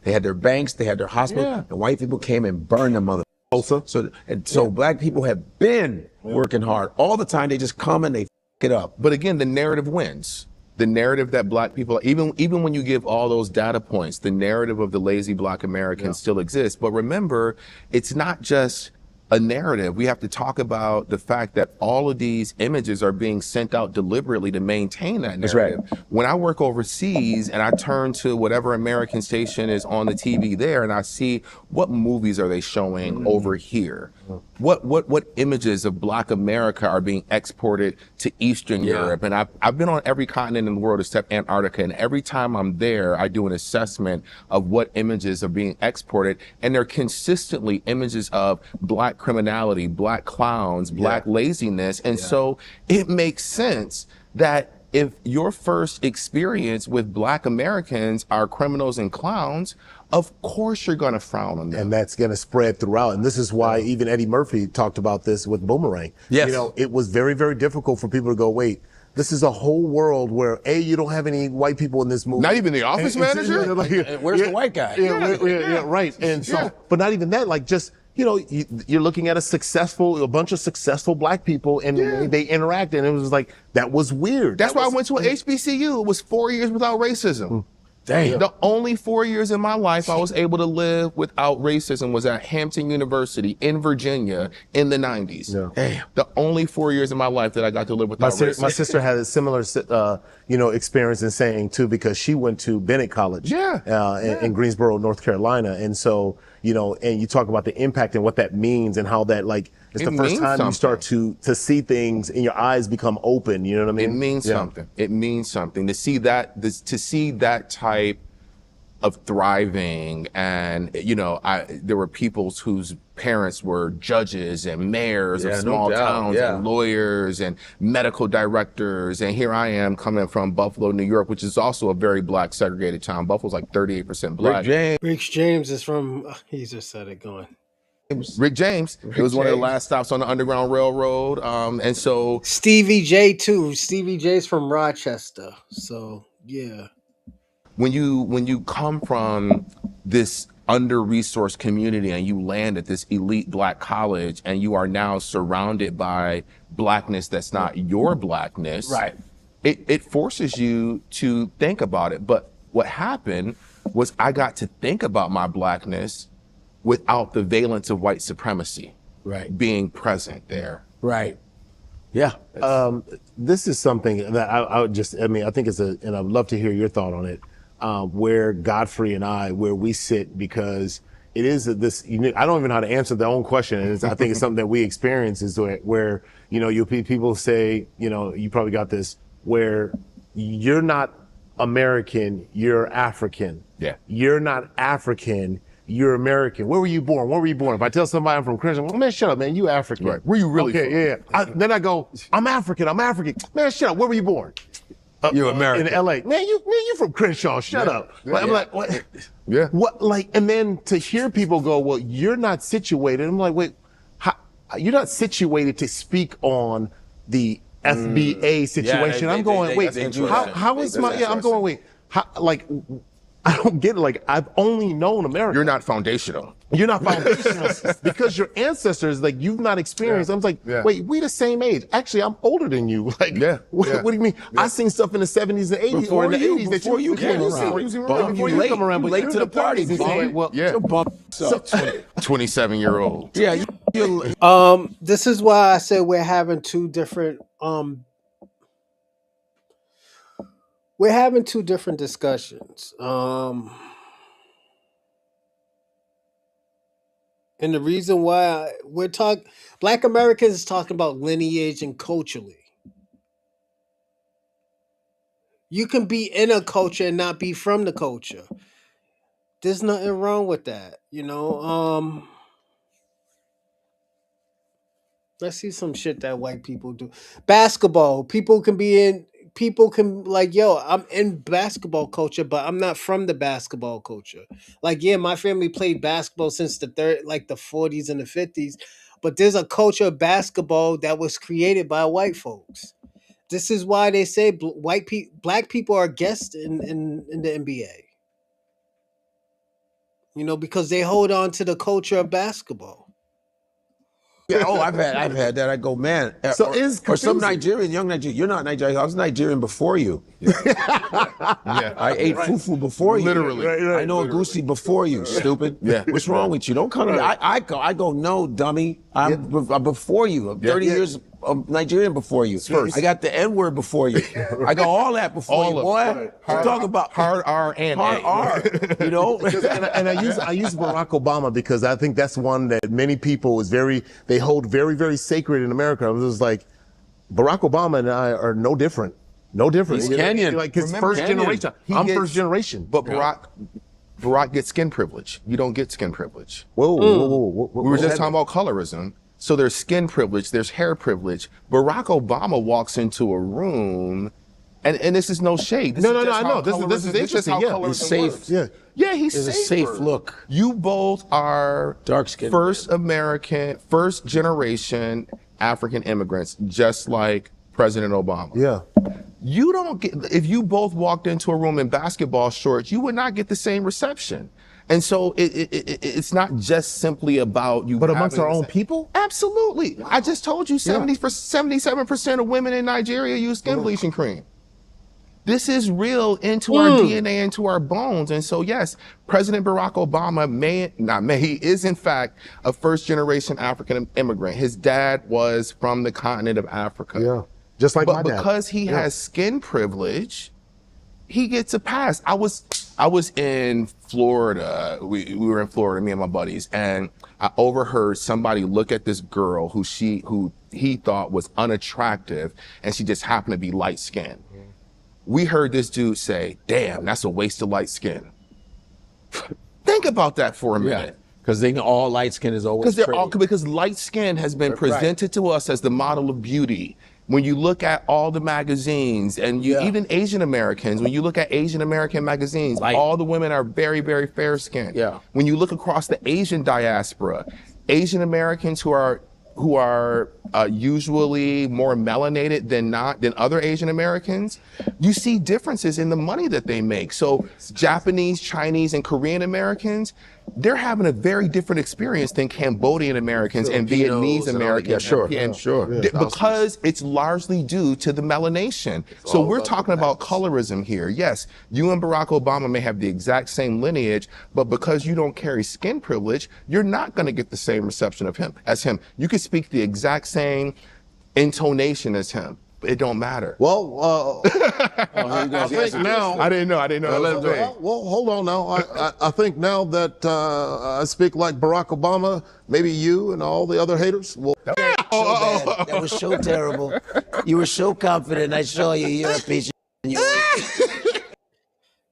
They had their banks, they had their hospitals, Yeah. and white people came and burned them mother. Also, So black people have been working hard all the time. They just come and they it up. But again, the narrative wins. The narrative that black people, even when you give all those data points, the narrative of the lazy black American still exists. But remember, it's not just a narrative. We have to talk about the fact that all of these images are being sent out deliberately to maintain that narrative. That's right. When I work overseas and I turn to whatever American station is on the TV there and I see what movies are they showing over here? What images of black America are being exported to Eastern Europe? And I've been on every continent in the world except Antarctica, and every time I'm there, I do an assessment of what images are being exported, and they're consistently images of black criminality, black clowns, black laziness. And so it makes sense that if your first experience with black Americans are criminals and clowns, of course you're going to frown on them. and that's going to spread throughout. And this is why even Eddie Murphy talked about this with Boomerang. Yes. You know, it was very, very difficult for people to go, wait, this is a whole world where you don't have any white people in this movie. Not even the office manager? Where's the white guy? Yeah, right. And so, but not even that, like just, you know, you're looking at a bunch of successful black people, and they interact, and it was like, that was weird. That's why I went to an HBCU. It was 4 years without racism. Damn. The only 4 years in my life I was able to live without racism was at Hampton University in Virginia in the 90s. Yeah. Damn. The only 4 years in my life that I got to live without racism. My sister had a similar, experience in saying too, because she went to Bennett College, in Greensboro, North Carolina, and so and you talk about the impact and what that means and how that it's the first time you start to see things and your eyes become open. You know what I mean? It means something. It means something to see that type of thriving, and there were people whose parents were judges and mayors of small towns and lawyers and medical directors, and here I am coming from Buffalo, New York, which is also a very black segregated town. Buffalo's like 38% black. Rick James is from. He just said it going. Rick James. It was one of the last stops on the Underground Railroad, and so Stevie J too. Stevie J's from Rochester, so yeah. When you come from this under-resourced community and you land at this elite black college and you are now surrounded by blackness that's not your blackness, Right. It forces you to think about it. But what happened was I got to think about my blackness without the valence of white supremacy being present there. Right. Yeah. This is something that I think and I'd love to hear your thought on it. Where Godfrey and where we sit, because it is this unique. I don't even know how to answer their own question. And I think it's something that we experience is where people say, you probably got this, where you're not American, you're African. Yeah. You're not African, you're American. Where were you born? Where were you born? If I tell somebody I'm from Christian, well, man, shut up, man, you African. Right. Where you really from? Yeah. Then I go, I'm African. Man, shut up. Where were you born? You're American. In LA. Man, you from Crenshaw. Shut up. I'm like, what? Yeah. What? And then to hear people go, well, you're not situated. I'm like, wait, you're not situated to speak on the FBA situation. I'm going, wait, how is I'm going, wait, I don't get it. I've only known America. You're not foundational. You're not foundational because your ancestors, you've not experienced. I was like, wait, we the same age. Actually, I'm older than you. What do you mean? I seen stuff in the 70s and 80s or in the 80s before you came around. Before you come around, but late to the party. Well, 27-year-old. Yeah. This is why I said we're having two different discussions. And the reason why Black Americans is talking about lineage and culturally. You can be in a culture and not be from the culture. There's nothing wrong with that, Let's see some shit that white people do. Basketball. People can like, yo, I'm in basketball culture, but I'm not from the basketball culture. Like, yeah, my family played basketball since the 40s and the 50s, but there's a culture of basketball that was created by white folks. This is why they say black people are guests in the NBA. You know, because they hold on to the culture of basketball. Yeah, I've had that. I go, man. So or some Nigerian, young Nigerian. You're not Nigerian. I was Nigerian before you. Yeah. I ate fufu before you. Literally. I know Agusi before you, stupid. Yeah. What's wrong with you? Don't come to me. I go, no, dummy. I'm before you. I'm 30 years of Nigerian before you. First. I got the N-word before you. I got all that before you, boy. Talk about hard R and hard A. R. You know? and I use Barack Obama because I think that's one that many people they hold very, very sacred in America. I was just like, Barack Obama and I are no different. No different. He's Kenyan. Like his Remember first Kenyan. generation. I'm first generation. But Barack gets skin privilege. You don't get skin privilege. Whoa. We were just talking about colorism. So there's skin privilege, there's hair privilege. Barack Obama walks into a room, and this is no shade. No, I know. This is interesting. Yeah, he's safe. Yeah, he's There's safer. a safe look. You both are Dark skin. first generation African immigrants, just like President Obama. Yeah. You don't get, if you both walked into a room in basketball shorts, you would not get the same reception. And so it's not just simply about you. But amongst our own people? Absolutely. I just told you 77% of women in Nigeria use skin bleaching cream. This is real into our DNA, into our bones. And so, yes, President Barack Obama he is in fact a first generation African immigrant. His dad was from the continent of Africa. Yeah. Just like my dad. But because he has skin privilege, he gets a pass. I was in Florida. We were in Florida, me and my buddies, and I overheard somebody look at this girl who he thought was unattractive, and she just happened to be light skinned. We heard this dude say, "Damn, that's a waste of light skin." Think about that for a minute. Because all light skin is always because light skin has been presented to us as the model of beauty. When you look at all the magazines, and even Asian Americans, when you look at Asian American magazines, all the women are very, very fair skinned. Yeah. When you look across the Asian diaspora, Asian Americans who are usually more melanated than other Asian Americans, you see differences in the money that they make. So Japanese, Chinese, and Korean Americans, they're having a very different experience than Cambodian Americans and Vietnamese Americans. Because it's largely due to the melanation. So we're talking about colorism here. Yes, you and Barack Obama may have the exact same lineage, but because you don't carry skin privilege, you're not going to get the same reception as him. You could speak the exact same intonation as him. It don't matter. Well, I think now. I didn't know. Well, hold on now. I think now that I speak like Barack Obama, maybe you and all the other haters will. That was so terrible. You were so confident. I saw you. You're a piece of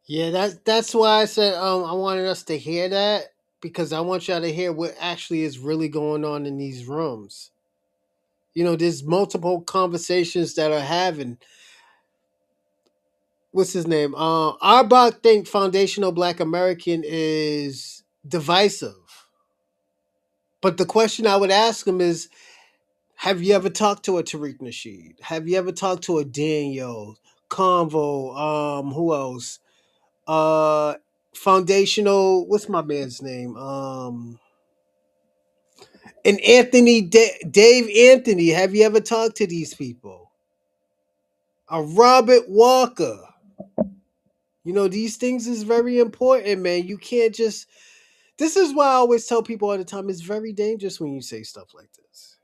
Yeah, that's why I said I wanted us to hear that, because I want y'all to hear what actually is really going on in these rooms. You know, there's multiple conversations that are having. What's his name? Arbach think foundational Black American is divisive. But the question I would ask him is, have you ever talked to a Tariq Nasheed? Have you ever talked to a Daniel, Convo, who else? Foundational, what's my man's name? And Anthony, Dave Anthony, have you ever talked to these people? Robert Walker. You know, these things is very important, man. You can't just... This is why I always tell people all the time, it's very dangerous when you say stuff like this.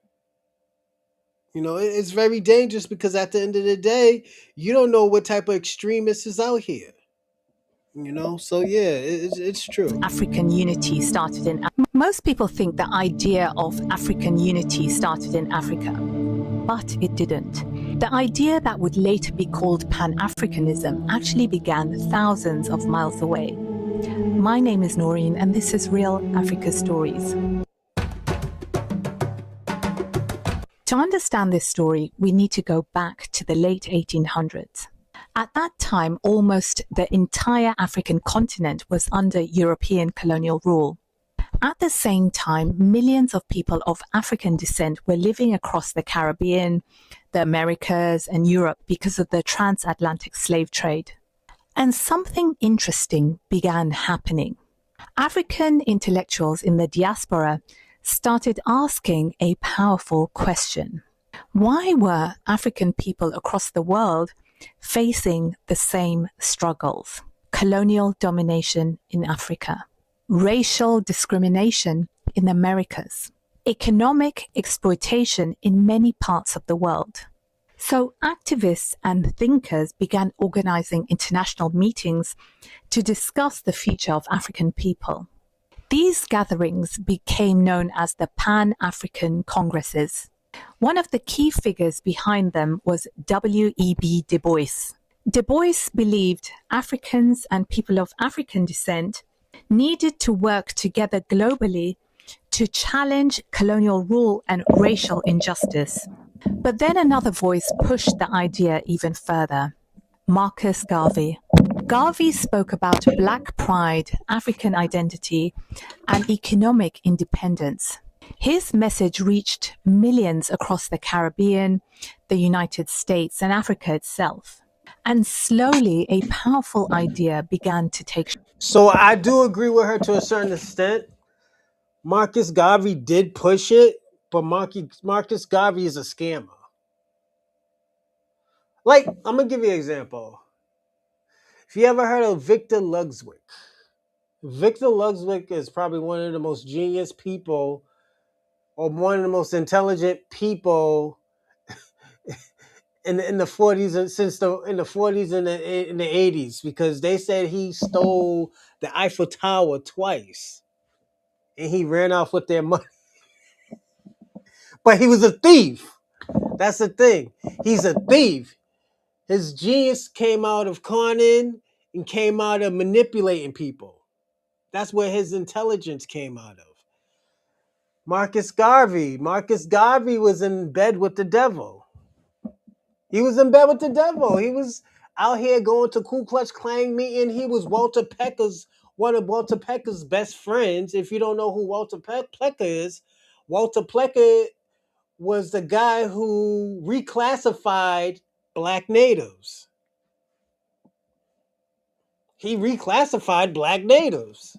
You know, it's very dangerous because at the end of the day, you don't know what type of extremist is out here. You know, so yeah, it's true. African unity started in... Most people think the idea of African unity started in Africa, but it didn't. The idea that would later be called Pan-Africanism actually began thousands of miles away. My name is Noreen, and this is Real Africa Stories. To understand this story, we need to go back to the late 1800s. At that time, almost the entire African continent was under European colonial rule. At the same time, millions of people of African descent were living across the Caribbean, the Americas, and Europe because of the transatlantic slave trade. And something interesting began happening. African intellectuals in the diaspora started asking a powerful question. Why were African people across the world facing the same struggles? Colonial domination in Africa, racial discrimination in the Americas, economic exploitation in many parts of the world. So activists and thinkers began organizing international meetings to discuss the future of African people. These gatherings became known as the Pan-African Congresses. One of the key figures behind them was W.E.B. Du Bois. Du Bois believed Africans and people of African descent needed to work together globally to challenge colonial rule and racial injustice. But then another voice pushed the idea even further. Marcus Garvey. Garvey spoke about Black pride, African identity, and economic independence. His message reached millions across the Caribbean, the United States, and Africa itself. And slowly, a powerful idea began to take shape. So I do agree with her to a certain extent. Marcus Garvey did push it, but Marcus Garvey is a scammer. Like, I'm going to give you an example. If you ever heard of Victor Lugswick, Victor Lugswick is probably one of the most genius people or one of the most intelligent people in the 40s and in the 40s and in the 80s, because they said he stole the Eiffel Tower twice and he ran off with their money. But he was a thief. That's the thing. He's a thief. His genius came out of conning and came out of manipulating people. That's where his intelligence came out of. Marcus Garvey was in bed with the devil. He was in bed with the devil. He was out here going to Ku Klux Klan meeting. He was one of Walter Pecker's best friends. If you don't know who Walter Plecker is, Walter Plecker was the guy who reclassified Black natives. He reclassified Black natives.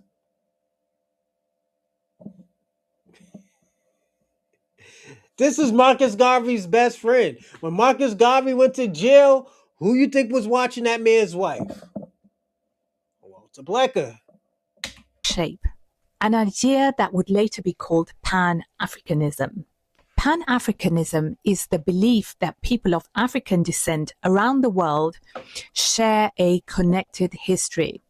This is Marcus Garvey's best friend. When Marcus Garvey went to jail, who you think was watching that man's wife? Walter Plecker. Shape. An idea that would later be called Pan-Africanism. Pan-Africanism is the belief that people of African descent around the world share a connected history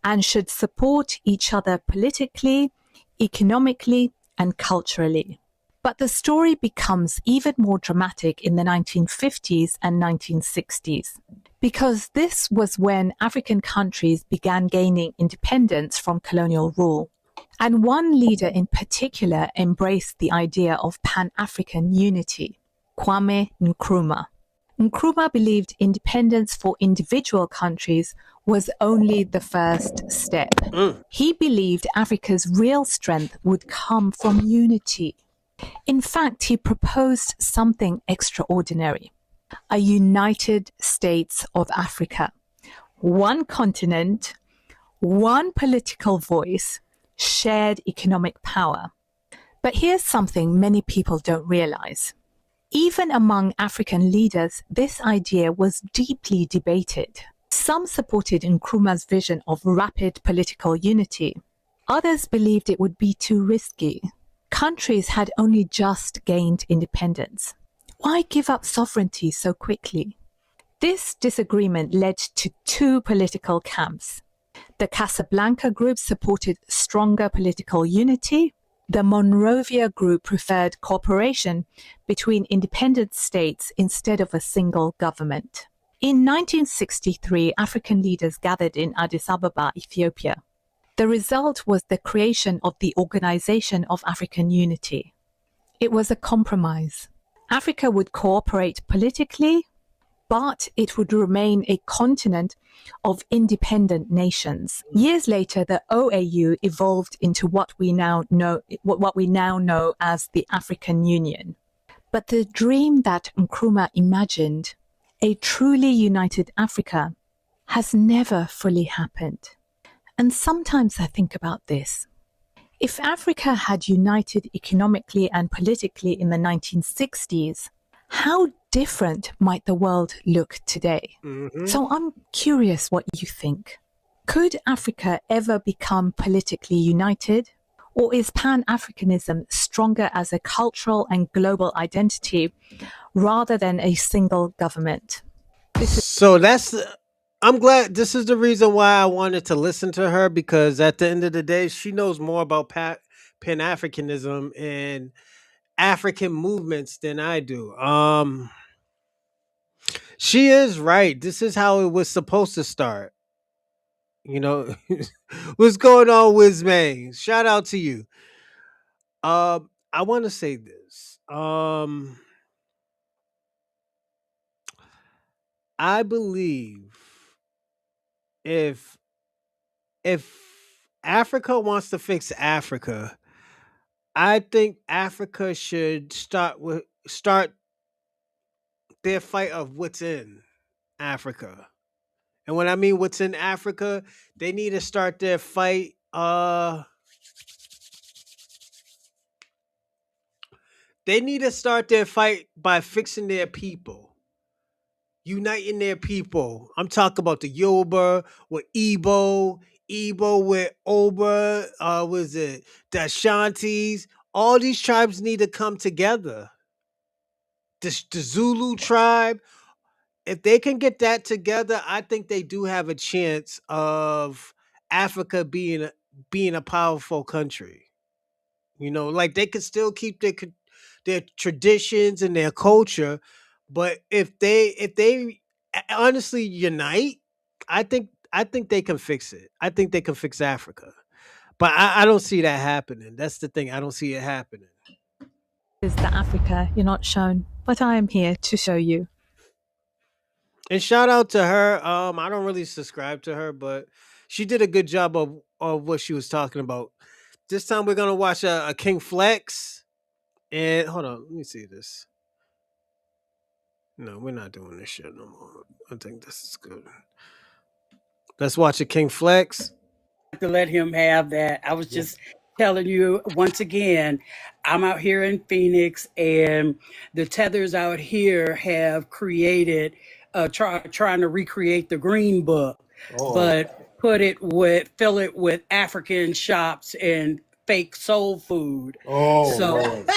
and should support each other politically, economically, and culturally. But the story becomes even more dramatic in the 1950s and 1960s, because this was when African countries began gaining independence from colonial rule. And one leader in particular embraced the idea of Pan-African unity, Kwame Nkrumah. Nkrumah believed independence for individual countries was only the first step. He believed Africa's real strength would come from unity. In fact, he proposed something extraordinary: a United States of Africa. One continent, one political voice, shared economic power. But here's something many people don't realize. Even among African leaders, this idea was deeply debated. Some supported Nkrumah's vision of rapid political unity. Others believed it would be too risky. Countries had only just gained independence. Why give up sovereignty so quickly? This disagreement led to two political camps. The Casablanca group supported stronger political unity. The Monrovia group preferred cooperation between independent states instead of a single government. In 1963, African leaders gathered in Addis Ababa, Ethiopia. The result was the creation of the Organization of African Unity. It was a compromise. Africa would cooperate politically, but it would remain a continent of independent nations. Years later, the OAU evolved into what we now know as the African Union. But the dream that Nkrumah imagined, a truly united Africa, has never fully happened. And sometimes I think about this. If Africa had united economically and politically in the 1960s, how different might the world look today? So I'm curious what you think. Could Africa ever become politically united? Or is Pan-Africanism stronger as a cultural and global identity rather than a single government? So I'm glad this is the reason why I wanted to listen to her, because at the end of the day, she knows more about Pan Africanism and African movements than I do. She is right. This is how it was supposed to start. You know, what's going on, Wizmay? Shout out to you. I want to say this. I believe if if Africa wants to fix Africa, I think Africa should start their fight of what's in Africa. And when I mean what's in Africa, they need to start their fight. They need to start their fight by fixing their people, uniting their people. I'm talking about the Yoruba with Igbo with Oba, was it the Ashantis? All these tribes need to come together. The Zulu tribe, if they can get that together, I think they do have a chance of Africa being a powerful country. You know, like they could still keep their traditions and their culture, but if they honestly unite, I think they can fix it. I think they can fix Africa, but I don't see that happening. That's the thing. I don't see it happening. Is the Africa you're not shown, but I am here to show you. And shout out to her. I don't really subscribe to her, but she did a good job of what she was talking about. This time we're gonna watch a King Flex. And hold on, let me see this. No, we're not doing this shit no more. I think this is good. Let's watch a King Flex. To let him have that. I was just telling you once again, I'm out here in Phoenix, and the tethers out here have created, trying to recreate the Green Book, but fill it with African shops and fake soul food. So Lord.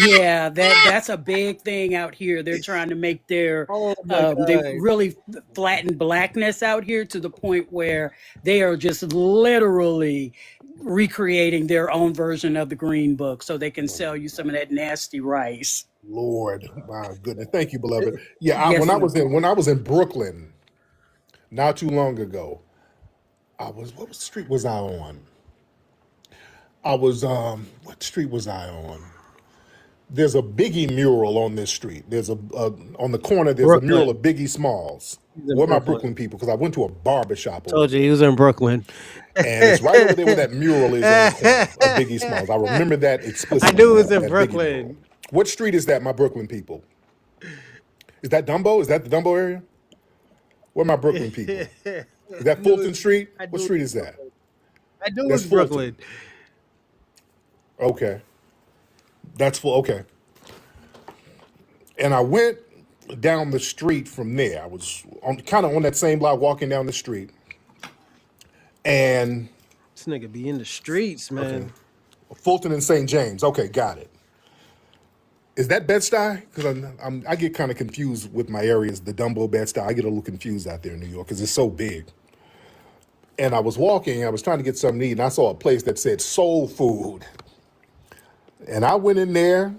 yeah, that's a big thing out here. They're trying to make their Oh my they god. really flatten blackness out here to the point where they are just literally recreating their own version of the Green Book so they can sell you some of that nasty rice. Lord, my goodness. Thank you, beloved. Yeah, Yes, when I sir. was in Brooklyn not too long ago, what street was I on? I was what street was I on? There's a Biggie mural on this street. There's on the corner. There's a mural of Brooklyn. Biggie Smalls. He's in Where are my Brooklyn. Brooklyn people? Because I went to a barber shop over Told you there, he was in Brooklyn. and it's right over there where that mural is on the corner of Biggie Smalls. I remember that I explicitly. knew it was in that Biggie mural. Brooklyn. What street is that, my Brooklyn people? Is that Dumbo? Is that the Dumbo area? Where are my Brooklyn people? Is that Fulton Street? I What knew street it is was that? Brooklyn. I knew it That's was Fulton. Brooklyn. Okay, that's full. Okay, and I went down the street from there. I was kind of on that same block, walking down the street, and This nigga be in the streets, okay, man. Fulton and St. James. Okay, got it. Is that Bed-Stuy? Because I get kind of confused with my areas. The Dumbo, Bed-Stuy. I get a little confused out there in New York because it's so big. And I was walking. I was trying to get something to eat, and I saw a place that said Soul Food. And I went in there,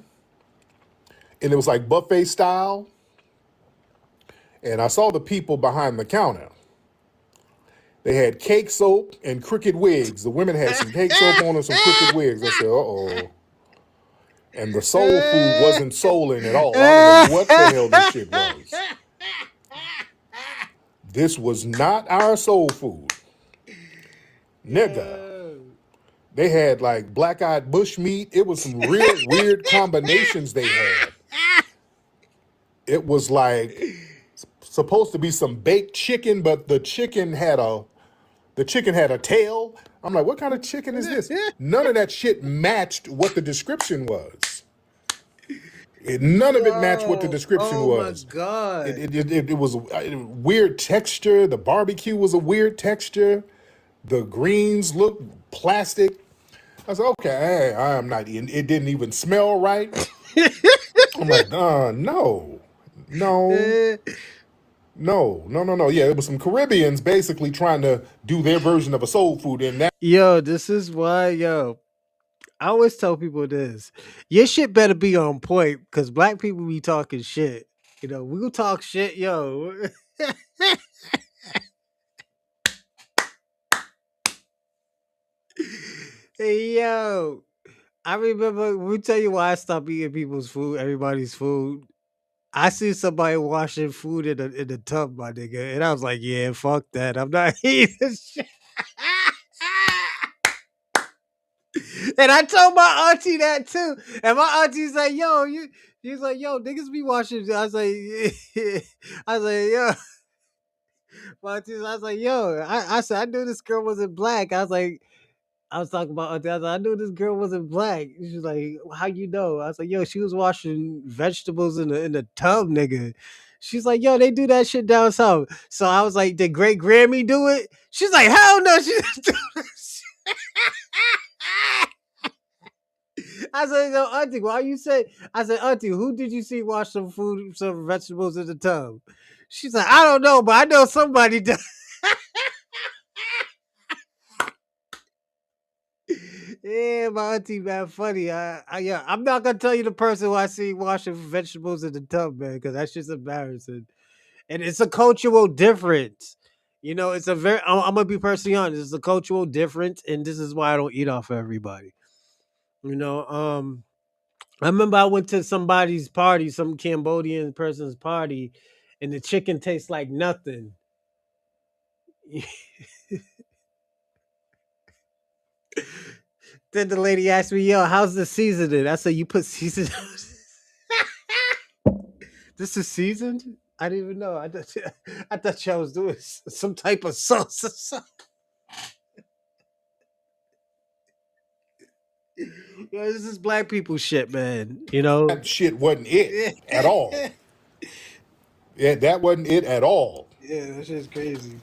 and it was like buffet style. And I saw the people behind the counter. They had cake soap and crooked wigs. The women had some cake soap on and some crooked wigs. I said, uh-oh. And the soul food wasn't souling at all. I don't know what the hell this shit was. This was not our soul food. Nigga. They had like black-eyed bush meat. It was some real weird combinations they had. It was like supposed to be some baked chicken, but the chicken had a tail. I'm like, what kind of chicken is this? None of that shit matched what the description was. None of it matched what the description was. Oh my God. It was a weird texture. The barbecue was a weird texture. The greens looked plastic. I said, okay, I am not eating. It didn't even smell right. I'm like, no. Yeah, it was some Caribbeans basically trying to do their version of a soul food in that. Yo, this is why, I always tell people this. Your shit better be on point because black people be talking shit. We gonna talk shit, yo. Hey, yo. I remember, we tell you why I stopped eating people's food, everybody's food. I see somebody washing food in the tub, my nigga, and I was like, yeah, fuck that. I'm not eating this shit. And I told my auntie that too. And my auntie's like, yo, she's like, yo, niggas be washing. I was like, yo. I was like, yo, I said, I knew this girl wasn't black. I was talking about auntie. I was like, I knew this girl wasn't black. She was like, how you know? I was like, yo, she was washing vegetables in the tub, nigga. She's like, yo, they do that shit down south. So I was like, did Great Grammy do it? She's like, hell no, she didn't do that shit. I said, no, auntie, why you say? I said, auntie, who did you see wash some vegetables in the tub? She's like, I don't know, but I know somebody does. Yeah, my auntie, man, funny. I'm not gonna tell you the person who I see washing vegetables in the tub, man, because that's just embarrassing. And it's a cultural difference. It's a very. I'm gonna be personally honest. It's a cultural difference, and this is why I don't eat off of everybody. I remember I went to somebody's party, some Cambodian person's party, and the chicken tastes like nothing. Then the lady asked me, yo, how's the seasoning? I said, you put seasoning. This is seasoned? I didn't even know. I thought y'all was doing some type of sauce or something. Yo, this is black people shit, man. That shit wasn't it at all. Yeah, that wasn't it at all. Yeah, that shit's crazy.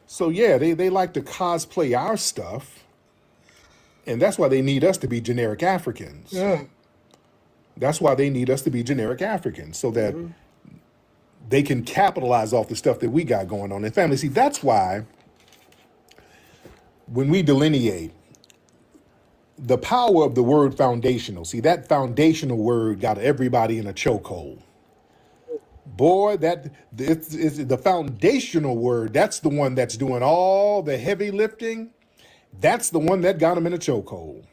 So yeah, they like to cosplay our stuff, and that's why they need us to be generic Africans. Yeah. That's why they need us to be generic Africans, so that they can capitalize off the stuff that we got going on in family. See, that's why when we delineate the power of the word foundational, see, that foundational word got everybody in a chokehold. Boy, it's the foundational word. That's the one that's doing all the heavy lifting. That's the one that got them in a chokehold.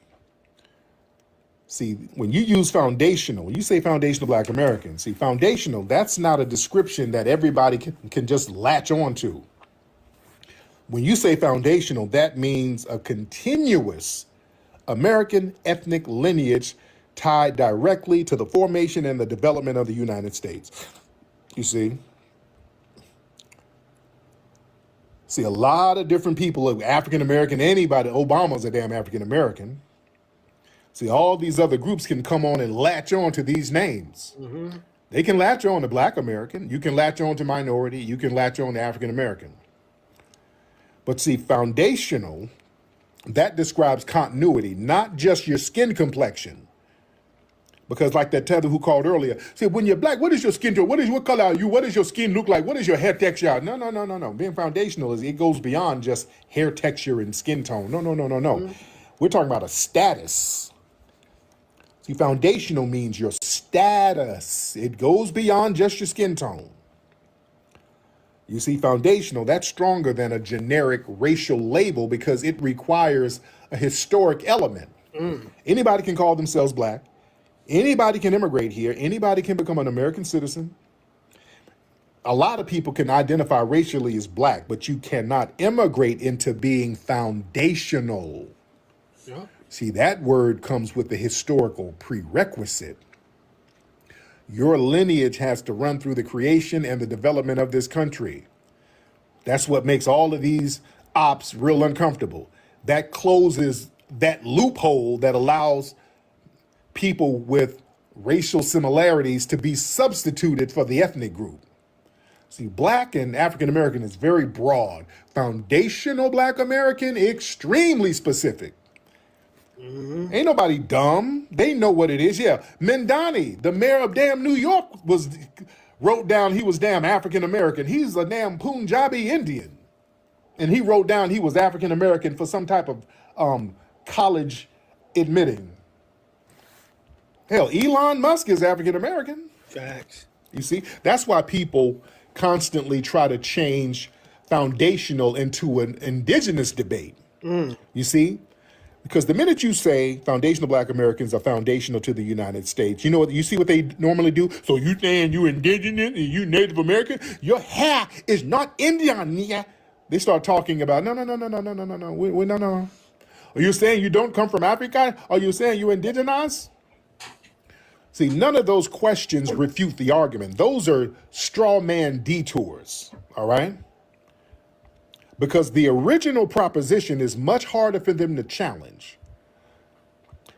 See, when you use foundational, when you say foundational Black American, see, foundational, that's not a description that everybody can just latch on to. When you say foundational, that means a continuous American ethnic lineage tied directly to the formation and the development of the United States. You see? See, a lot of different people, African American, anybody, Obama's a damn African American. See, all these other groups can come on and latch on to these names. Mm-hmm. They can latch on to Black American. You can latch on to minority. You can latch on to African American. But see, foundational, that describes continuity, not just your skin complexion. Because like that tether who called earlier, see, when you're black, what is your skin tone? What color are you? What does your skin look like? What is your hair texture? No. Being foundational it goes beyond just hair texture and skin tone. No. Mm-hmm. We're talking about a status. See, foundational means your status. It goes beyond just your skin tone. You see, foundational, that's stronger than a generic racial label because it requires a historic element. Anybody can call themselves black. Anybody can immigrate here. Anybody can become an American citizen. A lot of people can identify racially as black, but you cannot immigrate into being foundational. Yeah. See, that word comes with the historical prerequisite. Your lineage has to run through the creation and the development of this country. That's what makes all of these ops real uncomfortable. That closes that loophole that allows people with racial similarities to be substituted for the ethnic group. See, black and African American is very broad. Foundational black American, extremely specific. Mm-hmm. Ain't nobody dumb. They know what it is. Yeah, Mendani, the mayor of damn New York, wrote down he was damn African American. He's a damn Punjabi Indian. And he wrote down he was African American for some type of college admitting. Hell, Elon Musk is African American. Facts. You see, that's why people constantly try to change foundational into an indigenous debate. You see? Because the minute you say foundational black Americans are foundational to the United States, you know what? You see what they normally do? So you saying you indigenous and you Native American? Your hair is not Indian, nigga. They start talking about no. No. Are you saying you don't come from Africa? Are you saying you indigenous? See, none of those questions refute the argument. Those are straw man detours, all right? Because the original proposition is much harder for them to challenge.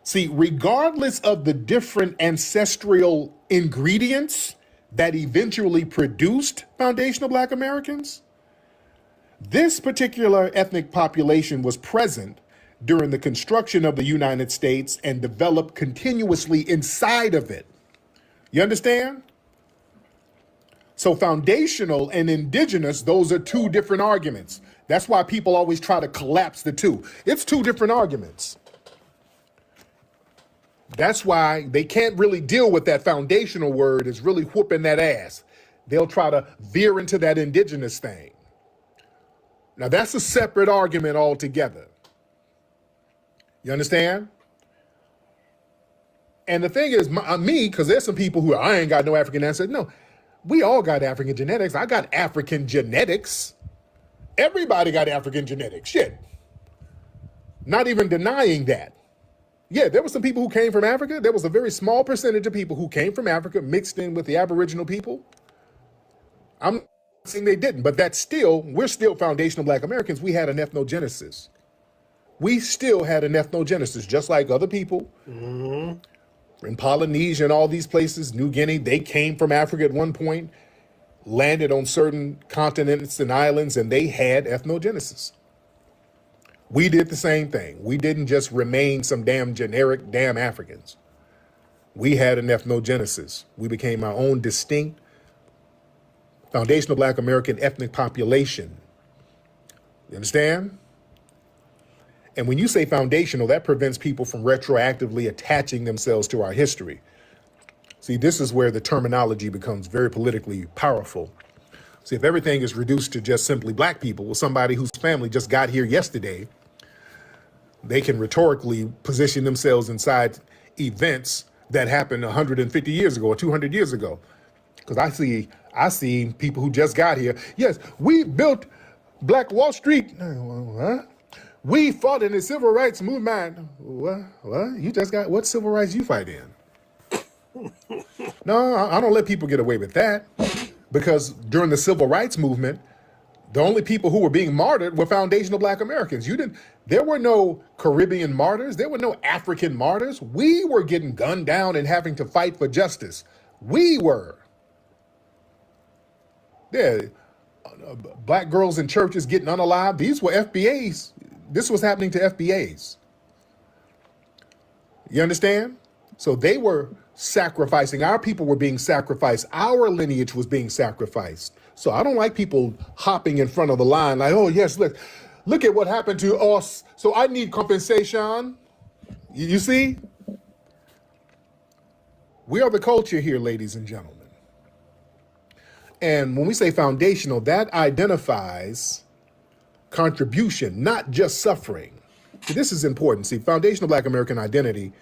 See, regardless of the different ancestral ingredients that eventually produced foundational black Americans, this particular ethnic population was present during the construction of the United States and developed continuously inside of it. You understand? So foundational and indigenous, those are two different arguments. That's why people always try to collapse the two. It's two different arguments. That's why they can't really deal with that foundational word is really whooping that ass. They'll try to veer into that indigenous thing. Now that's a separate argument altogether. You understand? And the thing is, me, because there's some people who I ain't got no African ancestry. No, we all got African genetics. I got African genetics. Everybody got African genetics. Shit. Not even denying that. Yeah, there were some people who came from Africa. There was a very small percentage of people who came from Africa mixed in with the Aboriginal people. I'm not saying they didn't, but that's still, we're still foundational black Americans. We had an ethnogenesis. We still had an ethnogenesis, just like other people. Mm-hmm. In Polynesia and all these places, New Guinea, they came from Africa at one point, landed on certain continents and islands, and they had ethnogenesis. We did the same thing. We didn't just remain some damn generic damn Africans. We had an ethnogenesis. We became our own distinct foundational black American ethnic population. You understand? And when you say foundational, that prevents people from retroactively attaching themselves to our history. See, this is where the terminology becomes very politically powerful. See, if everything is reduced to just simply black people, well, somebody whose family just got here yesterday, they can rhetorically position themselves inside events that happened 150 years ago or 200 years ago. Because I see people who just got here. Yes, we built Black Wall Street. What? We fought in the civil rights movement. What? You just got, what civil rights you fight in? No, I don't let people get away with that. Because during the civil rights movement, the only people who were being martyred were foundational black Americans. There were no Caribbean martyrs. There were no African martyrs. We were getting gunned down and having to fight for justice. We were. Yeah, black girls in churches getting unalived. These were FBAs. This was happening to FBAs. You understand? So they were sacrificing. Our people were being sacrificed. Our lineage was being sacrificed. So I don't like people hopping in front of the line like, oh, yes, look at what happened to us. So I need compensation. You see? We are the culture here, ladies and gentlemen. And when we say foundational, that identifies contribution, not just suffering. See, this is important. See, foundational black American identity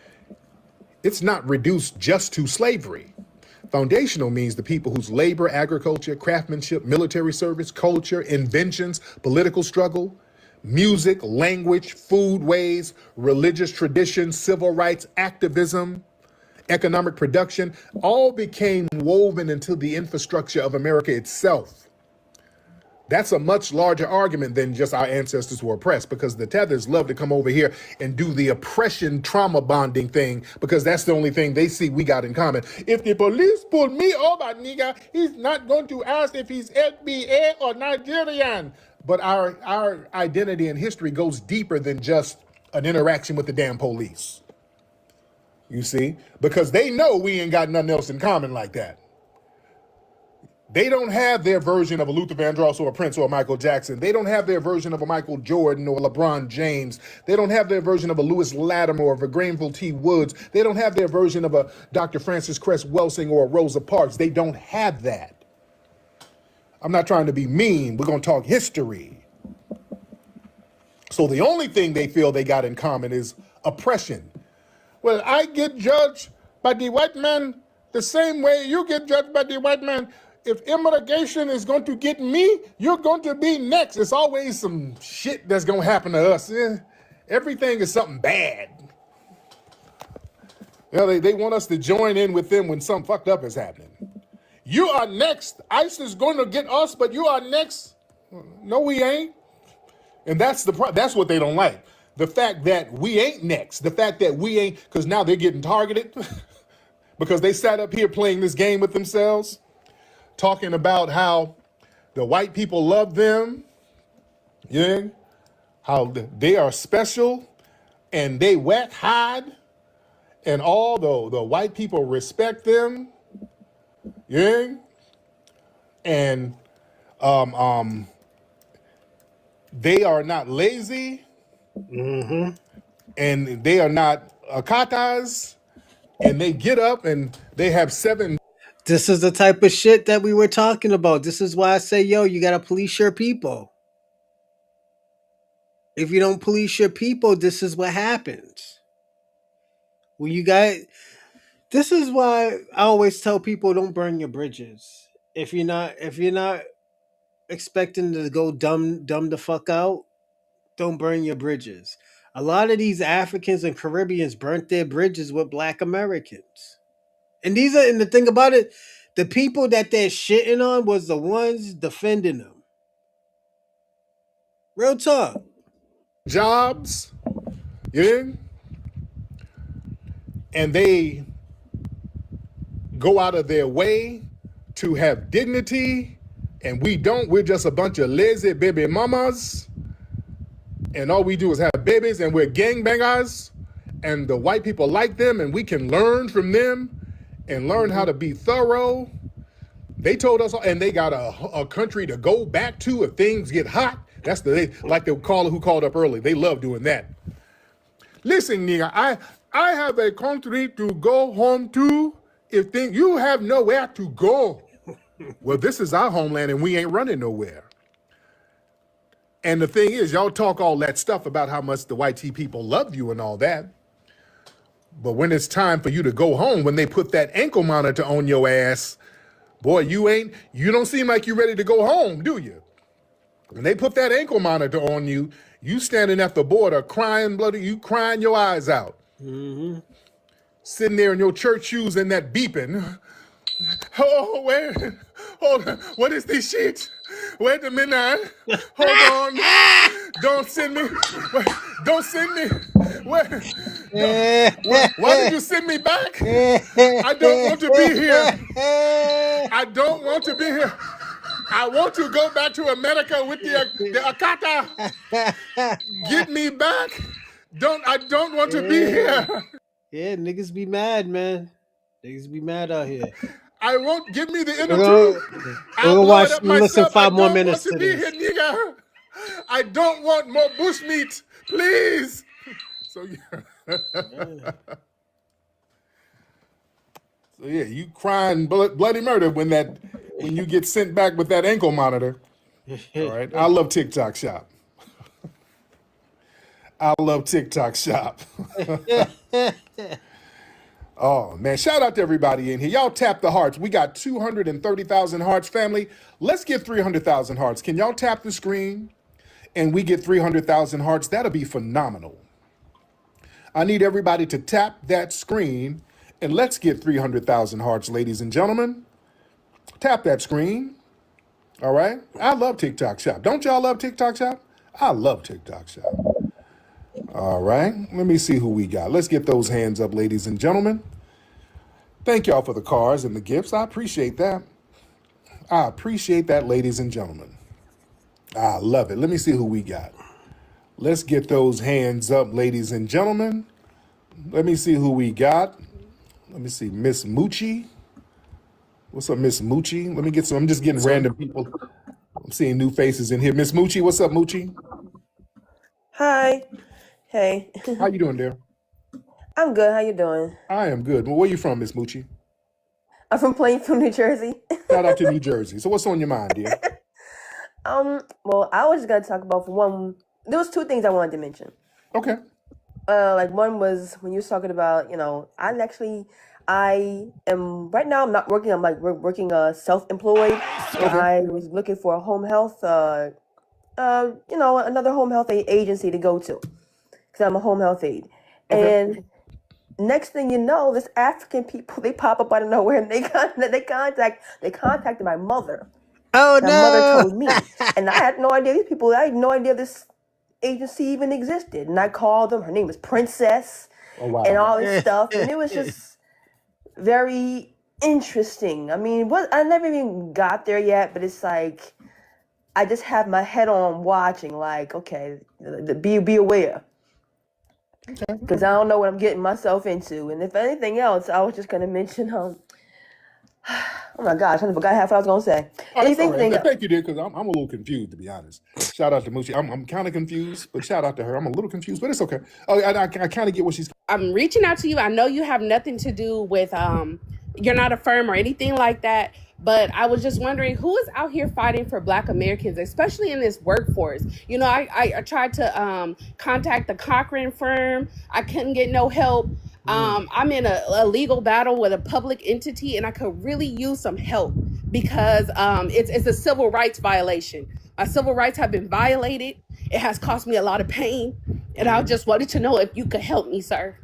It's not reduced just to slavery. Foundational means the people whose labor, agriculture, craftsmanship, military service, culture, inventions, political struggle, music, language, food ways, religious traditions, civil rights, activism, economic production, all became woven into the infrastructure of America itself. That's a much larger argument than just our ancestors were oppressed, because the tethers love to come over here and do the oppression trauma bonding thing, because that's the only thing they see we got in common. If the police pull me over, nigga, he's not going to ask if he's FBA or Nigerian. But our identity and history goes deeper than just an interaction with the damn police. You see? Because they know we ain't got nothing else in common like that. They don't have their version of a Luther Vandross or a Prince or a Michael Jackson. They don't have their version of a Michael Jordan or LeBron James. They don't have their version of a Lewis Latimer or of a Granville T. Woods. They don't have their version of a Dr. Francis Cress Welsing or a Rosa Parks. They don't have that. I'm not trying to be mean. We're going to talk history. So the only thing they feel they got in common is oppression. Well, I get judged by the white man the same way you get judged by the white man. If immigration is going to get me, you're going to be next. It's always some shit that's going to happen to us. Everything is something bad. You know, they want us to join in with them when something fucked up is happening. You are next. ICE is going to get us, but you are next. No, we ain't. And that's what they don't like. The fact that we ain't next. The fact that we ain't, because now they're getting targeted because they sat up here playing this game with themselves, talking about how the white people love them, yeah, how they are special, and they wet hide, and all the white people respect them, yeah, and they are not lazy, and they are not akatas, and they get up and they have 7. This is the type of shit that we were talking about. This is why I say, yo, you gotta police your people. If you don't police your people, this is what happens. When you got, this is why I always tell people, don't burn your bridges. If you're not expecting to go dumb the fuck out, don't burn your bridges. A lot of these Africans and Caribbeans burnt their bridges with Black Americans. And the thing about it, the people that they're shitting on was the ones defending them. Real talk. Jobs, yeah, and they go out of their way to have dignity, and we don't. We're just a bunch of lazy baby mamas, and all we do is have babies, and we're gangbangers, and the white people like them, and we can learn from them and learn how to be thorough. They told us, and they got a country to go back to if things get hot. That's like the caller who called up early. They love doing that. Listen, nigga, I have a country to go home to. You have nowhere to go. Well, this is our homeland, and we ain't running nowhere. And the thing is, y'all talk all that stuff about how much the white people love you and all that. But when it's time for you to go home, when they put that ankle monitor on your ass, boy, you don't seem like you're ready to go home, do you? When they put that ankle monitor on you, you standing at the border crying bloody, you crying your eyes out. Mm-hmm. Sitting there in your church shoes and that beeping. Oh, wait, hold on. What is this shit? Wait a minute. Hold on. Don't send me. Don't send me. Why did you send me back? I don't want to be here. I don't want to be here. I want to go back to America with the Akata. Get me back. I don't want to be here. Yeah, niggas be mad, man. Niggas be mad out here. I won't give me the inner truth. I'll watch. Listen, 5 more minutes to this. Here, nigga. I don't want more bushmeat, please. So yeah, you crying bloody murder when you get sent back with that ankle monitor. All right, I love TikTok Shop. I love TikTok Shop. Oh, man. Shout out to everybody in here. Y'all tap the hearts. We got 230,000 hearts, family. Let's get 300,000 hearts. Can y'all tap the screen and we get 300,000 hearts? That'll be phenomenal. I need everybody to tap that screen and let's get 300,000 hearts, ladies and gentlemen. Tap that screen. All right? I love TikTok Shop. Don't y'all love TikTok Shop? I love TikTok Shop. All right. Let me see who we got. Let's get those hands up, ladies and gentlemen. Thank y'all for the cards and the gifts. I appreciate that. I appreciate that, ladies and gentlemen. I love it. Let me see who we got. Let's get those hands up, ladies and gentlemen. Let me see who we got. Let me see. Miss Moochie. What's up, Miss Moochie? Let me get some. I'm just getting random people. I'm seeing new faces in here. Miss Moochie, what's up, Moochie? Hi. Hey. How you doing, dear? I'm good. How you doing? I am good. Well, where you from, Miss Moochie? I'm from Plainfield, New Jersey. Shout out to New Jersey. So what's on your mind, dear? Well, I was just gonna talk about, for one, there was two things I wanted to mention. Okay. Like, one was when you was talking about, I am right now. I'm not working. I'm like working self-employed. Okay. I was looking for a home health, another home health agency to go to, because I'm a home health aide. Okay. And next thing you know, this African people, they pop up out of nowhere and they contacted my mother. Oh, My mother told me, and I had no idea I had no idea this agency even existed. And I called them. Her name was Princess. Oh, wow. And all this stuff, and it was just very interesting. I mean, I never even got there yet, but it's like I just have my head on watching. Like, okay, be aware. Because I don't know what I'm getting myself into. And if anything else, I was just going to mention, oh my gosh, I forgot half what I was going to say. Oh, anything else? Thank you, dear, because I'm a little confused, to be honest. Shout out to Moochie. I'm kind of confused, but shout out to her. I'm a little confused, but it's okay. Oh, I kind of get what she's... I'm reaching out to you. I know you have nothing to do with, you're not a firm or anything like that, but I was just wondering who is out here fighting for Black Americans, especially in this workforce. You know, I tried to contact the Cochran firm. I couldn't get no help. I'm in a legal battle with a public entity, and I could really use some help because it's a civil rights violation. My civil rights have been violated. It has cost me a lot of pain, and I just wanted to know if you could help me, sir.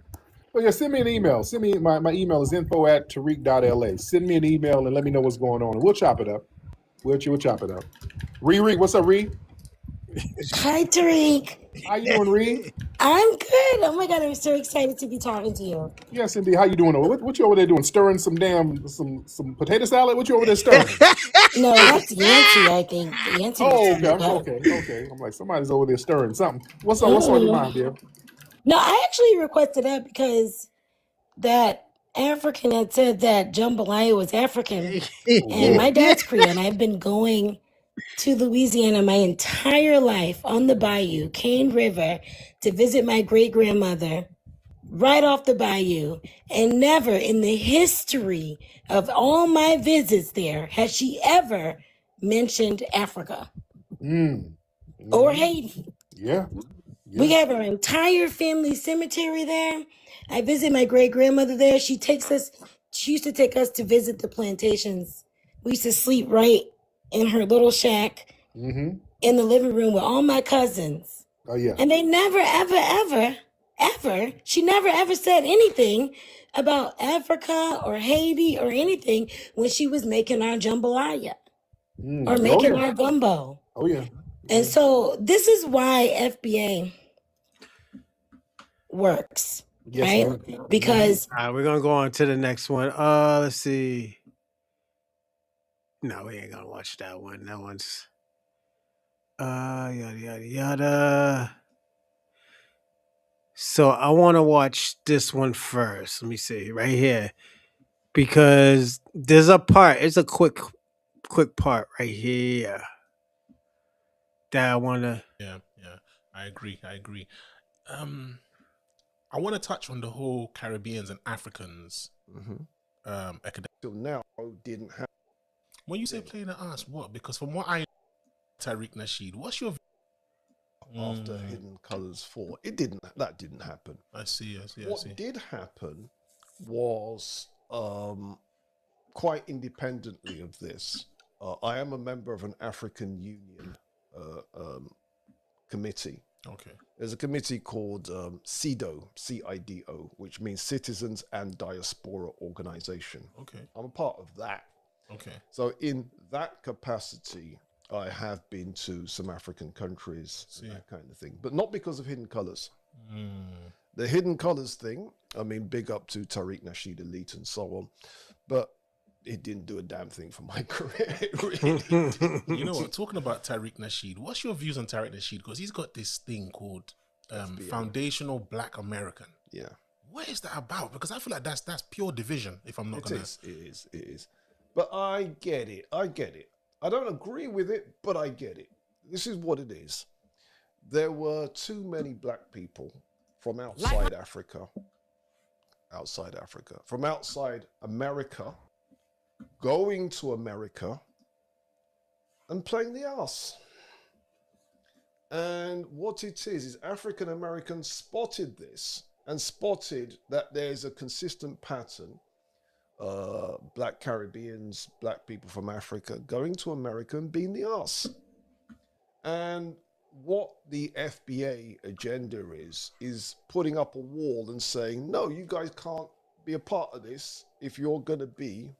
Well, yeah, send me an email. Send me my email is info@tariq.la. Send me an email and let me know what's going on, and we'll chop it up. We'll chop it up. Ree, what's up, Ree? Hi, Tariq. How you doing, Ree? I'm good. Oh my God, I'm so excited to be talking to you. Yes, indeed. How you doing? What you over there doing? Stirring some potato salad? What you over there stirring? No, that's Yancy, I think. Yancy. Oh, okay. I'm like, somebody's over there stirring something. What's on your mind, dear? No, I actually requested that because that African had said that jambalaya was African, and my dad's Korean. I've been going to Louisiana my entire life on the bayou, Cane River, to visit my great-grandmother right off the bayou, and never in the history of all my visits there has she ever mentioned Africa or Haiti. Yeah. We have our entire family cemetery there. I visit my great-grandmother there. She used to take us to visit the plantations. We used to sleep right in her little shack in the living room with all my cousins. Oh, yeah. And they never, ever, she never ever said anything about Africa or Haiti or anything when she was making our jambalaya or making our gumbo. Oh, yeah. And so this is why FBA works, right? Because all right, we're gonna go on to the next one. Let's see. No, we ain't gonna watch that one. That one's yada. So I want to watch this one first. Let me see right here, because there's a part. It's a quick part right here that I want to. Yeah, I agree. I want to touch on the whole Caribbeans and Africans academic. Till now, didn't have. When you say playing the ass, what? Because from what I know, Tariq Nasheed, what's your after Hidden Colors 4? That didn't happen. I see. What did happen was quite independently of this. I am a member of an African Union committee. Okay. There's a committee called CIDO, C-I-D-O, which means Citizens and Diaspora Organization. Okay. I'm a part of that. Okay. So in that capacity, I have been to some African countries, and that kind of thing, but not because of Hidden Colors. The Hidden Colors thing, I mean, big up to Tariq Nasheed Elite and so on, but it didn't do a damn thing for my career. You know what? Talking about Tariq Nasheed, what's your views on Tariq Nasheed? Because he's got this thing called Foundational Black American. Yeah. What is that about? Because I feel like that's pure division, if I'm not gonna... It is. But I get it. I don't agree with it, but I get it. This is what it is. There were too many black people from outside Africa, from outside America, going to America and playing the ass. And what it is African Americans spotted this and spotted that there's a consistent pattern. Black Caribbeans, black people from Africa going to America and being the ass. And what the FBA agenda is putting up a wall and saying, no, you guys can't be a part of this if you're going to be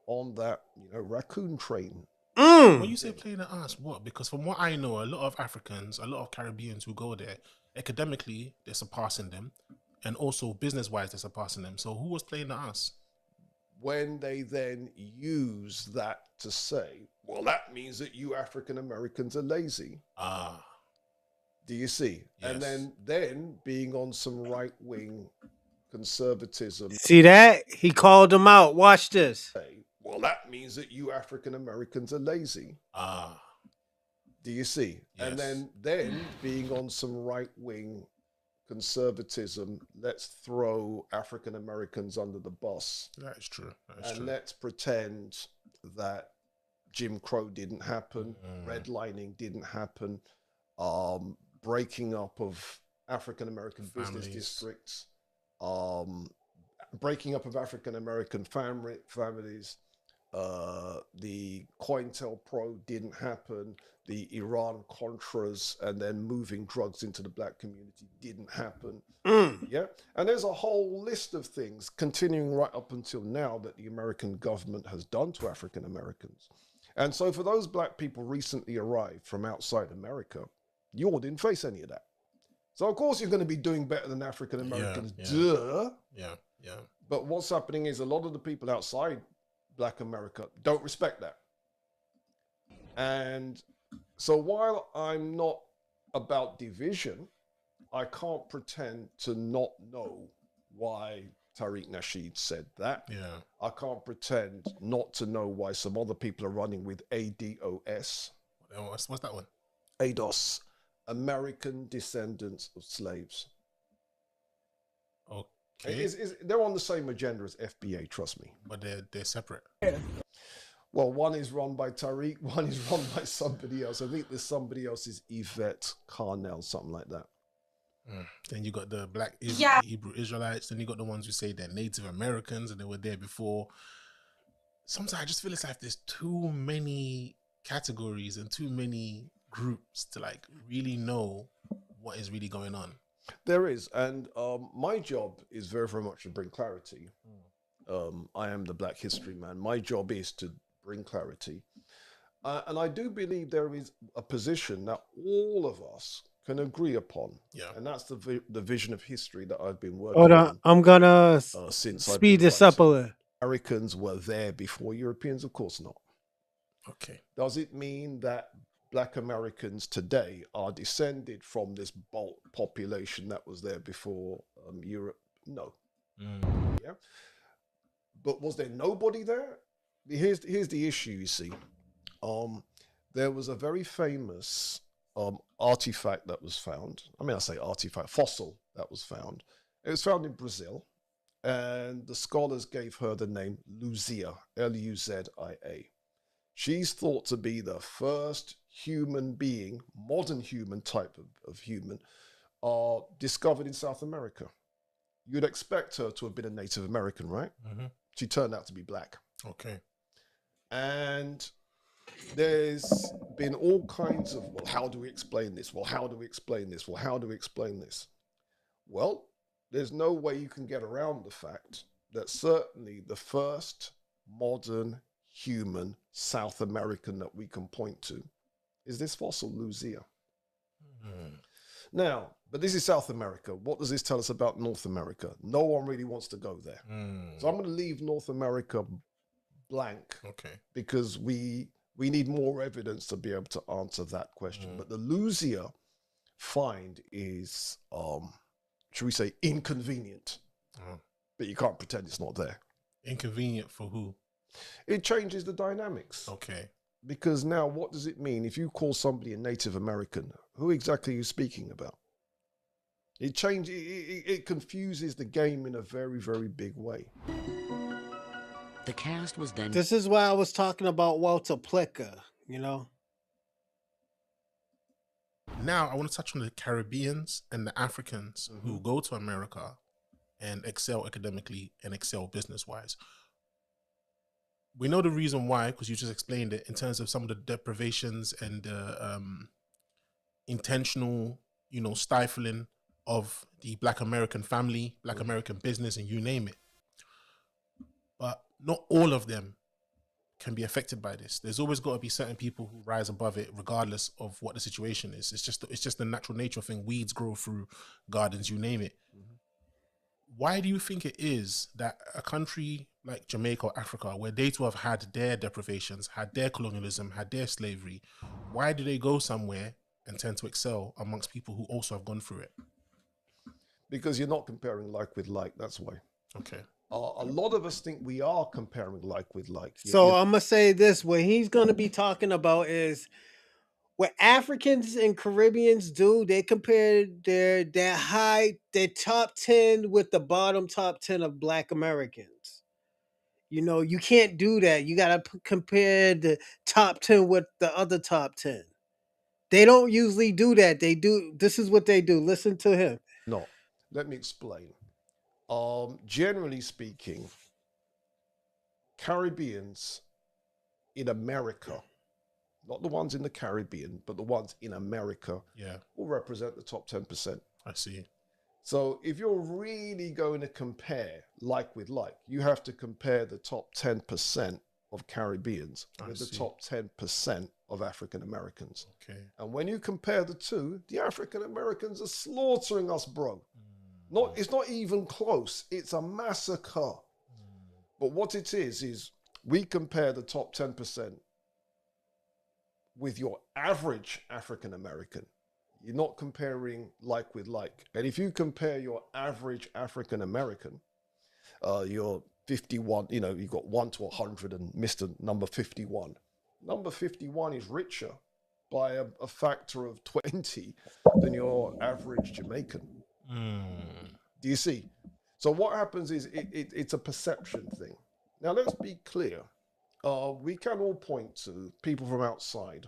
on that, raccoon train. When you say playing the ass, what? Because from what I know, a lot of Africans, a lot of Caribbeans who go there, academically, they're surpassing them. And also business-wise, they're surpassing them. So who was playing the ass? When they then use that to say, well, that means that you African Americans are lazy. Do you see? Yes. And then being on some right-wing conservatism. See that? He called them out. Watch this. Say, well, that means that you African Americans are lazy. Do you see? Yes. And then being on some right-wing conservatism, let's throw African Americans under the bus. That is true. Let's pretend that Jim Crow didn't happen, redlining didn't happen, breaking up of African American business districts, breaking up of African American families, the COINTELPRO didn't happen, the Iran Contras and then moving drugs into the black community didn't happen. Yeah. And there's a whole list of things continuing right up until now that the American government has done to African Americans. And so for those black people recently arrived from outside America, you all didn't face any of that. So of course you're going to be doing better than African Americans. Duh. Yeah. But what's happening is a lot of the people outside Black America don't respect that. And so while I'm not about division, I can't pretend to not know why Tariq Nasheed said that. Yeah. I can't pretend not to know why some other people are running with ADOS. What's that one? ADOS, American Descendants of Slaves. Okay. They're on the same agenda as FBA, trust me. But they're separate. Well, one is run by Tariq, one is run by somebody else. I think there's somebody else is Yvette Carnell, something like that. Then you got the black Hebrew Israelites. Then you got the ones who say they're Native Americans and they were there before. Sometimes I just feel it's like there's too many categories and too many groups to like really know what is really going on. There is, and my job is very, very much to bring clarity. I am the Black History Man. My job is to bring clarity. And I do believe there is a position that all of us can agree upon. Yeah. And that's the vision of history that I've been working on. I'm going to speed this up a little. Americans were there before Europeans? Of course not. Okay. Does it mean that Black Americans today are descended from this bulk population that was there before Europe? No. Yeah. But was there nobody there? Here's the issue, you see. There was a very famous artifact that was found. I mean, I say artifact, fossil that was found. It was found in Brazil, and the scholars gave her the name Luzia, Luzia. She's thought to be the first human being, modern human type of human, discovered in South America. you'd expect her to have been a Native American, right? Mm-hmm. She turned out to be black. Okay. And there's been all kinds of, well, how do we explain this? Well, how do we explain this? Well, how do we explain this? Well, there's no way you can get around the fact that certainly the first modern human South American that we can point to is this fossil, Luzia. Mm-hmm. Now, but this is South America. What does this tell us about North America? No one really wants to go there. So I'm going to leave North America blank, because we need more evidence to be able to answer that question. But the Luzia find is, should we say, inconvenient. But you can't pretend it's not there. Inconvenient for who? It changes the dynamics. Okay. Because now what does it mean if you call somebody a Native American? Who exactly are you speaking about? It confuses the game in a very, very big way. The cast was then. This is why I was talking about Walter Plicker, you know? Now, I want to touch on the Caribbeans and the Africans who go to America and excel academically and excel business-wise. We know the reason why, because you just explained it, in terms of some of the deprivations and the intentional, stifling of the Black American family, Black American business, and you name it. But not all of them can be affected by this. There's always got to be certain people who rise above it, regardless of what the situation is. It's just the natural nature of thing. Weeds grow through gardens, you name it. Why do you think it is that a country like Jamaica or Africa, where they too have had their deprivations, had their colonialism, had their slavery, why do they go somewhere and tend to excel amongst people who also have gone through it? Because you're not comparing like with like, that's why. Okay. A lot of us think we are comparing like with like. So I'm going to say this, what he's going to be talking about is what Africans and Caribbeans do. They compare their top 10 with the bottom top 10 of Black Americans. You can't do that. You got to compare the top 10 with the other top 10. They don't usually do that. They do. This is what they do. Listen to him. No, let me explain. Generally speaking, Caribbeans in America, not the ones in the Caribbean, but the ones in America, will represent the top 10%. I see. So if you're really going to compare like with like, you have to compare the top 10% of Caribbeans with the top 10% of African Americans. Okay. And when you compare the two, the African Americans are slaughtering us, bro. It's not even close. It's a massacre. But what it is we compare the top 10% with your average African American. You're not comparing like with like. And if you compare your average African American, you're 51, you've got 1 to 100 and Mr. number 51. Number 51 is richer by a factor of 20 than your average Jamaican. Do you see? So what happens is it's a perception thing. Now let's be clear. We can all point to people from outside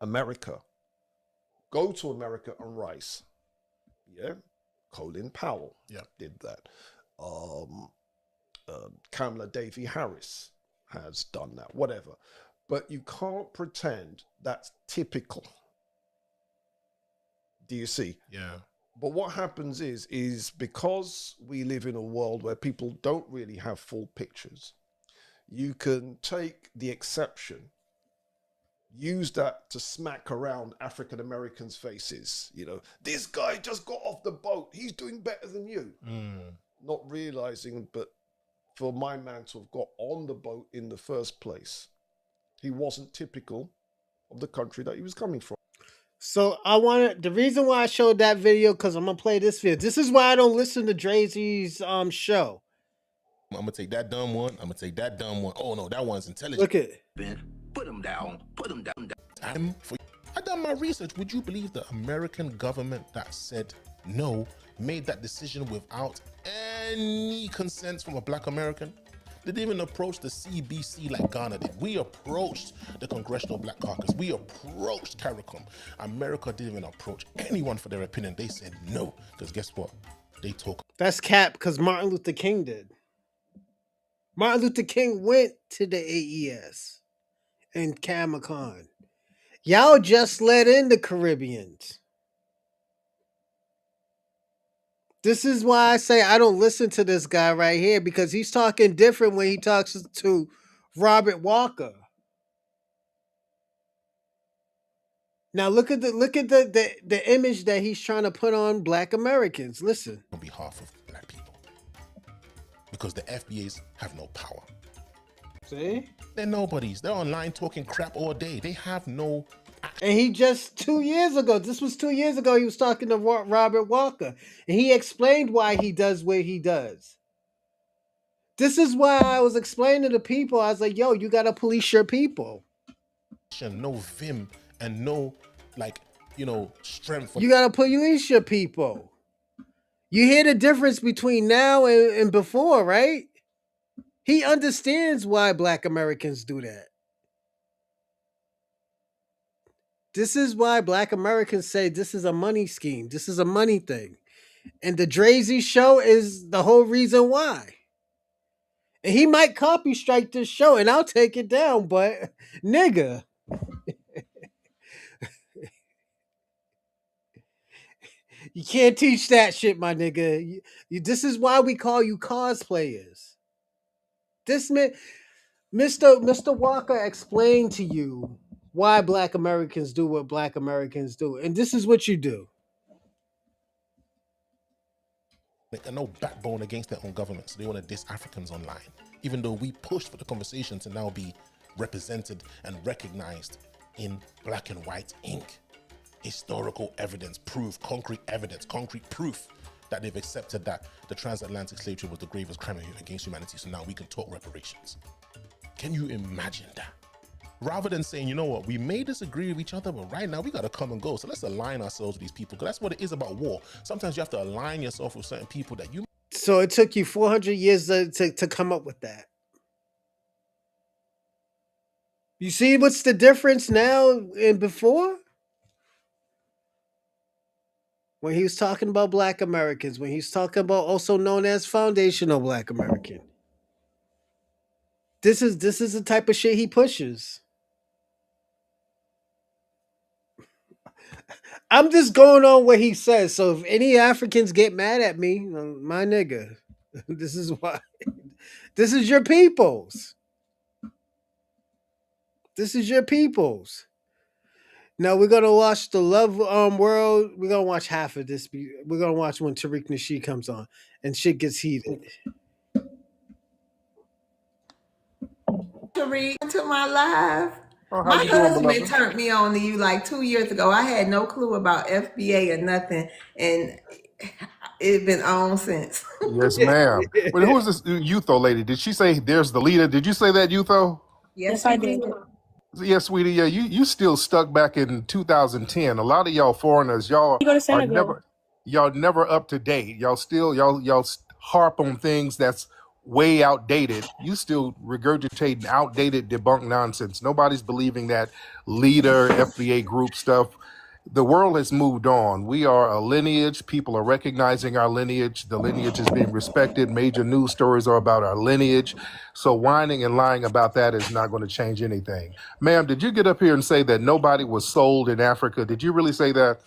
America. Go to America and rise. Yeah? Colin Powell did that. Kamala Davy Harris has done that, whatever. But you can't pretend that's typical. Do you see? Yeah. But what happens is because we live in a world where people don't really have full pictures, you can take the exception, use that to smack around African Americans' faces. This guy just got off the boat. He's doing better than you. Not realizing, but for my man to have got on the boat in the first place, he wasn't typical of the country that he was coming from. So the reason why I showed that video, because I'm going to play this video. This is why I don't listen to Drazy's show. I'm going to take that dumb one. I'm going to take that dumb one. Oh, no, that one's intelligent. Look at it. Put him down. Put him down. I done my research. Would you believe the American government that said no made that decision without any consent from a Black American? They didn't even approach the CBC like Ghana did. We approached the Congressional Black Caucus. We approached CARICOM. America didn't even approach anyone for their opinion. They said no, because guess what? they talk. That's cap because Martin Luther King did. Martin Luther King went to the AES and Camacon. Y'all just let in the Caribbeans. This is why I say I don't listen to this guy right here, because he's talking different when he talks to Robert Walker. Now look at the image that he's trying to put on Black Americans. Listen. On behalf of Black people. Because the FBAs have no power. See? They're nobodies. They're online talking crap all day. They have no... And he just 2 years ago, this was 2 years ago, he was talking to Robert Walker. And he explained why he does what he does. This is why I was explaining to people. I was like, yo, you got to police your people. No vim and no, like, you know, strength. You got to police your people. You hear the difference between now and before, right? He understands why Black Americans do that. This is why Black Americans say this is a money scheme. This is a money thing. And the Drazy show is the whole reason why. And he might copy strike this show and I'll take it down, but nigga. You can't teach that shit, my nigga. This is why we call you cosplayers. This man, Mr. Walker explained to you why Black Americans do what Black Americans do. And this is what you do. They got no backbone against their own governments. They want to diss Africans online. Even though we pushed for the conversation to now be represented and recognized in black and white ink. Historical evidence, proof, concrete evidence, concrete proof that they've accepted that the transatlantic slave trade was the gravest crime against humanity. So now we can talk reparations. Can you imagine that? Rather than saying, you know what, we may disagree with each other, but right now we got to come and go. So let's align ourselves with these people, because that's what it is about war. Sometimes you have to align yourself with certain people that you... So it took you 400 years to come up with that. You see what's the difference now and before? When he was talking about Black Americans, when he's talking about also known as foundational Black American. This is the type of shit he pushes. I'm just going on what he says. So if any Africans get mad at me, my nigga, this is why. This is your peoples. This is your peoples. Now we're gonna watch the Love World. We're gonna watch half of this. We're gonna watch when Tariq Nasheed comes on and shit gets heated. Tariq, to my live. Oh, My husband turned me on to you like 2 years ago. I had no clue about FBA or nothing, and it's been on since. Yes, ma'am. But who is this Youtho lady? Did she say there's the leader? Did you say that, Youtho? Yes, I did. Yeah, sweetie. Yeah, you still stuck back in 2010. A lot of y'all foreigners, y'all are never up to date. Y'all harp on things that's way outdated. You still regurgitating outdated, debunked nonsense. Nobody's believing that leader FBA group stuff. The world has moved on. We are a lineage. People are recognizing our lineage. The lineage is being respected. Major news stories are about our lineage. So whining and lying about that is not going to change anything. Ma'am, did you get up here and say that nobody was sold in Africa? Did you really say that?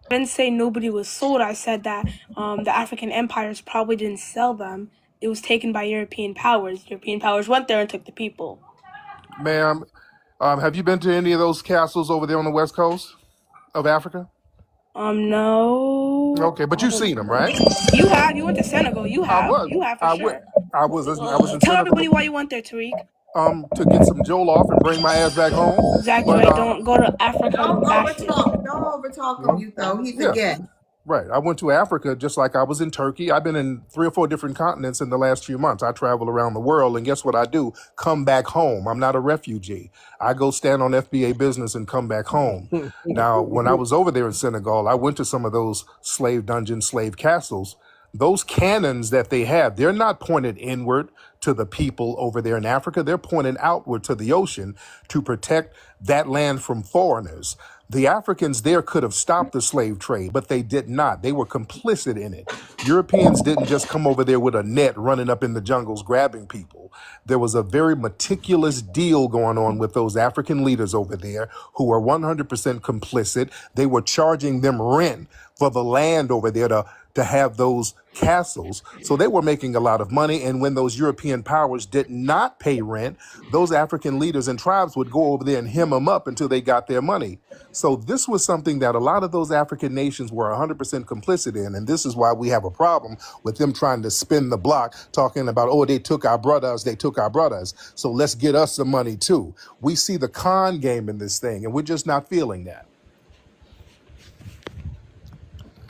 I didn't say nobody was sold. I said that the African empires probably didn't sell them. It was taken by European powers. European powers went there and took the people. Ma'am, have you been to any of those castles over there on the west coast of Africa? No. Okay, but you've seen them, right? You have. You went to Senegal. You have. You have for sure. I was in Tell Senegal. everybody why you went there, Tariq. To get some Joel off and bring my ass back home. Exactly right. Don't go to Africa. Don't overtalk him, you though. He's a guest. Right. I went to Africa just like I was in Turkey. I've been in 3 or 4 different continents in the last few months. I travel around the world, and guess what I do? Come back home. I'm not a refugee. I go stand on FBA business and come back home. Now, when I was over there in Senegal, I went to some of those slave dungeons, slave castles. Those cannons that they have, they're not pointed inward to the people over there in Africa. They're pointed outward to the ocean to protect that land from foreigners. The Africans there could have stopped the slave trade, but they did not. They were complicit in it. Europeans didn't just come over there with a net running up in the jungles grabbing people. There was a very meticulous deal going on with those African leaders over there who were 100% complicit. They were charging them rent for the land over there to have those castles. So they were making a lot of money. And when those European powers did not pay rent, those African leaders and tribes would go over there and hem them up until they got their money. So this was something that a lot of those African nations were 100% complicit in. And this is why we have a problem with them trying to spin the block, talking about, oh, they took our brothers, they took our brothers. So let's get us some money too. We see the con game in this thing, and we're just not feeling that.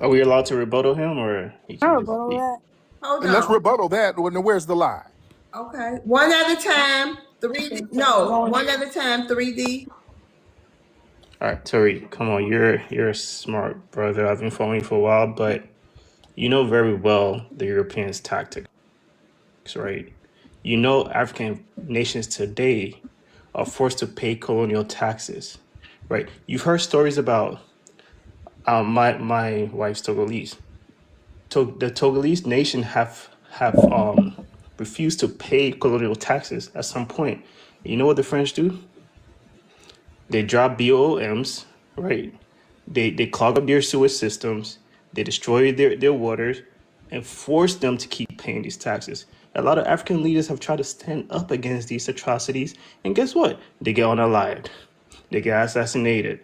Are we allowed to rebuttal him, or he I'll can just rebuttal speak? that. Hold And let's on. rebuttal that. Where's the lie? Okay. One at a time. 3D. No, one at a time. 3D. All right, Tariq, come on. You're a smart brother. I've been following you for a while, but you know very well the Europeans' tactics, right? You know African nations today are forced to pay colonial taxes, right? You've heard stories about my wife's Togolese. The Togolese nation have refused to pay colonial taxes at some point. You know what the French do? They drop BOMs, right? They clog up their sewage systems. They destroy their waters and force them to keep paying these taxes. A lot of African leaders have tried to stand up against these atrocities, and guess what? They get unalived. They get assassinated.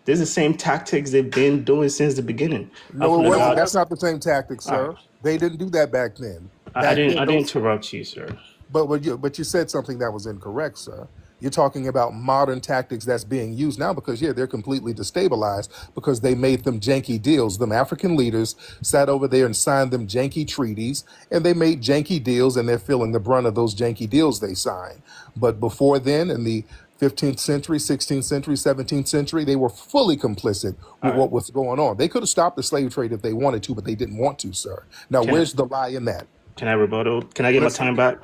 This is the same tactics they've been doing since the beginning. No, it wasn't. That's not the same tactic, sir. Right. They didn't do that back then. I didn't interrupt you, sir. But you said something that was incorrect, sir. You're talking about modern tactics that's being used now because, yeah, they're completely destabilized because they made them janky deals. Them African leaders sat over there and signed them janky treaties, and they made janky deals, and they're feeling the brunt of those janky deals they signed. But before then, in the 15th century, 16th century, 17th century, they were fully complicit with what was going on. They could have stopped the slave trade if they wanted to, but they didn't want to, sir. Now, where's the lie in that? Can I rebuttal? Can I get my time back?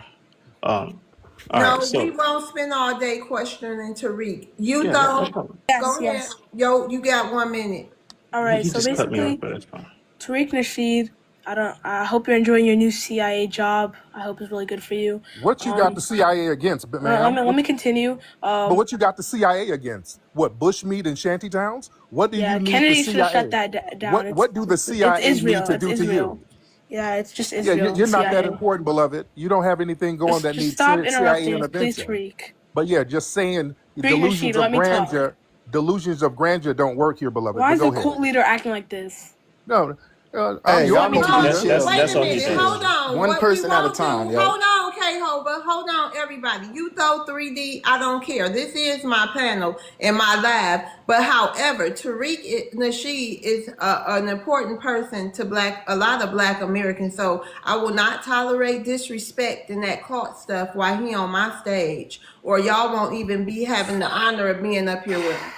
We won't spend all day questioning Tariq. You Yeah, though, Yes, go ahead. yes. Yo, you got 1 minute. All right. He So just cut me basically, off, but that's fine. Tariq Nasheed, I hope you're enjoying your new CIA job. I hope it's really good for you. What you got the CIA against, man? Let me continue. But what you got the CIA against? What, bushmeat and shanty towns? What do you need Kennedy the should CIA? have shut that down. What do the CIA need to do to you? Yeah, it's just Israel. Yeah, you're not CIA. that important, beloved. You don't have anything going that Just needs stop CIA interrupting, intervention. please, Tariq. But yeah, just saying Tariq Nasheed, let me talk. delusions of grandeur don't work here, beloved. Why is But the go cult ahead. leader acting like this? No, Hey, you're y'all need to be leader. chill. Wait a minute. Hold on. One What person we at a won't time, do, yo. hold on, K-Hova. Hold on, everybody. You throw 3D. I don't care. This is my panel and my lab. But however, Tariq Nasheed is an important person to a lot of Black Americans. So I will not tolerate disrespect and that cult stuff while he on my stage. Or y'all won't even be having the honor of being up here with him.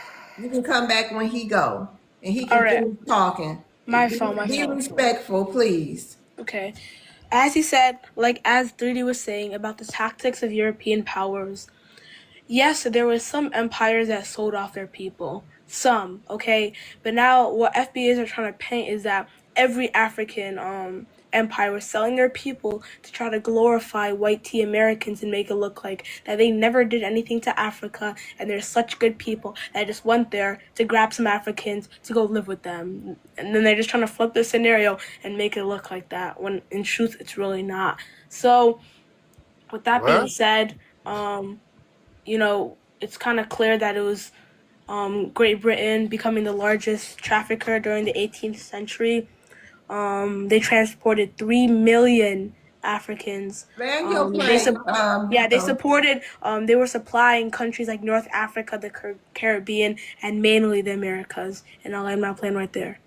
You can come back when he go. And he can finish talking. My fault. Be respectful, please. Okay. As he said, as 3D was saying about the tactics of European powers, yes, there were some empires that sold off their people. Some, okay? But now what FBAs are trying to paint is that every African empire was selling their people to try to glorify white tea Americans and make it look like that they never did anything to Africa and they're such good people that just went there to grab some Africans to go live with them. And then they're just trying to flip the scenario and make it look like that when in truth it's really not. So with that being said, it's kind of clear that it was Great Britain becoming the largest trafficker during the 18th century. They transported 3 million Africans. They supported. They were supplying countries like North Africa, the Caribbean, and mainly the Americas. And I'll end my plan right there.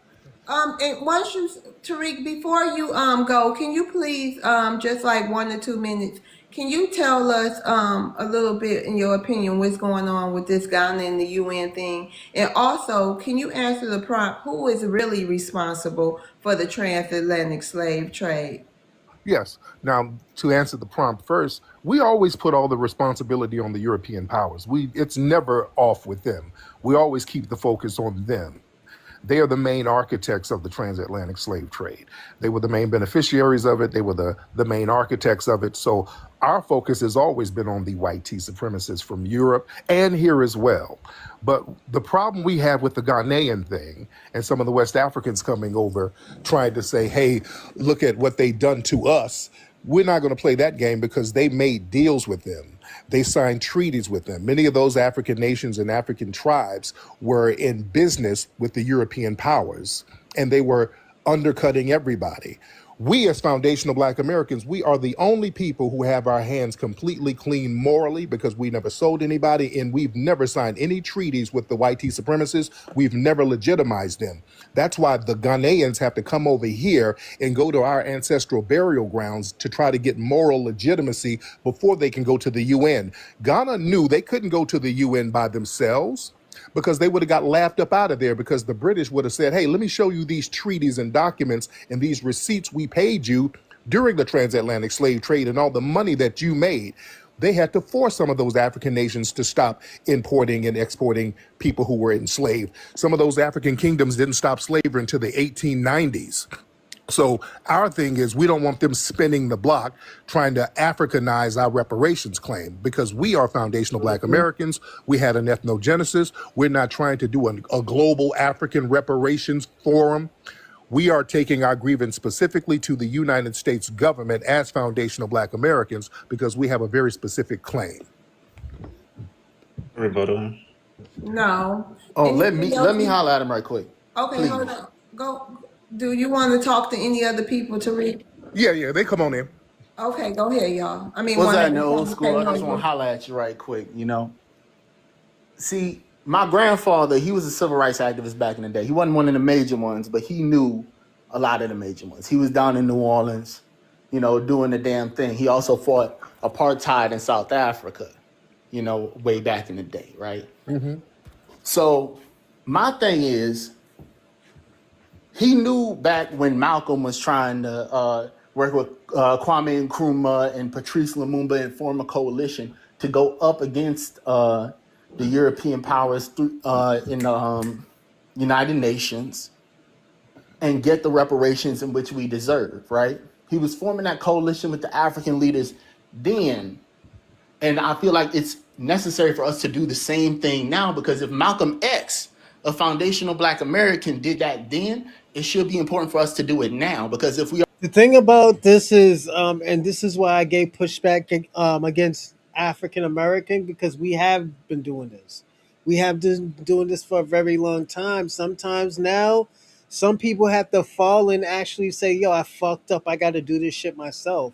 And once you, Tariq, before you go, can you please just like 1 or 2 minutes, can you tell us a little bit, in your opinion, what's going on with this Ghana and the UN thing? And also, can you answer the prompt, who is really responsible for the transatlantic slave trade? Yes. Now, to answer the prompt first, we always put all the responsibility on the European powers. It's never off with them. We always keep the focus on them. They are the main architects of the transatlantic slave trade. They were the main beneficiaries of it. They were the main architects of it. So our focus has always been on the white tea supremacists from Europe and here as well. But the problem we have with the Ghanaian thing and some of the West Africans coming over trying to say, hey, look at what they done to us. We're not going to play that game because they made deals with them. They signed treaties with them. Many of those African nations and African tribes were in business with the European powers, and they were undercutting everybody. We, as foundational Black Americans, we are the only people who have our hands completely clean morally because we never sold anybody and we've never signed any treaties with the white tea supremacists. We've never legitimized them. That's why the Ghanaians have to come over here and go to our ancestral burial grounds to try to get moral legitimacy before they can go to the UN. Ghana knew they couldn't go to the UN by themselves, because they would have got laughed up out of there because the British would have said, hey, let me show you these treaties and documents and these receipts we paid you during the transatlantic slave trade and all the money that you made. They had to force some of those African nations to stop importing and exporting people who were enslaved. Some of those African kingdoms didn't stop slavery until the 1890s. So our thing is we don't want them spinning the block trying to Africanize our reparations claim because we are foundational Black Americans. We had an ethnogenesis. We're not trying to do a global African reparations forum. We are taking our grievance specifically to the United States government as foundational Black Americans because we have a very specific claim. Rebuttal. No. Oh, let me holler at him right quick. Okay, please. hold on. Go. Do you want to talk to any other people to read? Yeah, they come on in. Okay, go ahead, y'all. I mean, what's that in the old school? I just want to holler at you right quick, you know. See, my grandfather, he was a civil rights activist back in the day. He wasn't one of the major ones, but he knew a lot of the major ones. He was down in New Orleans, you know, doing the damn thing. He also fought apartheid in South Africa, you know, way back in the day, right? Mm-hmm. So my thing is, he knew back when Malcolm was trying to work with Kwame Nkrumah and Patrice Lumumba and form a coalition to go up against the European powers in the United Nations and get the reparations in which we deserve, right? He was forming that coalition with the African leaders then. And I feel like it's necessary for us to do the same thing now, because if Malcolm X, a foundational Black American, did that then, it should be important for us to do it now. Because if we The thing about this is, and this is why I gave pushback against African American, because we have been doing this. We have been doing this for a very long time. Sometimes now, some people have to fall and actually say, yo, I fucked up. I got to do this shit myself.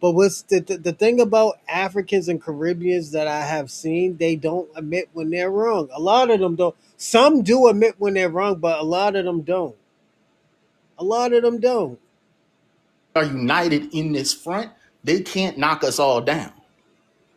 But what's the thing about Africans and Caribbeans that I have seen, they don't admit when they're wrong. A lot of them don't. Some do admit when they're wrong, but a lot of them don't. A lot of them don't. Are united in this front, they can't knock us all down.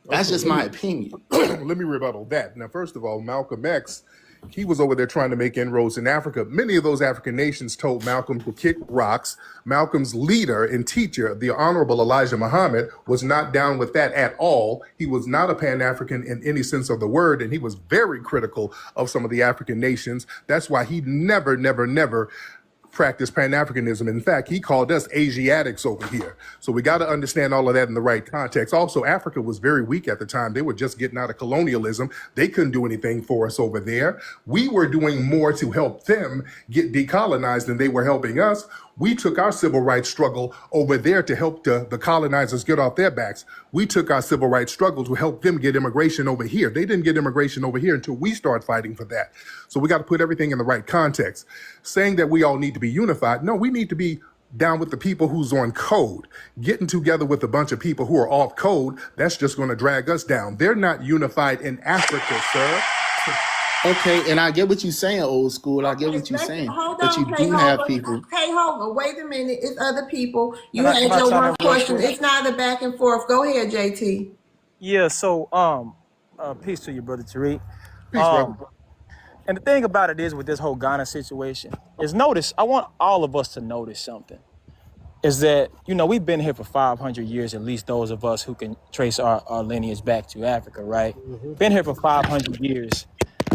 That's just my opinion. Let me rebuttal that. Now, first of all, Malcolm X, he was over there trying to make inroads in Africa. Many of those African nations told Malcolm to kick rocks. Malcolm's leader and teacher, the Honorable Elijah Muhammad, was not down with that at all. He was not a Pan-African in any sense of the word, and he was very critical of some of the African nations. That's why he never practice Pan-Africanism. In fact, he called us Asiatics over here. So we got to understand all of that in the right context. Also, Africa was very weak at the time. They were just getting out of colonialism. They couldn't do anything for us over there. We were doing more to help them get decolonized than they were helping us. We took our civil rights struggle over there to help the colonizers get off their backs. We took our civil rights struggle to help them get immigration over here. They didn't get immigration over here until we start fighting for that. So we got to put everything in the right context. Saying that we all need to be unified, no, we need to be down with the people who's on code. Getting together with a bunch of people who are off code, that's just going to drag us down. They're not unified in Africa, sir. Okay, and I get what you're saying, old school. I get what you're saying. But you do have people. Hey, hold on. Wait a minute. It's other people. You had your one question. It's not a back and forth. Go ahead, JT. Yeah, so peace to you, brother Tariq. Peace, brother. And the thing about it is with this whole Ghana situation is I want all of us to notice something. is that, we've been here for 500 years, at least those of us who can trace our lineage back to Africa, right? Been here for 500 years.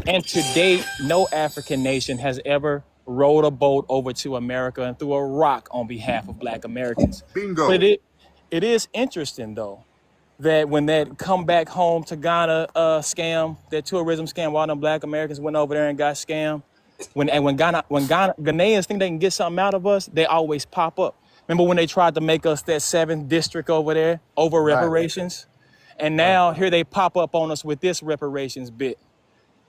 And to date, no African nation has ever rowed a boat over to America and threw a rock on behalf of Black Americans. Bingo. But it is interesting, though, that when that come back home to Ghana scam, that tourism scam, while them Black Americans went over there and got scammed, when Ghanaians think they can get something out of us, they always pop up. Remember when they tried to make us that 7th district over there over reparations? And now here they pop up on us with this reparations bit.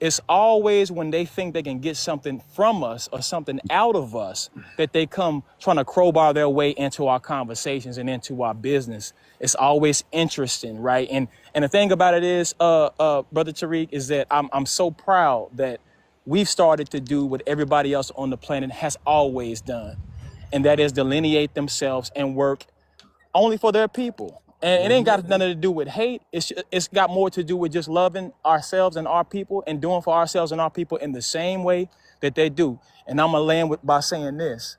It's always when they think they can get something from us or something out of us that they come trying to crowbar their way into our conversations and into our business. It's always interesting, right? And the thing about it is, Brother Tariq, is that I'm so proud that we've started to do what everybody else on the planet has always done, and that is delineate themselves and work only for their people. And it ain't got nothing to do with hate. It's got more to do with just loving ourselves and our people and doing for ourselves and our people in the same way that they do. And I'm gonna land by saying this.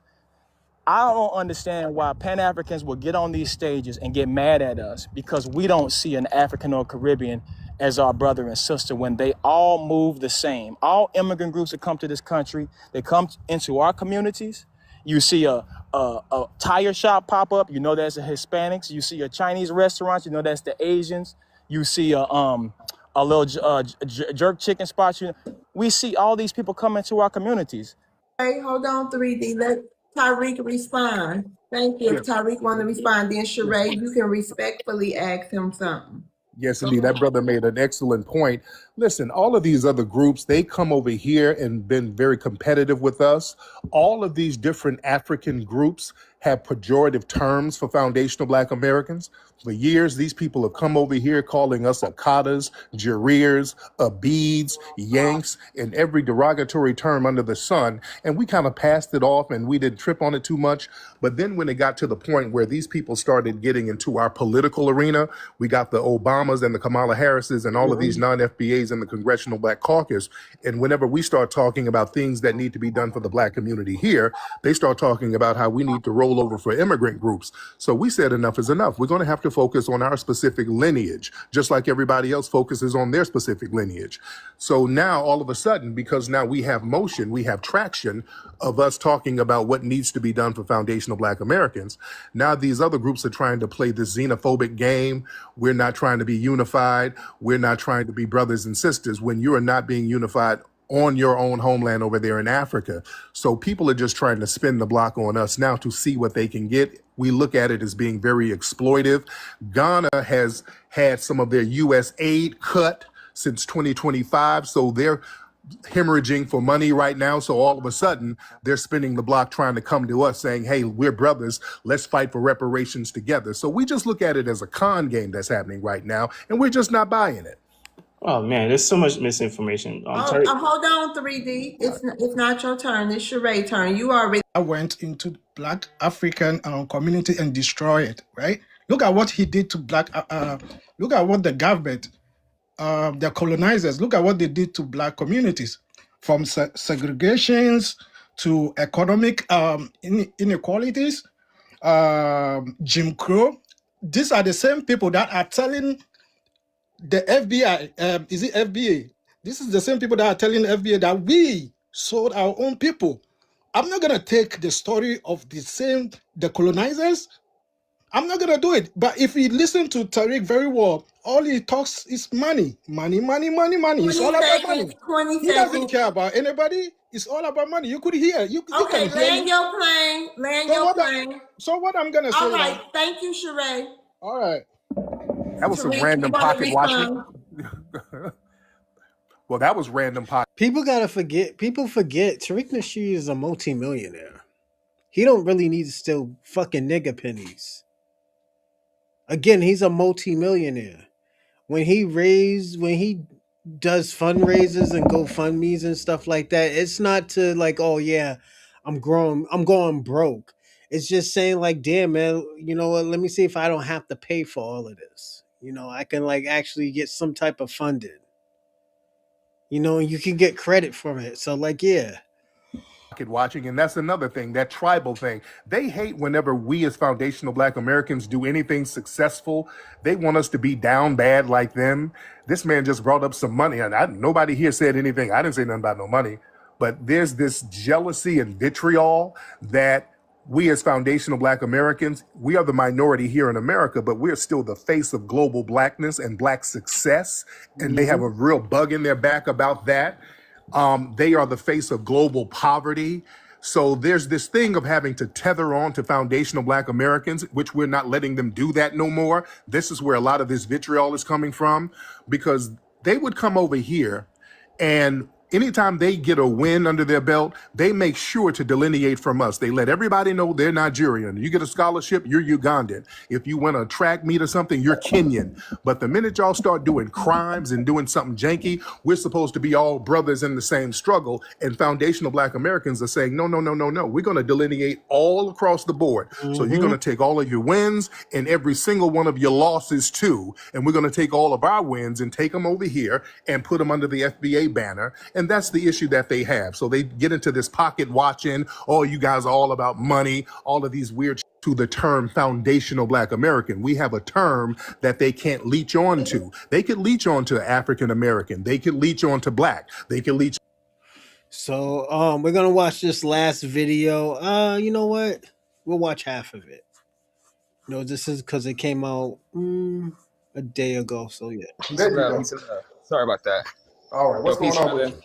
I don't understand why Pan-Africans will get on these stages and get mad at us because we don't see an African or Caribbean as our brother and sister when they all move the same. All immigrant groups that come to this country, they come into our communities. You see a tire shop pop up, you know that's the Hispanics. You see a Chinese restaurant, you know that's the Asians. You see a little jerk chicken spot. We see all these people come into our communities. Hey, hold on, 3D. Let Tyreek respond. Thank you. If Tyreek want to respond, then Sheree, you can respectfully ask him something. Yes, indeed. That brother made an excellent point. Listen, all of these other groups, they come over here and been very competitive with us. All of these different African groups have pejorative terms for foundational Black Americans. For years, these people have come over here calling us Akatas, Jareers, Abids, Yanks, and every derogatory term under the sun. And we kind of passed it off and we didn't trip on it too much. But then when it got to the point where these people started getting into our political arena, we got the Obamas and the Kamala Harrises and all of these non-FBAs in the Congressional Black Caucus. And whenever we start talking about things that need to be done for the Black community here, they start talking about how we need to roll over for immigrant groups. So we said enough is enough. We're going to have to focus on our specific lineage, just like everybody else focuses on their specific lineage. So now all of a sudden, because now we have motion, we have traction of us talking about what needs to be done for foundational Black Americans. Now these other groups are trying to play this xenophobic game. We're not trying to be unified. We're not trying to be brothers and sisters when you are not being unified on your own homeland over there in Africa. So people are just trying to spin the block on us now to see what they can get. We look at it as being very exploitive. Ghana has had some of their U.S. aid cut since 2025, so they're hemorrhaging for money right now. So all of a sudden, they're spinning the block trying to come to us saying, hey, we're brothers, let's fight for reparations together. So we just look at it as a con game that's happening right now, and we're just not buying it. Oh man, there's so much misinformation. Hold on, 3D. It's not your turn. It's Sheree's turn. You already. I went into Black African community and destroyed it. Right? Look at what he did to Black. Look at what the government, the colonizers. Look at what they did to Black communities, from segregations to economic inequalities, Jim Crow. These are the same people that are telling the FBI, is it FBA? This is the same people that are telling the FBA that we sold our own people. I'm not going to take the story of the colonizers. I'm not going to do it. But if you listen to Tariq very well, all he talks is money. Money, money, money, money. It's all about money. 20 He doesn't care about anybody. It's all about money. You could hear. You okay, can hear land your plane. Land your plane. So what I'm going to say All right. now, Thank you, Sheree. all right. That was some random pocket watching. Well, that was random pocket. People forget Tariq Nasheed is a multimillionaire. He don't really need to steal fucking nigga pennies. Again, he's a multimillionaire. When he does fundraisers and GoFundMe's and stuff like that, it's not to like, oh yeah, I'm going broke. It's just saying like, damn man, you know what? Let me see if I don't have to pay for all of this. You know, I can like actually get some type of funding. You know, you can get credit from it. So like, yeah. pocket watching, and that's another thing, that tribal thing. They hate whenever we as foundational Black Americans do anything successful. They want us to be down bad like them. This man just brought up some money, and nobody here said anything. I didn't say nothing about no money, but there's this jealousy and vitriol that we as foundational Black Americans, we are the minority here in America, but we're still the face of global Blackness and Black success. And they have a real bug in their back about that. They are the face of global poverty. So there's this thing of having to tether on to foundational Black Americans, which we're not letting them do that no more. This is where a lot of this vitriol is coming from, because they would come over here and anytime they get a win under their belt, they make sure to delineate from us. They let everybody know they're Nigerian. You get a scholarship, you're Ugandan. If you win a track meet or something, you're Kenyan. But the minute y'all start doing crimes and doing something janky, we're supposed to be all brothers in the same struggle. And foundational Black Americans are saying, no, no, no, no, no. We're going to delineate all across the board. So you're going to take all of your wins and every single one of your losses too. And we're going to take all of our wins and take them over here and put them under the FBA banner. And that's the issue that they have. So they get into this pocket watching, oh, you guys are all about money, all of these weird to the term foundational Black American. We have a term that they can't leech on to. They could leech on to African American. They could leech on to Black. They could leech. So we're going to watch this last video. You know what? We'll watch half of it. No, this is because it came out a day ago. So yeah. There you go. Sorry about that. All right, what's going on with you?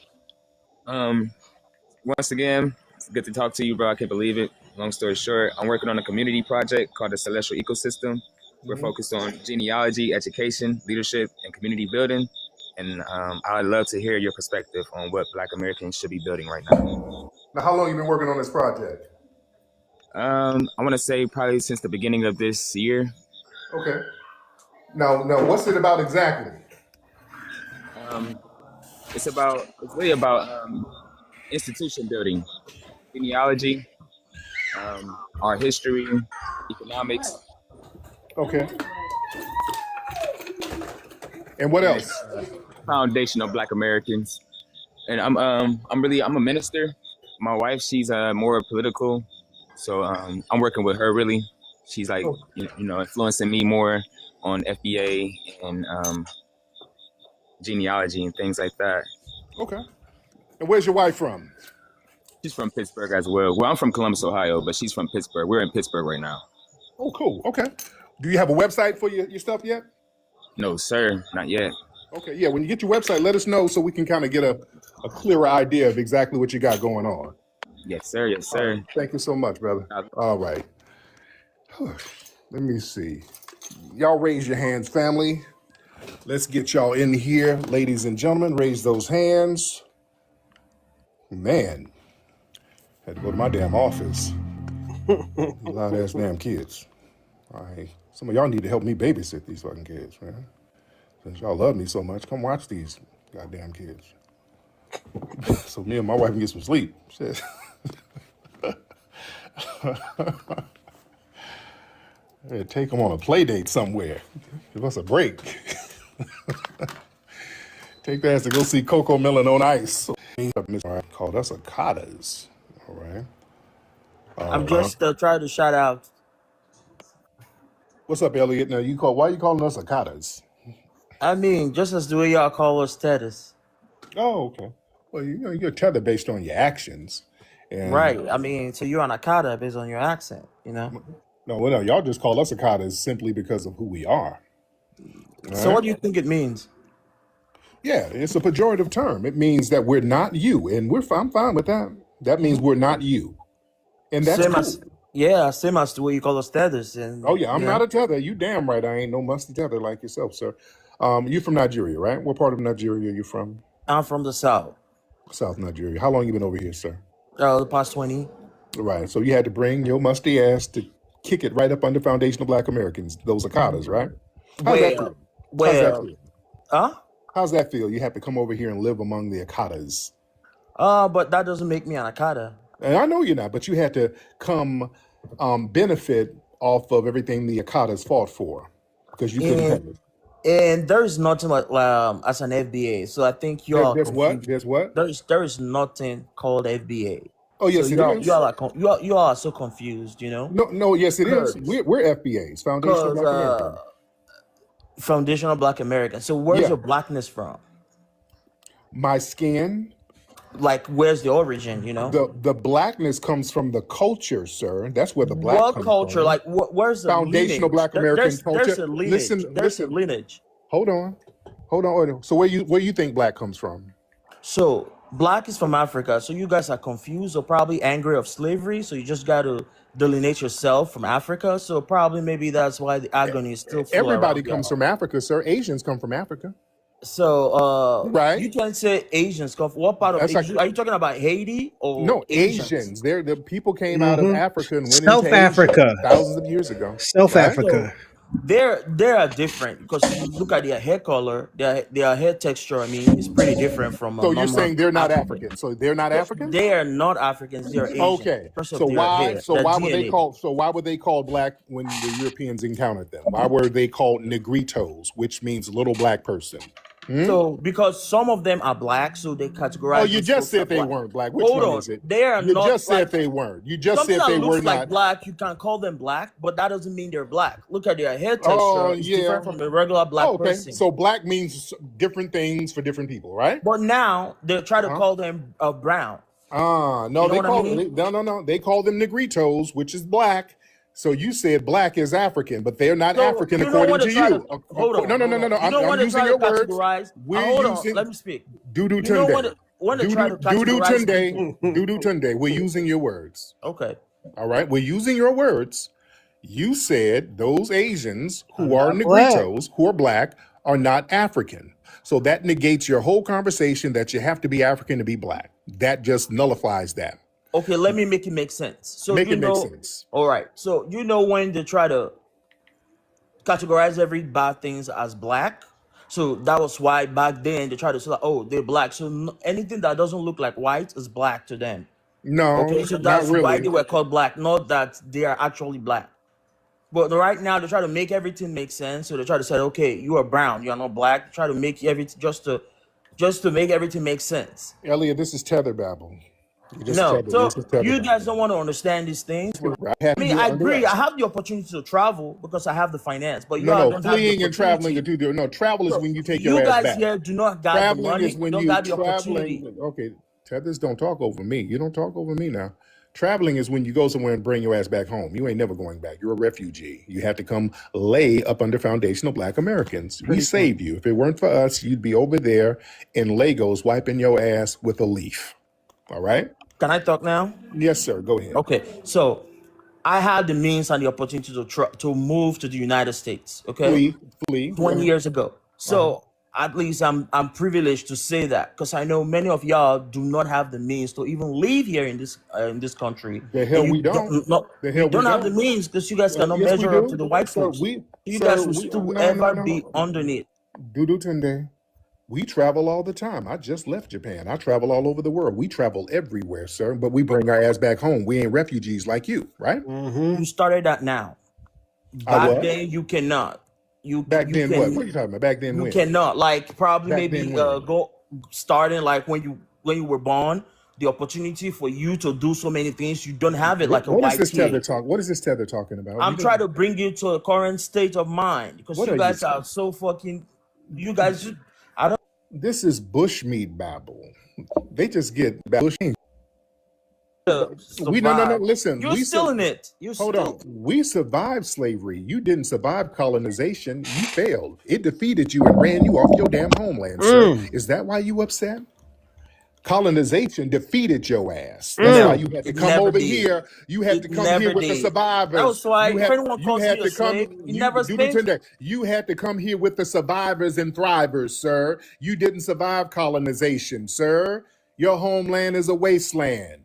Once again, it's good to talk to you, bro. I can't believe it. Long story short, I'm working on a community project called the Celestial Ecosystem. We're focused on genealogy, education, leadership, and community building. And I'd love to hear your perspective on what Black Americans should be building right now. Now, how long have you been working on this project? I want to say probably since the beginning of this year. Okay. Now, what's it about exactly? It's really about institution building, genealogy, our history, economics. Okay. And what else? Foundational Black Americans. And I'm a minister. My wife, she's more political. So I'm working with her really. She's like, influencing me more on FBA and genealogy and things like that. Okay. And where's your wife from? She's from Pittsburgh as well. Well, I'm from Columbus, Ohio, but she's from Pittsburgh. We're in Pittsburgh right now. Oh, cool. Okay. Do you have a website for your stuff yet? No, sir. Not yet. Okay. Yeah. When you get your website, let us know so we can kind of get a clearer idea of exactly what you got going on. Yes, sir. Yes, sir. Thank you so much, brother. All right. Let me see. Y'all raise your hands, family. Let's get y'all in here. Ladies and gentlemen, raise those hands. Man, had to go to my damn office. Loud ass damn kids. All right. Some of y'all need to help me babysit these fucking kids, man. Since y'all love me so much, come watch these goddamn kids. So me and my wife can get some sleep. Shit. Hey, take them on a play date somewhere. Give us a break. Take the ass to go see Coco Melon on Ice. Called us Akatas. All right. I'm just trying to shout out. What's up, Elliot? Now why are you calling us Akatas? I mean, just as the way y'all call us Tedders. Oh, okay. Well, you're tethered based on your actions. And right. I mean, so you're an Akata based on your accent, No, y'all just call us Akatas simply because of who we are. So what do you think it means? Yeah, it's a pejorative term. It means that we're not you, and I'm fine with that. That means we're not you, and that's cool. Same as the way you call us Tethers. And oh yeah, I'm not a tether. You damn right, I ain't no musty tether like yourself, sir. You from Nigeria, right? What part of Nigeria are you from? I'm from the South. South Nigeria. How long you been over here, sir? The past 20. Right. So you had to bring your musty ass to kick it right up under foundational Black Americans, those Akatas, right? How's that feel? How's that feel? You have to come over here and live among the Akatas. But that doesn't make me an Akata. And I know you're not, but you had to come benefit off of everything the Akatas fought for because you couldn't have it. And there's nothing like as an FBA. So I think you're There's what? There is nothing called FBA. Oh, So yes, it is. you all are so confused, you know? No, yes, it is. Cause, We're FBAs, Foundational cause Black American. foundational Black American. So where's Yeah, your blackness from? my skin. Like, where's the origin, you know? The blackness comes from the culture, sir. That's where the black What comes culture? from. Like, where's the Foundational lineage? Black American There's culture. a lineage. Listen, There's a listen. lineage. Hold on. So where you think black comes from? So black is from Africa. So you guys are confused or probably angry of slavery. So you just got to delineate yourself from Africa. So probably maybe that's why the agony is still flow Everybody around comes y'all. from Africa, sir. Asians come from Africa. So Right. you can say Asians come. What part of That's like Asia? Are you talking about Haiti or no Asians? Asians. They're the people came out of Africa and went into South Asia Africa. thousands of years ago. South Right? Africa. So they are different because if you look at their hair color, their hair texture, I mean, is pretty different from a So you're normal saying they're not African. African. So they're not So African? they are not Africans, they are Asian Okay. because So of their hair, their DNA. why were they called black when the Europeans encountered them? Why were they called negritos, which means little black person? So because some of them are black, so they Oh, categorize you those just folks as said they black. weren't black. Which Hold one on, is it? they are You not just like said they weren't. You just something said that they were looks like not. black. You can call them black, but that doesn't mean they're black. Look at their hair Oh, texture; it's yeah. different from a regular black Oh, okay. person. So black means different things for different people, right? But now they try to Uh-huh. call them brown. No, You know they what I call mean? no. They call them negritos, which is black. So you said black is African, but they're not So African you know according when they to try to you. hold on, No. hold on. You know I'm when they using try to your words. categorize. We're Hold on, using let me speak. Dudu You know Tunde. when they try to Dudu categorize people. Tunde. Dudu Tunde. We're using your words. Okay. All right. We're using your words. You said those Asians who are not black. negritos, who are black, are not African. So that negates your whole conversation that you have to be African to be black. That just nullifies that. Okay, let me make it make sense. So Make you it make know, sense. all right. So you know when they try to categorize every bad things as black. So that was why back then they tried to say, like, oh, they're black. So anything that doesn't look like white is black to them. No, Okay, so not that's why really. they were called black, not that they are actually black. But right now they try to make everything make sense. So they try to say, okay, you are brown, you are not black. Try to make everything just to make everything make sense. Elliot, this is tether babble. No, so This is tether you babble. guys don't want to understand these things. Right? I mean, I agree. I have the opportunity to travel because I have the finance, but you all don't have the Fleeing and traveling are opportunity. two different. No, travel is So when you take you your ass guys back. here do not got the Traveling money, is when don't you got the opportunity. traveling. Okay, tethers don't talk over me. You don't talk over me now. Traveling is when you go somewhere and bring your ass back home. You ain't never going back. You're a refugee. You have to come lay up under foundational Black Americans. We saved you. If it weren't for us, you'd be over there in Lagos wiping your ass with a leaf. All right? Can I talk now? Yes, sir. Go ahead. Okay, so I had the means and the opportunity to move to the United States. Okay, Flee. 20 years ago. So at least I'm privileged to say that because I know many of y'all do not have the means to even live here in this country. The hell And we you don't. not, The you hell we don't have the don't. means because you guys cannot Yes, we measure up to do. the white Sir, folks. You guys will still ever be underneath. Dudu Tunde. We travel all the time. I just left Japan. I travel all over the world. We travel everywhere, sir, but we bring our ass back home. We ain't refugees like you, right? You started that now. I Back what? then you cannot. Back then what? What are you talking about? Back then You when? cannot. Like probably Back maybe then when? go starting like when you were born. The opportunity for you to do so many things, you don't have it like a What is white this tether kid. talk? What is this tether talking about? I'm trying to bring you to a current state of mind because What you are guys you? are so fucking. You guys, I don't. This is bushmeat babble. They just get bushmeat. We no. Listen, You're still in it. You're hold still. on. We survived slavery. You didn't survive colonization. You failed. It defeated you and ran you off your damn homeland, sir. Is that why you upset? Colonization defeated your ass. That's why you had to It come never over did. here. You had to It come here never with the did. survivors. That was why You if anyone you calls had me to a slave, come. you never Do the spanked. Tunde. You had to come here with the survivors and thrivers, sir. You didn't survive colonization, sir. Your homeland is a wasteland.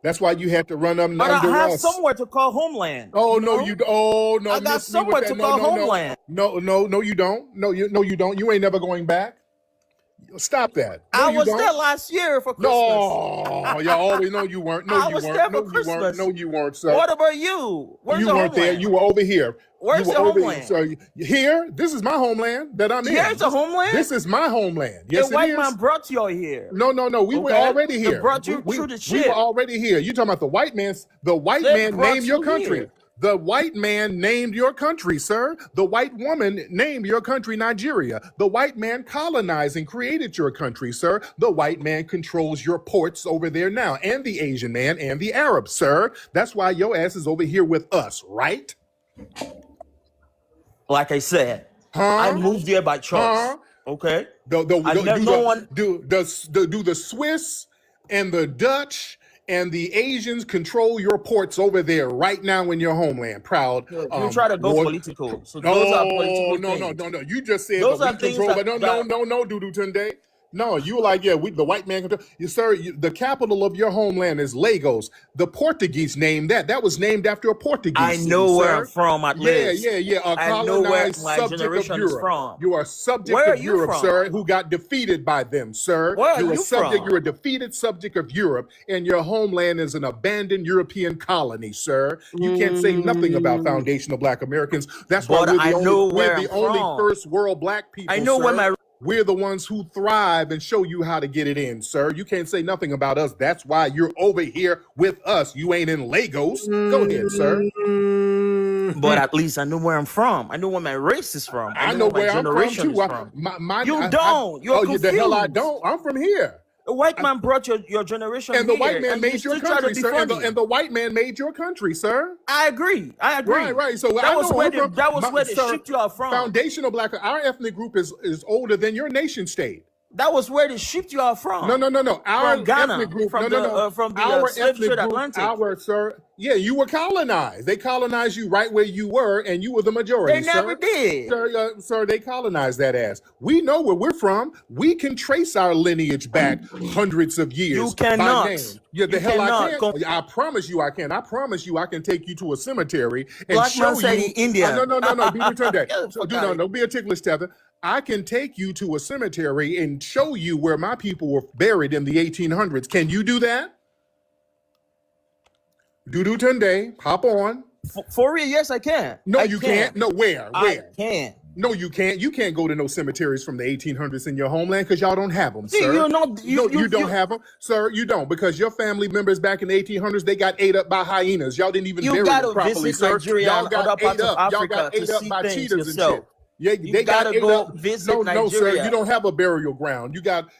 That's why you had to run up But I under have us. somewhere to call homeland. Oh you no, know? you oh no, I got miss me with somewhere that. to No, call no, no. homeland. No, you don't. No, you don't. You ain't never going back. Stop that. No, I you was there don't. last year for Christmas. No, y'all always know you weren't. No, I you was weren't. there No, for you weren't. Christmas. No, you weren't, sir. What about you? Where's You your weren't there. homeland? You were over here. Where's You were your over homeland? So here, this is my homeland that I'm in. Here's a homeland? This is my homeland. Yes, a white it is. man brought you here. No. We were already here. They brought you we, through the we ship. were already here. You talking about the white man? The white They man brought named your you country. here. The white man named your country, sir. The white woman named your country Nigeria. The white man colonized and created your country, sir. The white man controls your ports over there now, and the Asian man and the Arab, sir. That's why your ass is over here with us, right? Like I said, I moved here by choice. Okay. Do the Swiss and the Dutch and the Asians control your ports over there right now in your homeland? Proud. You try to go political. So those are political things. No. You just said those that we control, but no, Dudu Tunde. No, you were like, yeah, the white man control. Sir, the capital of your homeland is Lagos. The Portuguese named that. That was named after a Portuguese. I know where I'm from, at least. Yeah. A I know where colonized my subject generation of is Europe. from. You are a subject Where of are you Europe, from? sir, who got defeated by them, sir. Where are You're a you subject. from? You're a defeated subject of Europe, and your homeland is an abandoned European colony, sir. You can't say nothing about foundational Black Americans. That's why But I know we're where the I'm only from. first world Black people. I know sir. where my We're the ones who thrive and show you how to get it in, sir. You can't say nothing about us. That's why you're over here with us. You ain't in Lagos. Go ahead, sir. But at least I know where I'm from. I know where my race is from. I know where I'm from generation too. is from. You You're confused. the hell I don't. I'm from here. A white man brought your generation And the here, white man and made you your still try to country, sir. defund And him. the white man made your country, sir. I agree. Right. So that was where they shipped you out from. Foundational Black. Our ethnic group is older than your nation state. That was where they shipped you out from. No. Our From Ghana, ethnic group. from the Our slave ethnic trade group. Atlantic. Sir. Yeah, you were colonized. They colonized you right where you were, and you were the majority. They never did. Sir, they colonized that ass. We know where we're from. We can trace our lineage back hundreds of years. You cannot. By name. Yeah, the hell I can. I promise you I can. I promise you I can take you to a cemetery and Black show man you. say India. No. Be returned that. Don't be a ticklish tether. I can take you to a cemetery and show you where my people were buried in the 1800s. Can you do that? Dudu Tunde, hop on. For real, yes, I can. No, you can't. No, where? I can. No, you can't. You can't go to no cemeteries from the 1800s in your homeland because y'all don't have them, sir. You don't have them, sir. You don't, because your family members back in the 1800s, they got ate up by hyenas. Y'all didn't even bury them properly, sir. Nigeria Y'all and got other parts ate of up. Y'all Africa got to ate up see by things cheetahs yourself. and shit. Yeah, You they got gotta ate go up. visit No, sir. Nigeria. You don't have a burial ground.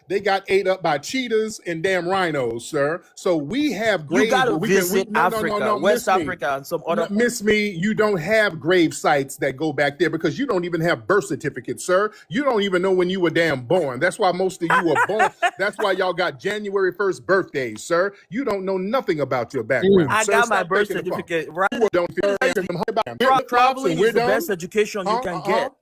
They got ate up by cheetahs and damn rhinos, sir. So we have graves. You gotta visit Africa, no, West Africa, and some other. Miss me, you don't have grave sites that go back there because you don't even have birth certificates, sir. You don't even know when you were damn born. That's why most of you were born. That's why y'all got January 1st birthdays, sir. You don't know nothing about your background. I sir. got my Stop birth taking the phone. certificate. Right. Don't feel Traveling is the best education you can get.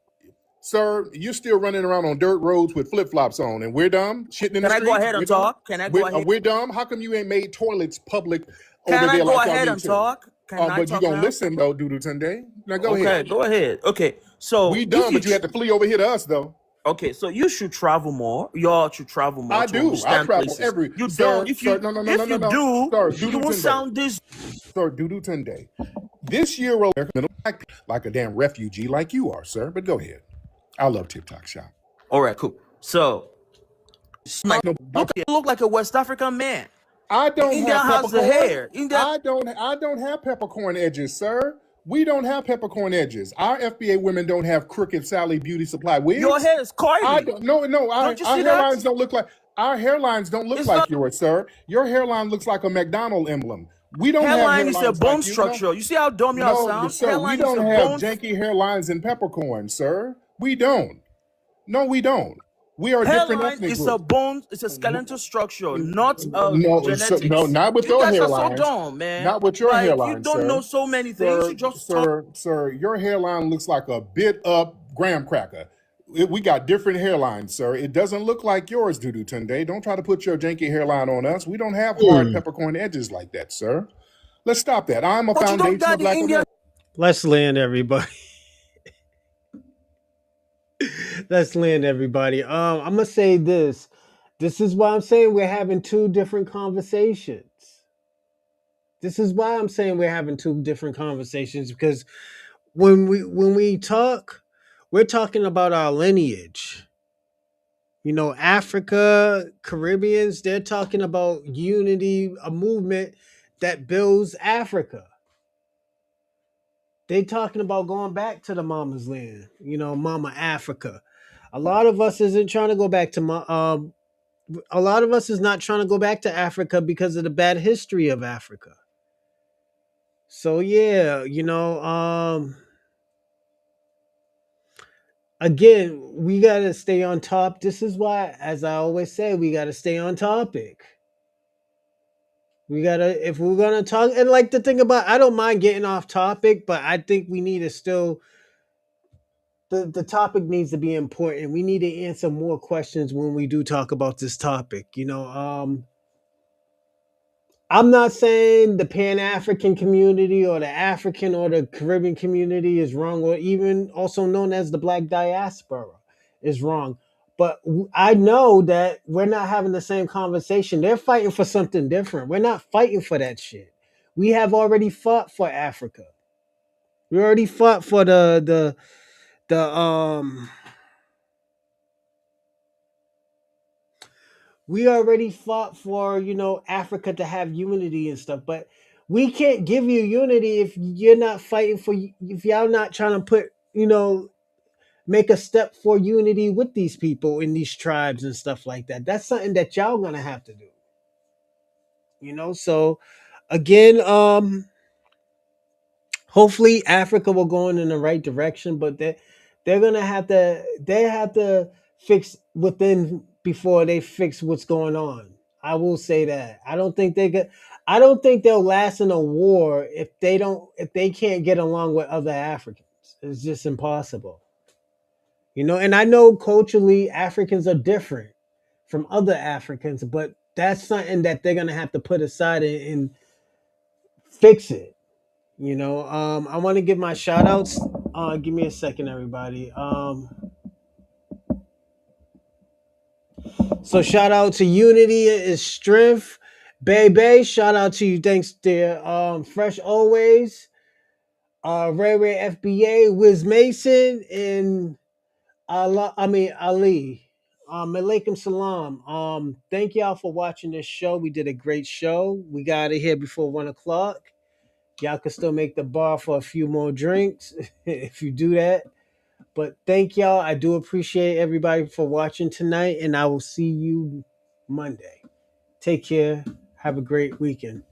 Sir, you're still running around on dirt roads with flip-flops on, and we're dumb, shitting in the streets. Can I go ahead and talk? Can I go ahead? We're dumb. How come you ain't made toilets public Can over I there go like y'all ahead need and to? talk? Can I But you talk gonna now? listen though, Dudu Tunde. Now go ahead. Okay, go ahead. Okay, so We dumb, but you have to flee over here to us though. Okay, so you should travel more. Y'all should travel more. I to do. I understand travel places. every. You sir, don't. If you sir, no, do, Sir, you Dudu will Tunde. sound this. Sir, Dudu Tunde. This year, we're Black people like a damn refugee, like you are, sir. But go ahead. I love TikTok Shop. All right, cool. So, look like a West African man. I don't India have has the peppercorn. hair. India. I don't have peppercorn edges, sir. We don't have peppercorn edges. Our FBA women don't have Crooked Sally Beauty Supply wigs. Your hair is curly. I don't, no. Our Don't you see that? hairlines don't look like our hairlines don't look It's like not- yours, sir. Your hairline looks like a McDonald emblem. We don't Hairline have is hairlines a bone like you. structure. You see how dumb y'all No, sound? sir. We Hairline is don't a have bone. janky hairlines and peppercorn, sir. We don't. No, we don't. We are a different Hairline ethnic is group. a bone. It's a skeletal structure, not No, genetics. no, not with You your guys are so hairlines. dumb, man. Not with your Like, hairline, you don't sir. know so many things. You just talk. Sir, your hairline looks like a bit up graham cracker. We got different hairlines, sir. It doesn't look like yours, Dudu Tunde. Don't try to put your janky hairline on us. We don't have hard peppercorn edges like that, sir. Let's stop that. I'm a But you don't foundation got of the Black Indian. America. Let's land, everybody. Let's land, everybody. I'm gonna say this. This is why I'm saying we're having two different conversations. This is why I'm saying we're having two different conversations, because when we talk, we're talking about our lineage. You know, Africa, Caribbeans, they're talking about unity, a movement that builds Africa. They talking about going back to the mama's land, you know, Mama Africa. A lot of us isn't trying to go back to a lot of us is not trying to go back to Africa because of the bad history of Africa. So yeah, you know, again, we got to stay on top. This is why, as I always say, we got to stay on topic. We got to, if we're going to talk, and like the thing about, I don't mind getting off topic, but I think we need to still, the topic needs to be important. We need to answer more questions when we do talk about this topic. You know, I'm not saying the Pan-African community or the African or the Caribbean community is wrong, or even also known as the Black Diaspora is wrong. But I know that we're not having the same conversation. They're fighting for something different. We're not fighting for that shit. We have already fought for Africa. We already fought for the we already fought for, you know, Africa to have unity and stuff, but we can't give you unity if you're not fighting for, if y'all not trying to put, you know, make a step for unity with these people in these tribes and stuff like that. That's something that y'all gonna have to do, you know. So again, hopefully Africa will go in the right direction, but they're gonna have to, they have to fix within before they fix what's going on. I will say that. I don't think they'll last in a war if they can't get along with other Africans. It's just impossible. You know, and I know culturally Africans are different from other Africans, but that's something that they're gonna have to put aside and fix it. You know, I want to give my shout outs. Give me a second, everybody. So shout out to Unity is Strength. Baby, shout out to you. Thanks to Fresh Always. Ray Ray FBA, Wiz Mason, and Ali. Alaikum salam. Thank y'all for watching this show. We did a great show. We got out of here before 1 o'clock. Y'all can still make the bar for a few more drinks if you do that. But thank y'all. I do appreciate everybody for watching tonight, and I will see you Monday. Take care. Have a great weekend.